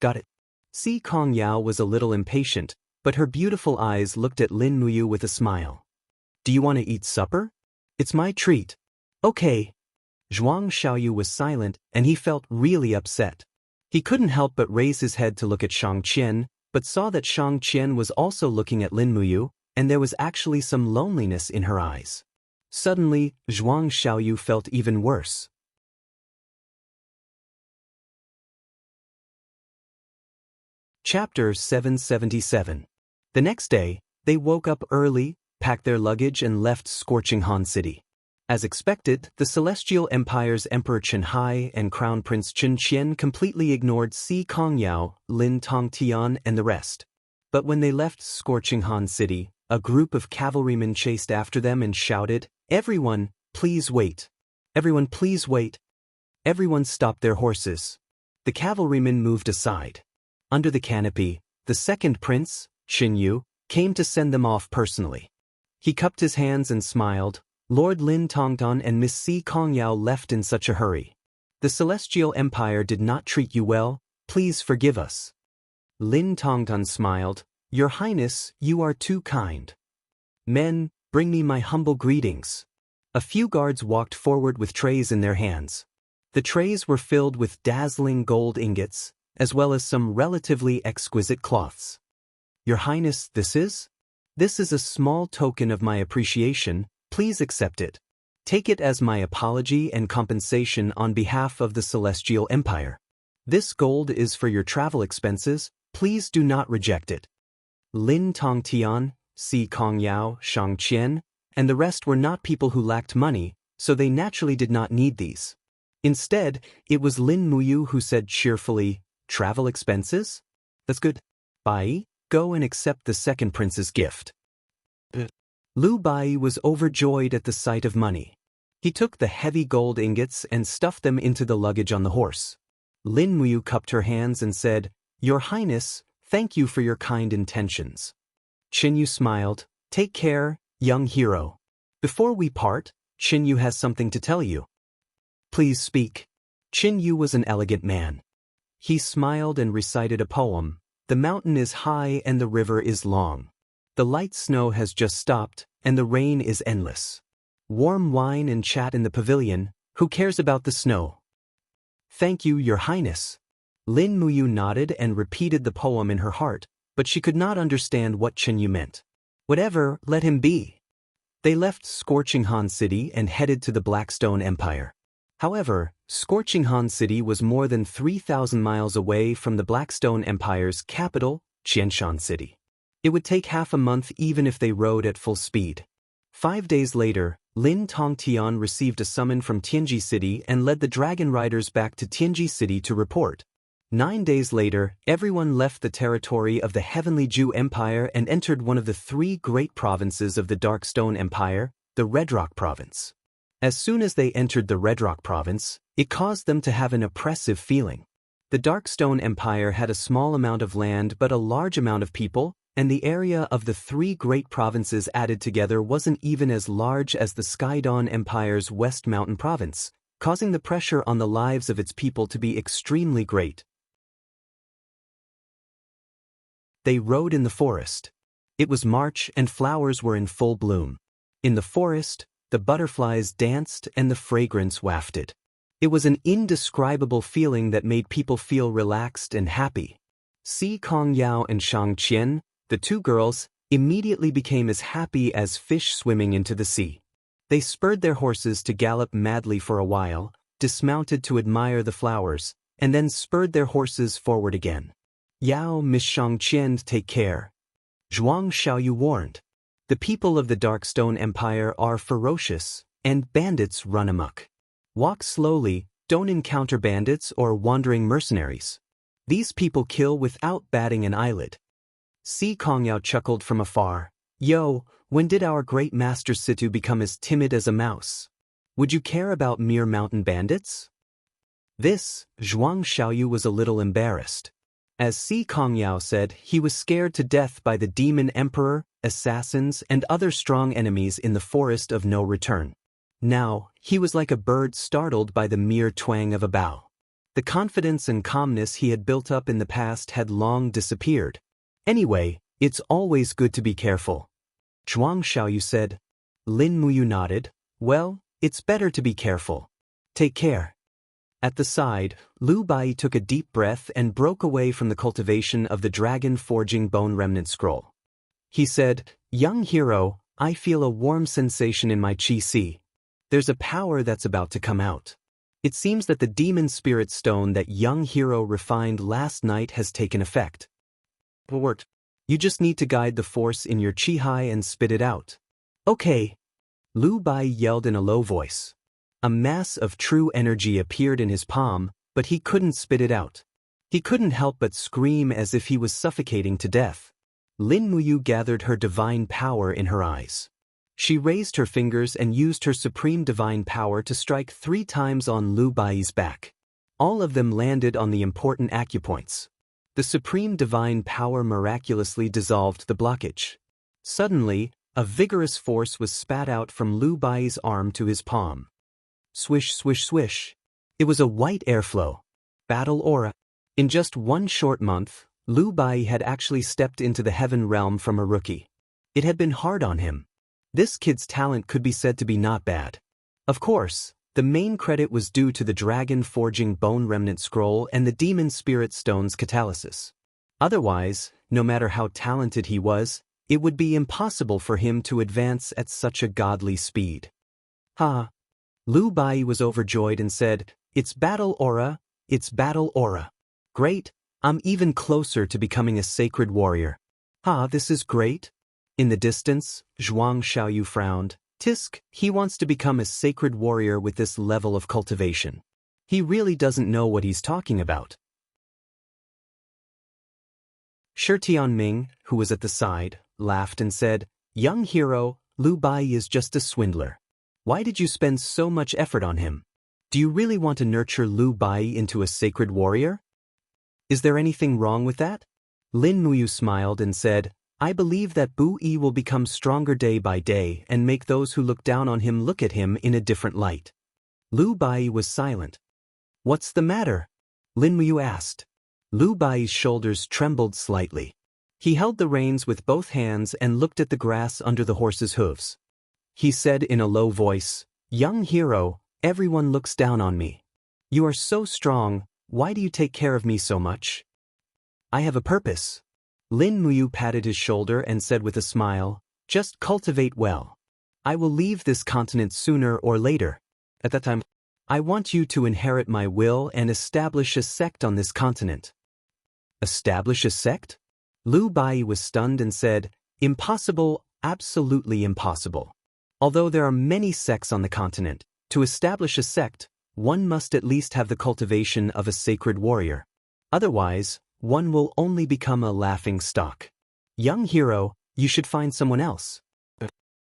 Got it. Si Kongyao was a little impatient, but her beautiful eyes looked at Lin Muyu with a smile. Do you want to eat supper? It's my treat. Okay. Zhuang Xiaoyu was silent, and he felt really upset. He couldn't help but raise his head to look at Shang Qian, but saw that Shang Qian was also looking at Lin Muyu, and there was actually some loneliness in her eyes. Suddenly, Zhuang Xiaoyu felt even worse. Chapter 777. The next day, they woke up early, packed their luggage and left scorching Han City. As expected, the Celestial Empire's Emperor Chen Hai and Crown Prince Chen Qian completely ignored Si Kongyao, Lin Tongtian and the rest. But when they left scorching Han City, a group of cavalrymen chased after them and shouted, Everyone, please wait. Everyone, please wait. Everyone stopped their horses. The cavalrymen moved aside. Under the canopy, the second prince, Qin Yu, came to send them off personally. He cupped his hands and smiled. Lord Lin Tongtan and Miss Si Kongyao left in such a hurry. The Celestial Empire did not treat you well, please forgive us. Lin Tongtan smiled. Your Highness, you are too kind. Men, bring me my humble greetings. A few guards walked forward with trays in their hands. The trays were filled with dazzling gold ingots, as well as some relatively exquisite cloths. Your Highness, this is? This is a small token of my appreciation, please accept it. Take it as my apology and compensation on behalf of the Celestial Empire. This gold is for your travel expenses, please do not reject it. Lin Tongtian, Si Kongyao, Shang Qian, and the rest were not people who lacked money, so they naturally did not need these. Instead, it was Lin Muyu who said cheerfully, "Travel expenses? That's good. Bai, go and accept the second prince's gift." Lu Bai was overjoyed at the sight of money. He took the heavy gold ingots and stuffed them into the luggage on the horse. Lin Muyu cupped her hands and said, "Your Highness, thank you for your kind intentions." Qinyu smiled, "Take care, young hero. Before we part, Qinyu has something to tell you." "Please speak." Qinyu was an elegant man. He smiled and recited a poem. "The mountain is high and the river is long. The light snow has just stopped, and the rain is endless. Warm wine and chat in the pavilion, who cares about the snow?" "Thank you, Your Highness." Lin Muyu nodded and repeated the poem in her heart, but she could not understand what Qinyu meant. Whatever, let him be. They left Scorching Han City and headed to the Blackstone Empire. However, Scorching Han City was more than 3,000 miles away from the Blackstone Empire's capital, Xianxia City. It would take half a month even if they rode at full speed. 5 days later, Lin Tongtian received a summon from Tianji City and led the dragon riders back to Tianji City to report. 9 days later, everyone left the territory of the Heavenly Jew Empire and entered one of the 3 great provinces of the Darkstone Empire, the Red Rock Province. As soon as they entered the Red Rock Province, it caused them to have an oppressive feeling. The Darkstone Empire had a small amount of land but a large amount of people, and the area of the 3 great provinces added together wasn't even as large as the Skydawn Empire's West Mountain Province, causing the pressure on the lives of its people to be extremely great. They rode in the forest. It was March and flowers were in full bloom. In the forest, the butterflies danced and the fragrance wafted. It was an indescribable feeling that made people feel relaxed and happy. Si Kongyao and Shang Qian, the 2 girls, immediately became as happy as fish swimming into the sea. They spurred their horses to gallop madly for a while, dismounted to admire the flowers, and then spurred their horses forward again. "Yao, Miss Shang Qian, take care." Zhuang Xiaoyu warned. "The people of the Darkstone Empire are ferocious, and bandits run amok. Walk slowly, don't encounter bandits or wandering mercenaries. These people kill without batting an eyelid." Si Kongyao chuckled from afar. "Yo, when did our great master Situ become as timid as a mouse? Would you care about mere mountain bandits?" This, Zhuang Xiaoyu was a little embarrassed. As Si Kongyao said, he was scared to death by the demon emperor, assassins, and other strong enemies in the forest of no return. Now, he was like a bird startled by the mere twang of a bow. The confidence and calmness he had built up in the past had long disappeared. "Anyway, it's always good to be careful." Zhuang Xiaoyu said. Lin Muyu nodded. "Well, it's better to be careful. Take care." At the side, Lu Bai took a deep breath and broke away from the cultivation of the dragon forging bone remnant scroll. He said, "Young hero, I feel a warm sensation in my chi. There's a power that's about to come out. It seems that the demon spirit stone that young hero refined last night has taken effect. You just need to guide the force in your chi and spit it out." "Okay." Lu Bai yelled in a low voice. A mass of true energy appeared in his palm, but he couldn't spit it out. He couldn't help but scream as if he was suffocating to death. Lin Muyu gathered her divine power in her eyes. She raised her fingers and used her supreme divine power to strike 3 times on Lu Bai's back. All of them landed on the important acupoints. The supreme divine power miraculously dissolved the blockage. Suddenly, a vigorous force was spat out from Lu Bai's arm to his palm. Swish, swish, swish. It was a white airflow. Battle aura. In just 1 short month, Lu Bai had actually stepped into the heaven realm from a rookie. It had been hard on him. This kid's talent could be said to be not bad. Of course, the main credit was due to the dragon forging bone remnant scroll and the demon spirit stone's catalysis. Otherwise, no matter how talented he was, it would be impossible for him to advance at such a godly speed. "Ha!" Lu Bai was overjoyed and said, "It's battle aura, it's battle aura. Great, I'm even closer to becoming a sacred warrior. Ha, this is great." In the distance, Zhuang Xiaoyu frowned. Tisk, he wants to become a sacred warrior with this level of cultivation. He really doesn't know what he's talking about. Shi Tianming, who was at the side, laughed and said, "Young hero, Lu Bai is just a swindler. Why did you spend so much effort on him? Do you really want to nurture Lu Bai into a sacred warrior? Is there anything wrong with that?" Lin Muyu smiled and said, "I believe that Bu Yi will become stronger day by day and make those who look down on him look at him in a different light." Lu Bai was silent. "What's the matter?" Lin Muyu asked. Lu Bai's shoulders trembled slightly. He held the reins with both hands and looked at the grass under the horse's hooves. He said in a low voice, "Young hero, everyone looks down on me. You are so strong, why do you take care of me so much?" "I have a purpose." Lin Muyu patted his shoulder and said with a smile, "Just cultivate well. I will leave this continent sooner or later. At that time, I want you to inherit my will and establish a sect on this continent." "Establish a sect?" Lu Bai was stunned and said, "Impossible, absolutely impossible. Although there are many sects on the continent, to establish a sect, one must at least have the cultivation of a sacred warrior. Otherwise, one will only become a laughing stock. Young hero, you should find someone else.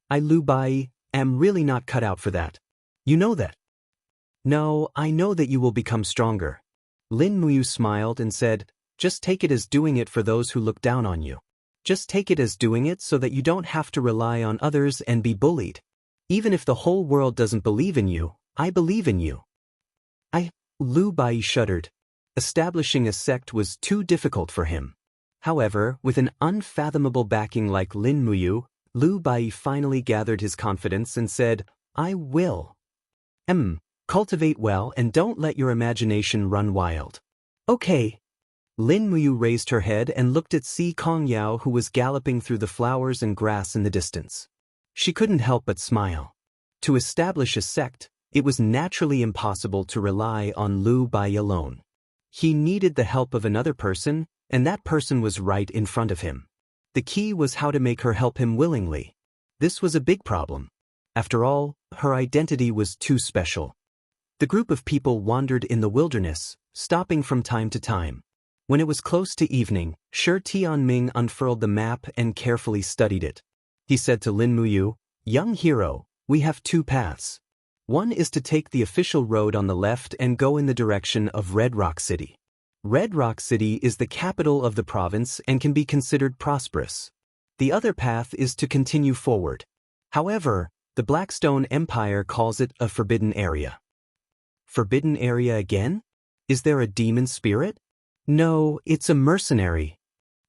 I, Lu Bai, am really not cut out for that. You know that." "No, I know that you will become stronger." Lin Muyu smiled and said, "Just take it as doing it for those who look down on you. Just take it as doing it so that you don't have to rely on others and be bullied. Even if the whole world doesn't believe in you, I believe in you." Lu Bai shuddered. Establishing a sect was too difficult for him. However, with an unfathomable backing like Lin Muyu, Lu Bai finally gathered his confidence and said, "I will. Cultivate well and don't let your imagination run wild." "Okay." Lin Muyu raised her head and looked at Xianxia, who was galloping through the flowers and grass in the distance. She couldn't help but smile. To establish a sect, it was naturally impossible to rely on Lu Bai alone. He needed the help of another person, and that person was right in front of him. The key was how to make her help him willingly. This was a big problem. After all, her identity was too special. The group of people wandered in the wilderness, stopping from time to time. When it was close to evening, Shi Tianming unfurled the map and carefully studied it. He said to Lin Muyu, "Young hero, we have two paths. One is to take the official road on the left and go in the direction of Red Rock City. Red Rock City is the capital of the province and can be considered prosperous. The other path is to continue forward. However, the Blackstone Empire calls it a forbidden area." "Forbidden area again? Is there a demon spirit?" "No, it's a mercenary."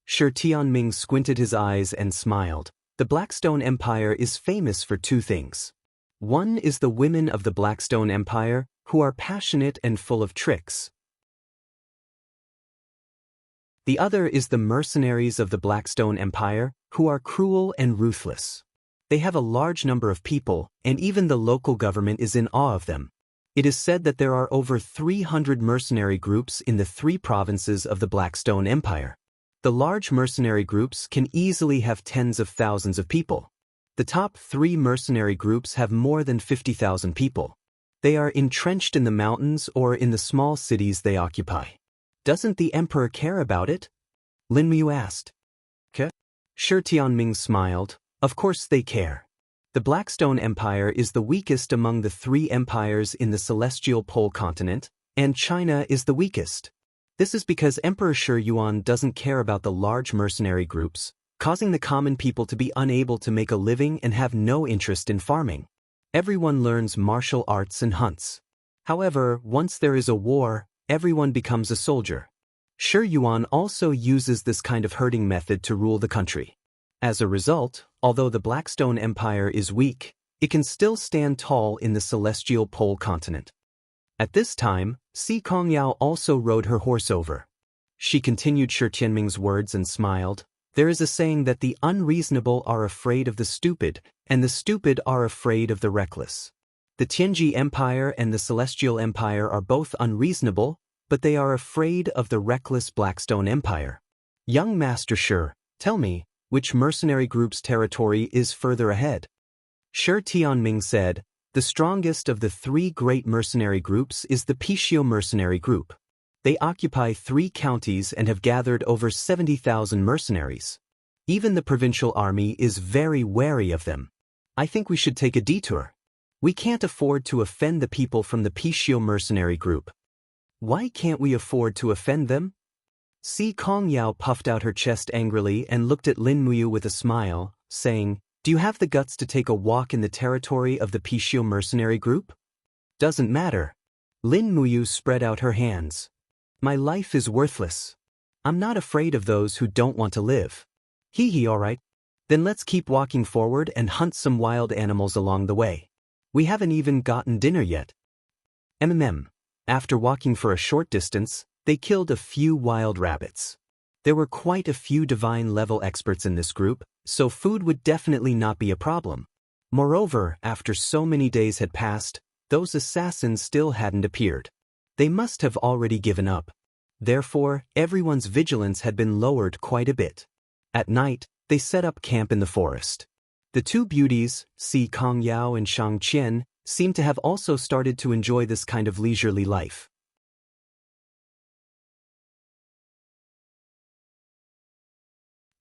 Shi Tianming squinted his eyes and smiled. The Blackstone Empire is famous for two things. One is the women of the Blackstone Empire, who are passionate and full of tricks. The other is the mercenaries of the Blackstone Empire, who are cruel and ruthless. They have a large number of people, and even the local government is in awe of them. It is said that there are over 300 mercenary groups in the 3 provinces of the Blackstone Empire. The large mercenary groups can easily have tens of thousands of people. The top 3 mercenary groups have more than 50,000 people. They are entrenched in the mountains or in the small cities they occupy. Doesn't the emperor care about it? Lin Muyu asked. Shi Tianming smiled. Of course they care. The Blackstone Empire is the weakest among the 3 empires in the celestial pole continent, and China is the weakest. This is because Emperor Shi Yuan doesn't care about the large mercenary groups, causing the common people to be unable to make a living and have no interest in farming. Everyone learns martial arts and hunts. However, once there is a war, everyone becomes a soldier. Shi Yuan also uses this kind of herding method to rule the country. As a result, although the Blackstone Empire is weak, it can still stand tall in the celestial pole continent. At this time, Xianxia also rode her horse over. She continued Shi Tianming's words and smiled. There is a saying that the unreasonable are afraid of the stupid, and the stupid are afraid of the reckless. The Tianji Empire and the Celestial Empire are both unreasonable, but they are afraid of the reckless Blackstone Empire. Young Master Shi, tell me, which mercenary group's territory is further ahead? Shi Tianming said, "The strongest of the three great mercenary groups is the Pishio mercenary group. They occupy 3 counties and have gathered over 70,000 mercenaries. Even the provincial army is very wary of them. I think we should take a detour. We can't afford to offend the people from the Pishio mercenary group." "Why can't we afford to offend them?" Si Kongyao puffed out her chest angrily and looked at Lin Muyu with a smile, saying, "Do you have the guts to take a walk in the territory of the Pishio mercenary group?" "Doesn't matter." Lin Muyu spread out her hands. "My life is worthless. I'm not afraid of those who don't want to live." Hee, alright. Then let's keep walking forward and hunt some wild animals along the way. We haven't even gotten dinner yet. After walking for a short distance, they killed a few wild rabbits. There were quite a few divine-level experts in this group, so food would definitely not be a problem. Moreover, after so many days had passed, those assassins still hadn't appeared. They must have already given up. Therefore, everyone's vigilance had been lowered quite a bit. At night, they set up camp in the forest. The two beauties, Si Kongyao and Xianxia, seemed to have also started to enjoy this kind of leisurely life.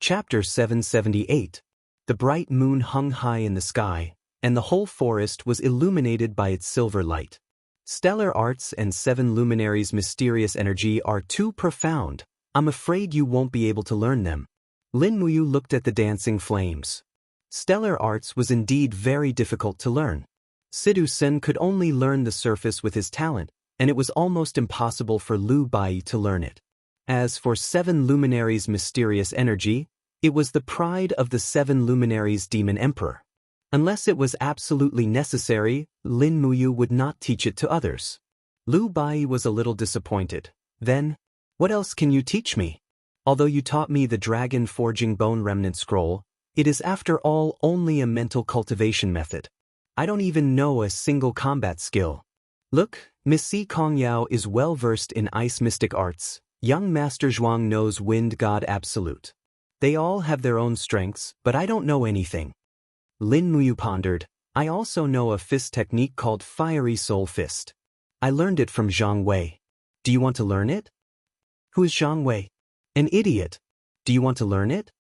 Chapter 778. The bright moon hung high in the sky, and the whole forest was illuminated by its silver light. Stellar arts and 7 luminaries' mysterious energy are too profound. I'm afraid you won't be able to learn them. Lin Muyu looked at the dancing flames. Stellar arts was indeed very difficult to learn. Sidu Sen could only learn the surface with his talent, and it was almost impossible for Lu Bai to learn it. As for 7 luminaries' mysterious energy, it was the pride of the 7 luminaries' demon emperor. Unless it was absolutely necessary, Lin Muyu would not teach it to others. Lu Bai was a little disappointed. "Then, what else can you teach me? Although you taught me the dragon forging bone remnant scroll, it is after all only a mental cultivation method. I don't even know a single combat skill. Look, Miss Si Kongyao is well versed in ice mystic arts. Young Master Zhuang knows wind god absolute. They all have their own strengths, but I don't know anything." Lin Muyu pondered. "I also know a fist technique called Fiery Soul Fist. I learned it from Zhang Wei. Do you want to learn it?" "Who is Zhang Wei?" "An idiot. Do you want to learn it?"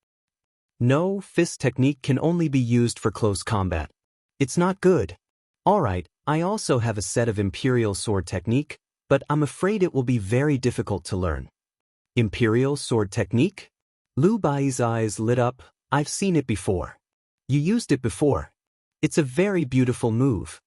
"No, fist technique can only be used for close combat. It's not good." "Alright, I also have a set of Imperial Sword technique, but I'm afraid it will be very difficult to learn." "Imperial Sword technique?" Lu Bai's eyes lit up. "I've seen it before. You used it before. It's a very beautiful move."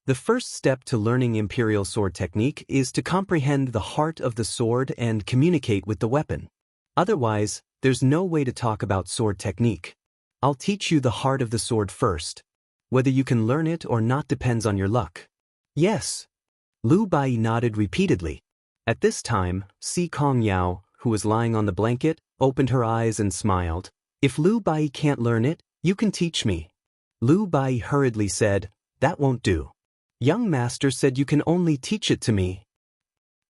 The first step to learning Imperial Sword technique is to comprehend the heart of the sword and communicate with the weapon. Otherwise, there's no way to talk about sword technique. I'll teach you the heart of the sword first. Whether you can learn it or not depends on your luck. "Yes." Lu Bai nodded repeatedly. At this time, Si Kongyao, who was lying on the blanket, opened her eyes and smiled. "If Lu Bai can't learn it, you can teach me." Lu Bai hurriedly said, "That won't do. Young master said you can only teach it to me."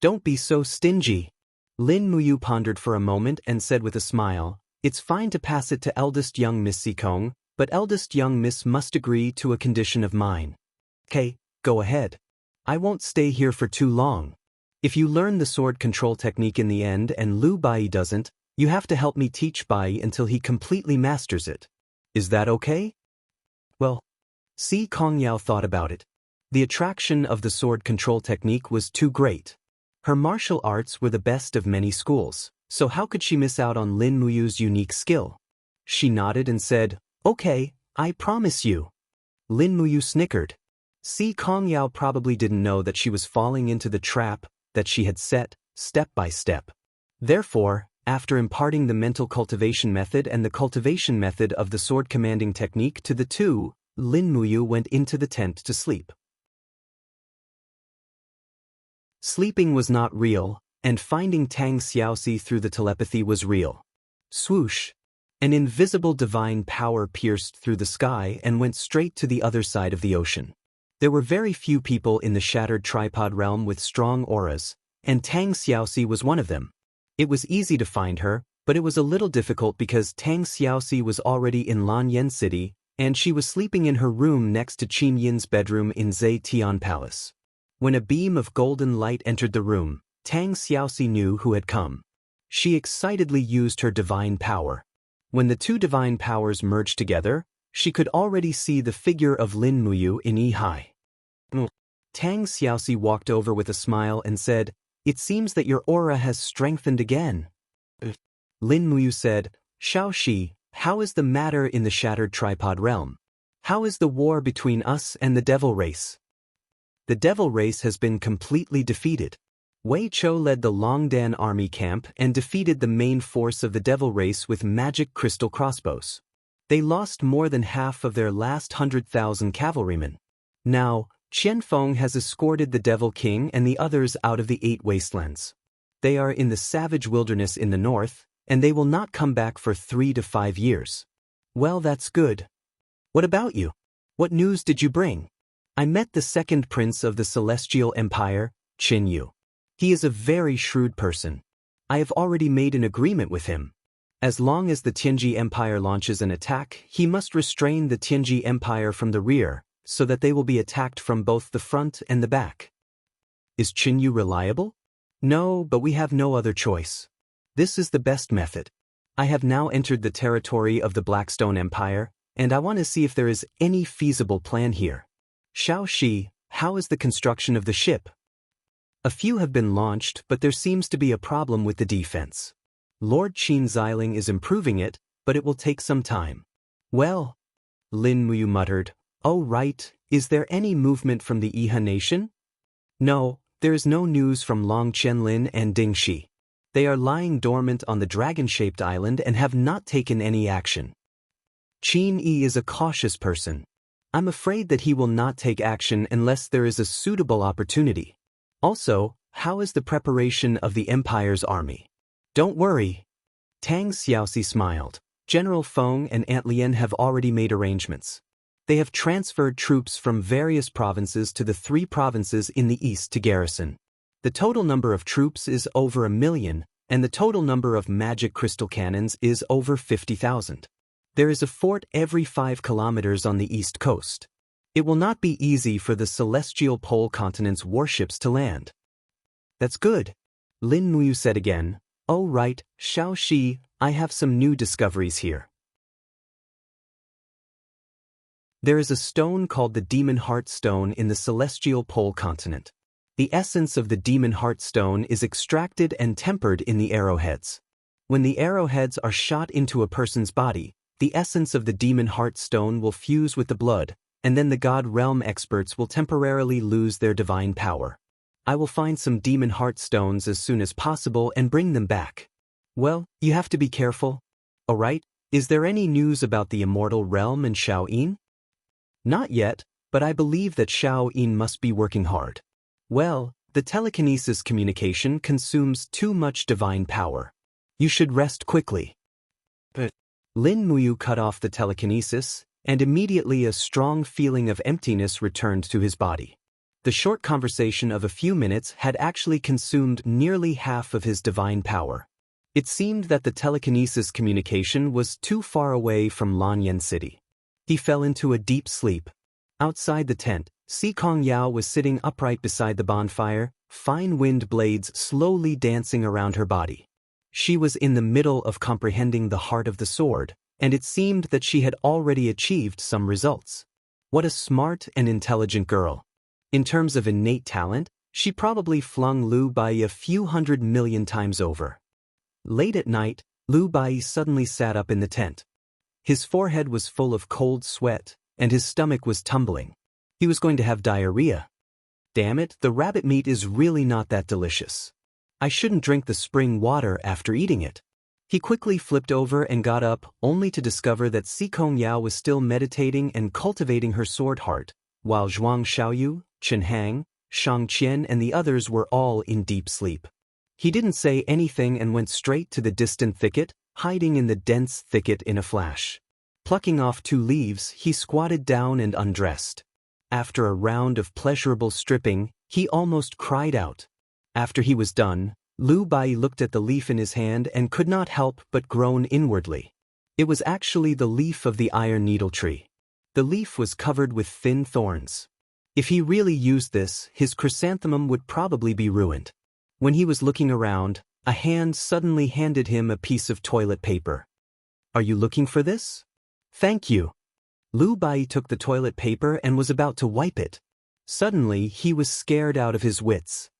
"Don't be so stingy." Lin Muyu pondered for a moment and said with a smile, "It's fine to pass it to eldest young Miss Sikong, but eldest young Miss must agree to a condition of mine." "'Kay, go ahead. I won't stay here for too long. If you learn the sword control technique in the end and Lu Bai doesn't, you have to help me teach Bai until he completely masters it. Is that okay?" Well, Si Kongyao thought about it. The attraction of the sword control technique was too great. Her martial arts were the best of many schools, so how could she miss out on Lin Muyu's unique skill? She nodded and said, "Okay, I promise you." Lin Muyu snickered. Si Kongyao probably didn't know that she was falling into the trap that she had set, step by step. Therefore, after imparting the mental cultivation method and the cultivation method of the sword commanding technique to the two, Lin Muyu went into the tent to sleep. Sleeping was not real, and finding Tang Xiaoxi through the telepathy was real. Swoosh! An invisible divine power pierced through the sky and went straight to the other side of the ocean. There were very few people in the shattered tripod realm with strong auras, and Tang Xiaoxi was one of them. It was easy to find her, but it was a little difficult because Tang Xiaoxi was already in Lanyan City, and she was sleeping in her room next to Qin Yin's bedroom in Zetian Palace. When a beam of golden light entered the room, Tang Xiaoxi knew who had come. She excitedly used her divine power. When the two divine powers merged together, she could already see the figure of Lin Muyu in Yihai. Tang Xiaoxi walked over with a smile and said, "It seems that your aura has strengthened again." Lin Muyu said, "Xiaoxi, how is the matter in the shattered tripod realm? How is the war between us and the devil race?" The devil race has been completely defeated. Wei Chou led the Longdan army camp and defeated the main force of the devil race with magic crystal crossbows. They lost more than half of their last 100,000 cavalrymen. Now, Qianfeng has escorted the Devil King and the others out of the 8 wastelands. They are in the savage wilderness in the north, and they will not come back for 3 to 5 years. Well, that's good. What about you? What news did you bring? I met the second prince of the Celestial Empire, Qin Yu. He is a very shrewd person. I have already made an agreement with him. As long as the Tianji Empire launches an attack, he must restrain the Tianji Empire from the rear, so that they will be attacked from both the front and the back. Is Qin Yu reliable? No, but we have no other choice. This is the best method. I have now entered the territory of the Blackstone Empire, and I want to see if there is any feasible plan here. Xiaoxi, how is the construction of the ship? A few have been launched, but there seems to be a problem with the defense. Lord Qin Xiling is improving it, but it will take some time. Well, Lin Muyu muttered, "Oh right, is there any movement from the Iha nation?" No, there is no news from Long Qianlin and Ding Shi. They are lying dormant on the dragon-shaped island and have not taken any action. Qin Yi is a cautious person. I'm afraid that he will not take action unless there is a suitable opportunity. Also, how is the preparation of the Empire's army? Don't worry. Tang Xiaoxi smiled. General Feng and Aunt Lien have already made arrangements. They have transferred troops from various provinces to the 3 provinces in the east to garrison. The total number of troops is over 1 million, and the total number of magic crystal cannons is over 50,000. There is a fort every 5 kilometers on the east coast. It will not be easy for the celestial pole continent's warships to land. That's good. Lin Muyu said again, "Oh right, Xiaoxi, I have some new discoveries here." There is a stone called the Demon Heart Stone in the celestial pole continent. The essence of the Demon Heart Stone is extracted and tempered in the arrowheads. When the arrowheads are shot into a person's body, the essence of the Demon Heart Stone will fuse with the blood, and then the God Realm experts will temporarily lose their divine power. I will find some Demon Heart Stones as soon as possible and bring them back. Well, you have to be careful. Alright, is there any news about the Immortal Realm and Xiao Yin? Not yet, but I believe that Xiao Yin must be working hard. Well, the telekinesis communication consumes too much divine power. You should rest quickly. But Lin Muyu cut off the telekinesis, and immediately a strong feeling of emptiness returned to his body. The short conversation of a few minutes had actually consumed nearly half of his divine power. It seemed that the telekinesis communication was too far away from Lanyan City. He fell into a deep sleep. Outside the tent, Sikong Yao was sitting upright beside the bonfire, fine wind blades slowly dancing around her body. She was in the middle of comprehending the heart of the sword, and it seemed that she had already achieved some results. What a smart and intelligent girl. In terms of innate talent, she probably flung Liu Bai a few 100 million times over. Late at night, Liu Bai suddenly sat up in the tent. His forehead was full of cold sweat, and his stomach was tumbling. He was going to have diarrhea. Damn it, the rabbit meat is really not that delicious. I shouldn't drink the spring water after eating it. He quickly flipped over and got up, only to discover that Sikong Yao was still meditating and cultivating her sword heart, while Zhuang Xiaoyu, Chen Hang, Shang Qian and the others were all in deep sleep. He didn't say anything and went straight to the distant thicket, hiding in the dense thicket in a flash. Plucking off 2 leaves, he squatted down and undressed. After a round of pleasurable stripping, he almost cried out. After he was done, Liu Bai looked at the leaf in his hand and could not help but groan inwardly. It was actually the leaf of the iron needle tree. The leaf was covered with thin thorns. If he really used this, his chrysanthemum would probably be ruined. When he was looking around, a hand suddenly handed him a piece of toilet paper. Are you looking for this? Thank you. Lu Bai took the toilet paper and was about to wipe it. Suddenly, he was scared out of his wits.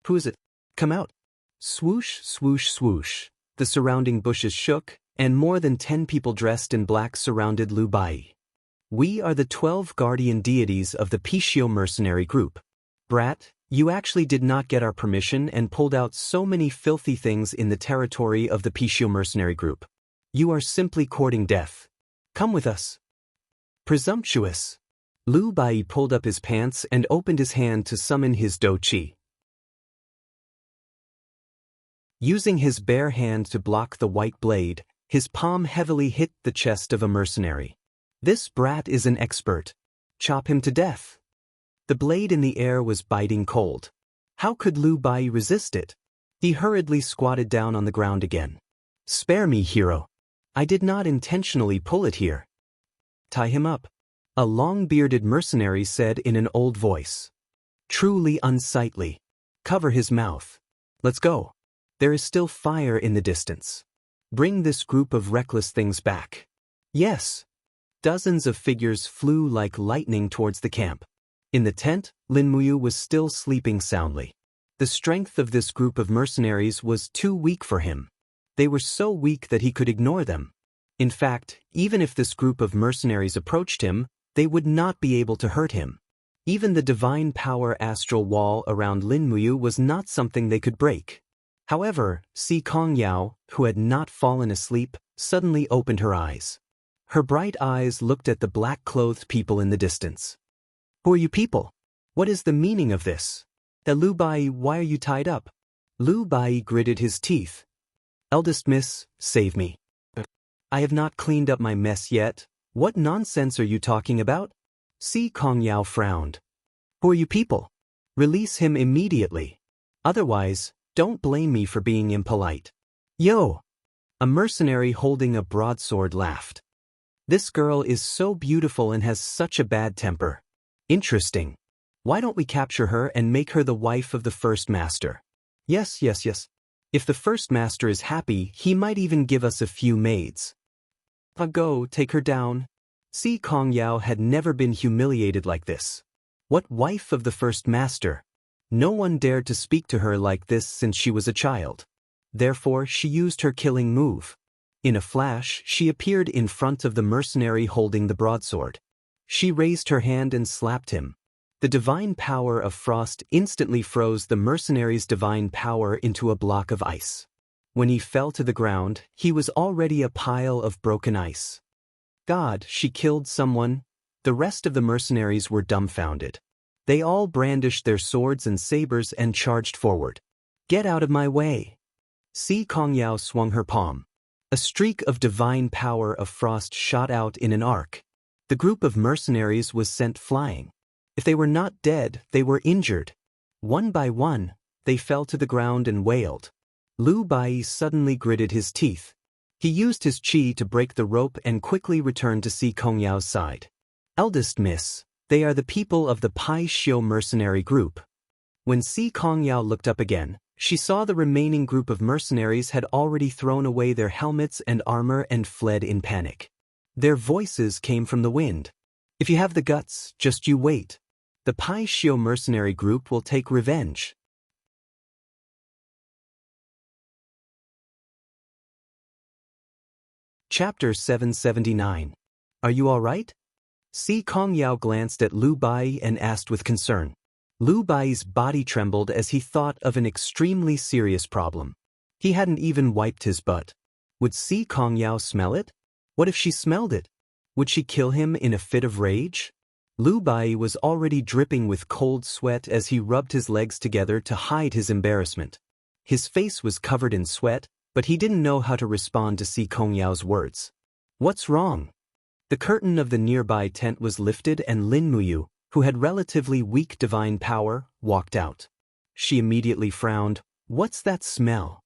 Who is it? Come out. Swoosh, swoosh, swoosh. The surrounding bushes shook, and more than 10 people dressed in black surrounded Lu Bai. We are the 12 guardian deities of the Pishio mercenary group. Brat, you actually did not get our permission and pulled out so many filthy things in the territory of the Pishio mercenary group. You are simply courting death. Come with us. Presumptuous. Lu Bai pulled up his pants and opened his hand to summon his Do Chi. Using his bare hand to block the white blade, his palm heavily hit the chest of a mercenary. This brat is an expert. Chop him to death. The blade in the air was biting cold. How could Lu Bai resist it? He hurriedly squatted down on the ground again. Spare me, hero. I did not intentionally pull it here. Tie him up. A long-bearded mercenary said in an old voice. Truly unsightly. Cover his mouth. Let's go. There is still fire in the distance. Bring this group of reckless things back. Yes. Dozens of figures flew like lightning towards the camp. In the tent, Lin Muyu was still sleeping soundly. The strength of this group of mercenaries was too weak for him. They were so weak that he could ignore them. In fact, even if this group of mercenaries approached him, they would not be able to hurt him. Even the divine power astral wall around Lin Muyu was not something they could break. However, Si Kongyao, who had not fallen asleep, suddenly opened her eyes. Her bright eyes looked at the black-clothed people in the distance. Who are you people? What is the meaning of this? Lu Bai, why are you tied up? Lu Bai gritted his teeth. Eldest miss, save me. I have not cleaned up my mess yet. What nonsense are you talking about? Si Kongyao frowned. Who are you people? Release him immediately. Otherwise, don't blame me for being impolite. Yo! A mercenary holding a broadsword laughed. This girl is so beautiful and has such a bad temper. Interesting. Why don't we capture her and make her the wife of the first master? Yes. If the first master is happy, he might even give us a few maids. Go, take her down. Si Kongyao had never been humiliated like this. What wife of the first master? No one dared to speak to her like this since she was a child. Therefore, she used her killing move. In a flash, she appeared in front of the mercenary holding the broadsword. She raised her hand and slapped him. The divine power of frost instantly froze the mercenary's divine power into a block of ice. When he fell to the ground, he was already a pile of broken ice. God, she killed someone. The rest of the mercenaries were dumbfounded. They all brandished their swords and sabers and charged forward. Get out of my way. Si Kongyao swung her palm. A streak of divine power of frost shot out in an arc. The group of mercenaries was sent flying. If they were not dead, they were injured. One by one, they fell to the ground and wailed. Lu Bai suddenly gritted his teeth. He used his chi to break the rope and quickly returned to Si Kongyao's side. Eldest miss, they are the people of the Pai Xiu mercenary group. When Si Kongyao looked up again, she saw the remaining group of mercenaries had already thrown away their helmets and armor and fled in panic. Their voices came from the wind. If you have the guts, just you wait. The Pai Xiu mercenary group will take revenge. Chapter 779. Are you all right? Si Kongyao glanced at Lu Bai and asked with concern. Lu Bai's body trembled as he thought of an extremely serious problem. He hadn't even wiped his butt. Would Si Kongyao smell it? What if she smelled it? Would she kill him in a fit of rage? Lu Bai was already dripping with cold sweat as he rubbed his legs together to hide his embarrassment. His face was covered in sweat, but he didn't know how to respond to Si Kongyao's words. What's wrong? The curtain of the nearby tent was lifted and Lin Muyu, who had relatively weak divine power, walked out. She immediately frowned. What's that smell?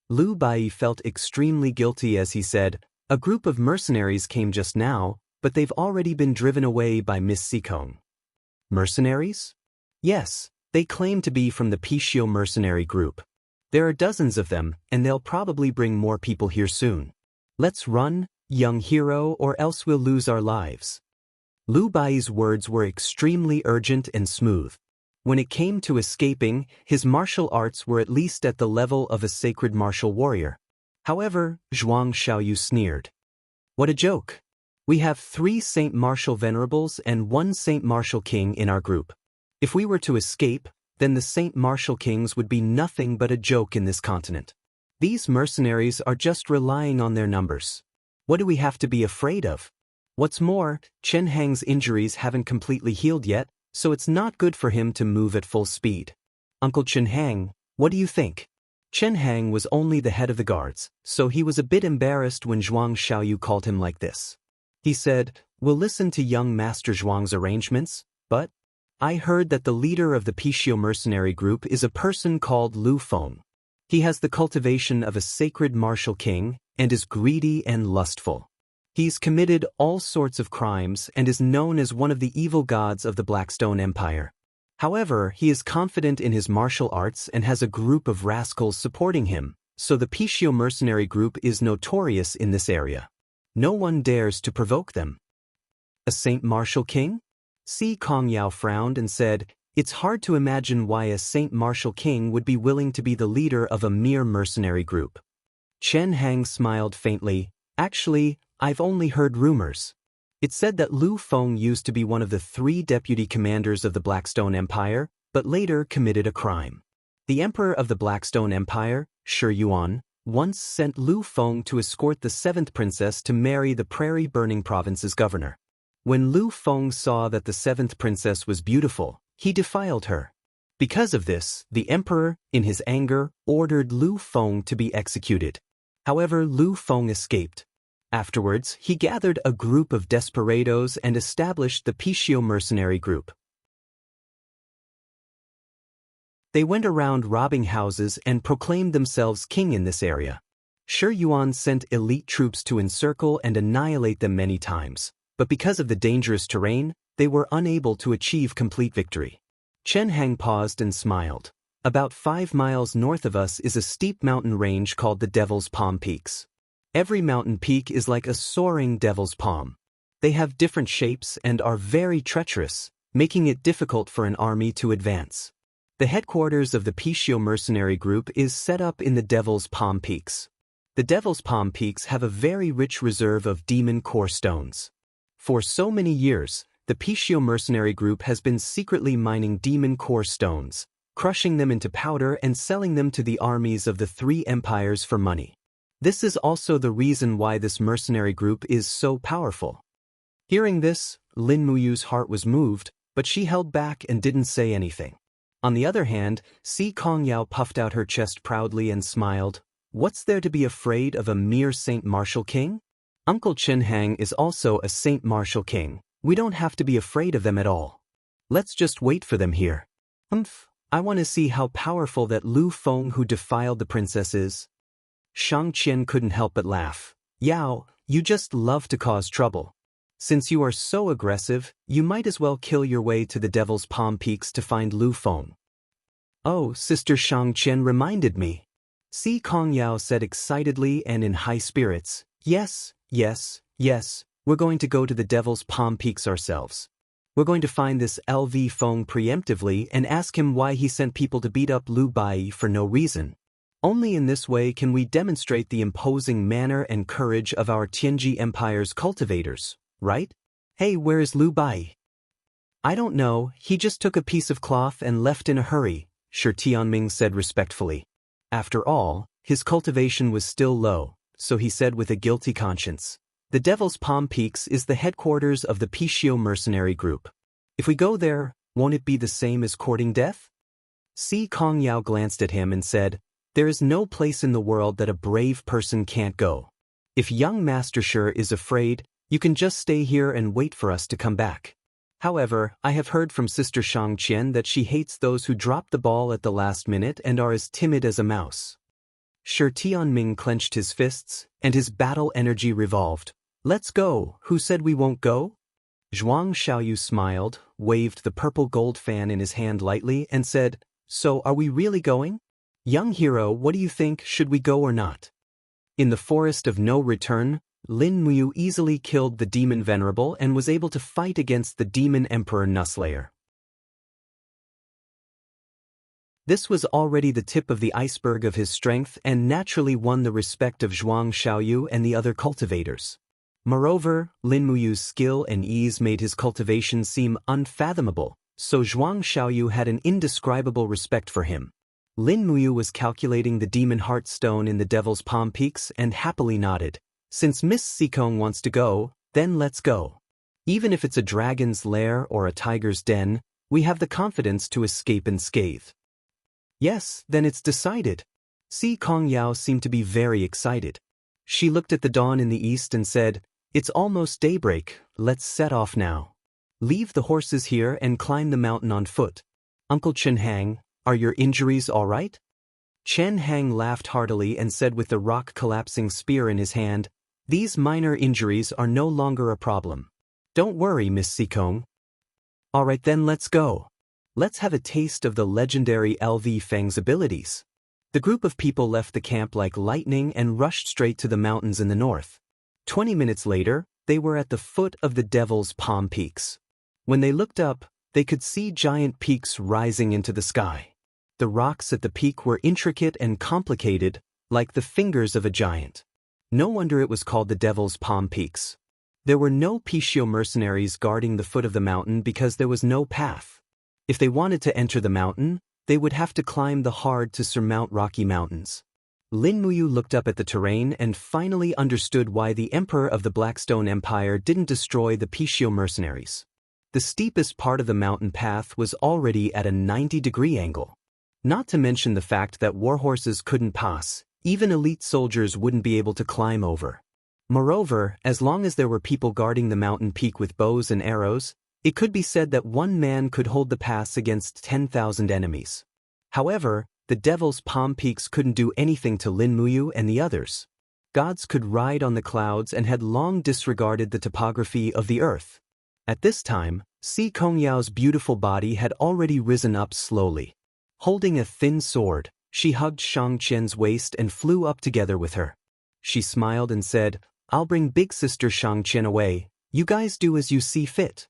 Lu Bai felt extremely guilty as he said, a group of mercenaries came just now, but they've already been driven away by Miss Sikong. Mercenaries? Yes, they claim to be from the Pishio mercenary group. There are dozens of them, and they'll probably bring more people here soon. Let's run, young hero, or else we'll lose our lives. Lu Bai's words were extremely urgent and smooth. When it came to escaping, his martial arts were at least at the level of a sacred martial warrior. However, Zhuang Xiaoyu sneered. What a joke! We have 3 Saint Martial Venerables and 1 Saint Martial King in our group. If we were to escape, then the Saint Martial Kings would be nothing but a joke in this continent. These mercenaries are just relying on their numbers. What do we have to be afraid of? What's more, Chen Hang's injuries haven't completely healed yet, so it's not good for him to move at full speed. Uncle Chen Hang, what do you think? Chen Hang was only the head of the guards, so he was a bit embarrassed when Zhuang Xiaoyu called him like this. He said, "We'll listen to young Master Zhuang's arrangements, but I heard that the leader of the Pishio mercenary group is a person called Lu Feng. He has the cultivation of a sacred martial king and is greedy and lustful. He's committed all sorts of crimes and is known as one of the evil gods of the Blackstone Empire. However, he is confident in his martial arts and has a group of rascals supporting him, so the Pishio mercenary group is notorious in this area. No one dares to provoke them." A Saint Martial King? Si Kongyao frowned and said, "It's hard to imagine why a Saint Martial King would be willing to be the leader of a mere mercenary group." Chen Hang smiled faintly. "Actually, I've only heard rumors. It said that Lu Feng used to be one of the 3 deputy commanders of the Blackstone Empire, but later committed a crime. The emperor of the Blackstone Empire, Shi Yuan, once sent Lu Feng to escort the 7th princess to marry the Prairie Burning Province's governor. When Lu Feng saw that the 7th princess was beautiful, he defiled her. Because of this, the emperor, in his anger, ordered Lu Feng to be executed. However, Lu Feng escaped. Afterwards, he gathered a group of desperados and established the Pishio mercenary group. They went around robbing houses and proclaimed themselves king in this area. Shi Yuan sent elite troops to encircle and annihilate them many times, but because of the dangerous terrain, they were unable to achieve complete victory. Chen Hang paused and smiled. About 5 miles north of us is a steep mountain range called the Devil's Palm Peaks. Every mountain peak is like a soaring devil's palm. They have different shapes and are very treacherous, making it difficult for an army to advance. The headquarters of the Pishio mercenary group is set up in the Devil's Palm Peaks. The Devil's Palm Peaks have a very rich reserve of demon core stones. For so many years, the Pishio mercenary group has been secretly mining demon core stones, crushing them into powder and selling them to the armies of the 3 empires for money. This is also the reason why this mercenary group is so powerful. Hearing this, Lin Muyu's heart was moved, but she held back and didn't say anything. On the other hand, Si Kongyao puffed out her chest proudly and smiled. "What's there to be afraid of a mere Saint Martial King? Uncle Chen Hang is also a Saint Martial King. We don't have to be afraid of them at all. Let's just wait for them here. I want to see how powerful that Lu Feng who defiled the princess is." Shang Qian couldn't help but laugh. "Yao, you just love to cause trouble. Since you are so aggressive, you might as well kill your way to the Devil's Palm Peaks to find Lu Feng." "Oh, Sister Shang Qian reminded me." Si Kongyao said excitedly and in high spirits. Yes, we're going to go to the Devil's Palm Peaks ourselves. We're going to find this LV Feng preemptively and ask him why he sent people to beat up Lu Bai for no reason. Only in this way can we demonstrate the imposing manner and courage of our Tianji Empire's cultivators, right? Hey, where is Lu Bai? "I don't know, he just took a piece of cloth and left in a hurry," Shi Tianming said respectfully. After all, his cultivation was still low, so he said with a guilty conscience. "The Devil's Palm Peaks is the headquarters of the Pishio mercenary group. If we go there, won't it be the same as courting death?" Si Kongyao glanced at him and said, "There is no place in the world that a brave person can't go. If young Master Shi is afraid, you can just stay here and wait for us to come back. However, I have heard from Sister Shang Qian that she hates those who drop the ball at the last minute and are as timid as a mouse." Shi Tianming clenched his fists, and his battle energy revolved. Let's go, who said we won't go? Zhuang Xiaoyu smiled, waved the purple gold fan in his hand lightly, and said, So are we really going? Young hero, what do you think, should we go or not? In the forest of no return, Lin Muyu easily killed the demon venerable and was able to fight against the demon emperor Nuslayer. This was already the tip of the iceberg of his strength and naturally won the respect of Zhuang Xiaoyu and the other cultivators. Moreover, Lin Muyu's skill and ease made his cultivation seem unfathomable, so Zhuang Xiaoyu had an indescribable respect for him. Lin Muyu was calculating the demon heart stone in the Devil's Palm Peaks and happily nodded. Since Miss Sikong wants to go, then let's go. Even if it's a dragon's lair or a tiger's den, we have the confidence to escape unscathed. Yes, then it's decided. Si Kong Yao seemed to be very excited. She looked at the dawn in the east and said, It's almost daybreak, let's set off now. Leave the horses here and climb the mountain on foot. Uncle Chen Hang, are your injuries all right? Chen Hang laughed heartily and said with the rock-collapsing spear in his hand, These minor injuries are no longer a problem. Don't worry, Miss Sikong. All right then, let's go. Let's have a taste of the legendary LV Feng's abilities. The group of people left the camp like lightning and rushed straight to the mountains in the north. 20 minutes later, they were at the foot of the Devil's Palm Peaks. When they looked up, they could see giant peaks rising into the sky. The rocks at the peak were intricate and complicated, like the fingers of a giant. No wonder it was called the Devil's Palm Peaks. There were no Pishio mercenaries guarding the foot of the mountain because there was no path. If they wanted to enter the mountain, they would have to climb the hard-to-surmount rocky mountains. Lin Muyu looked up at the terrain and finally understood why the emperor of the Blackstone Empire didn't destroy the Pishio mercenaries. The steepest part of the mountain path was already at a 90-degree angle. Not to mention the fact that warhorses couldn't pass, even elite soldiers wouldn't be able to climb over. Moreover, as long as there were people guarding the mountain peak with bows and arrows, it could be said that one man could hold the pass against 10,000 enemies. However, the Devil's Palm Peaks couldn't do anything to Lin Muyu and the others. Gods could ride on the clouds and had long disregarded the topography of the earth. At this time, Si Kongyao's beautiful body had already risen up slowly. Holding a thin sword, she hugged Xianxia's waist and flew up together with her. She smiled and said, I'll bring big sister Xianxia away, you guys do as you see fit.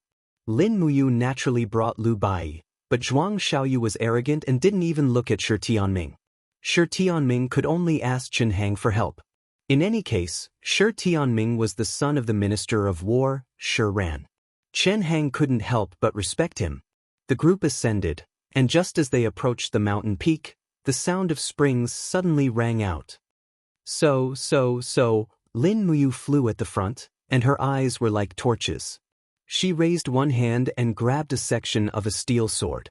Lin Muyu naturally brought Lu Bai, but Zhuang Xiaoyu was arrogant and didn't even look at Shi Tianming. Shi Tianming could only ask Chen Hang for help. In any case, Shi Tianming was the son of the Minister of War, Shi Ran. Chen Hang couldn't help but respect him. The group ascended, and just as they approached the mountain peak, the sound of springs suddenly rang out. So, Lin Muyu flew at the front, and her eyes were like torches. She raised one hand and grabbed a section of a steel sword.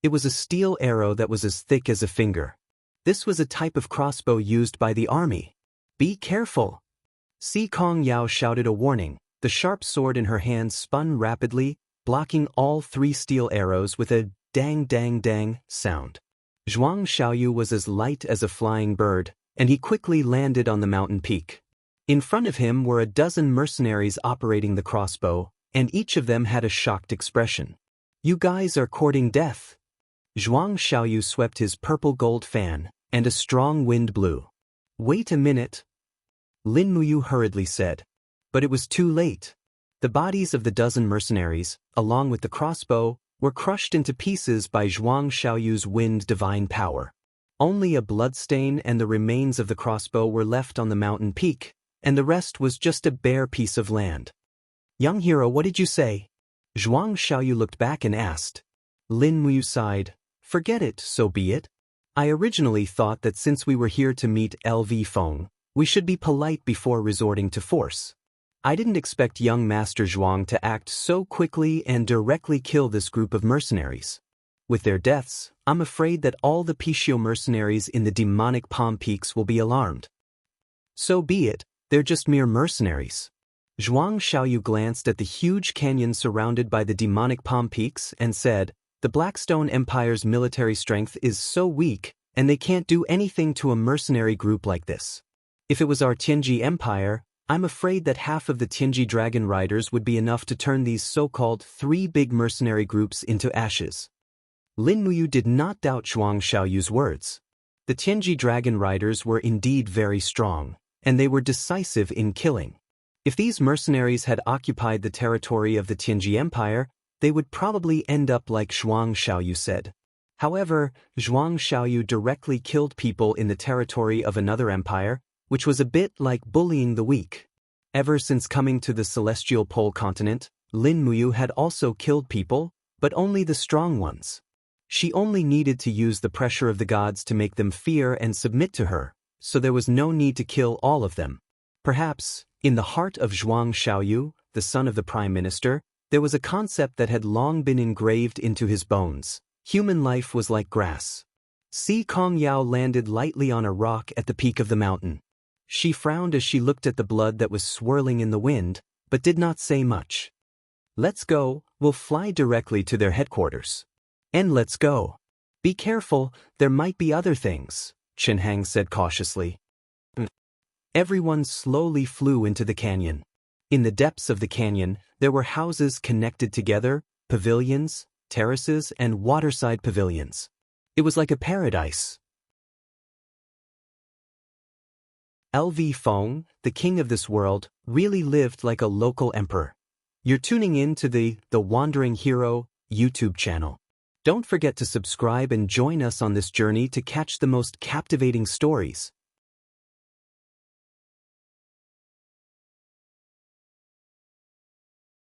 It was a steel arrow that was as thick as a finger. This was a type of crossbow used by the army. Be careful! Si Kong Yao shouted a warning. The sharp sword in her hand spun rapidly, blocking all 3 steel arrows with a dang sound. Zhuang Xiaoyu was as light as a flying bird, and he quickly landed on the mountain peak. In front of him were a dozen mercenaries operating the crossbow, and each of them had a shocked expression. You guys are courting death. Zhuang Xiaoyu swept his purple gold fan, and a strong wind blew. Wait a minute. Lin Muyu hurriedly said. But it was too late. The bodies of the dozen mercenaries, along with the crossbow, were crushed into pieces by Zhuang Xiaoyu's wind divine power. Only a bloodstain and the remains of the crossbow were left on the mountain peak, and the rest was just a bare piece of land. Young hero, what did you say? Zhuang Xiaoyu looked back and asked. Lin Muyu sighed. Forget it, so be it. I originally thought that since we were here to meet LV Feng, we should be polite before resorting to force. I didn't expect young Master Zhuang to act so quickly and directly kill this group of mercenaries. With their deaths, I'm afraid that all the Pishio mercenaries in the demonic Palm Peaks will be alarmed. So be it, they're just mere mercenaries. Zhuang Xiaoyu glanced at the huge canyon surrounded by the demonic Palm Peaks and said, The Blackstone Empire's military strength is so weak, and they can't do anything to a mercenary group like this. If it was our Tianji Empire, I'm afraid that half of the Tianji dragon riders would be enough to turn these so-called 3 big mercenary groups into ashes. Lin Muyu did not doubt Zhuang Xiaoyu's words. The Tianji dragon riders were indeed very strong, and they were decisive in killing. If these mercenaries had occupied the territory of the Tianji Empire, they would probably end up like Zhuang Xiaoyu said. However, Zhuang Xiaoyu directly killed people in the territory of another empire, which was a bit like bullying the weak. Ever since coming to the celestial pole continent, Lin Muyu had also killed people, but only the strong ones. She only needed to use the pressure of the gods to make them fear and submit to her, so there was no need to kill all of them. Perhaps, in the heart of Zhuang Xiaoyu, the son of the prime minister, there was a concept that had long been engraved into his bones. Human life was like grass. Si Kong Yao landed lightly on a rock at the peak of the mountain. She frowned as she looked at the blood that was swirling in the wind, but did not say much. Let's go, we'll fly directly to their headquarters. And let's go. Be careful, there might be other things, Chen Hang said cautiously. Everyone slowly flew into the canyon. In the depths of the canyon, there were houses connected together, pavilions, terraces, and waterside pavilions. It was like a paradise. LV Feng, the king of this world, really lived like a local emperor. You're tuning in to the Wandering Hero YouTube channel. Don't forget to subscribe and join us on this journey to catch the most captivating stories.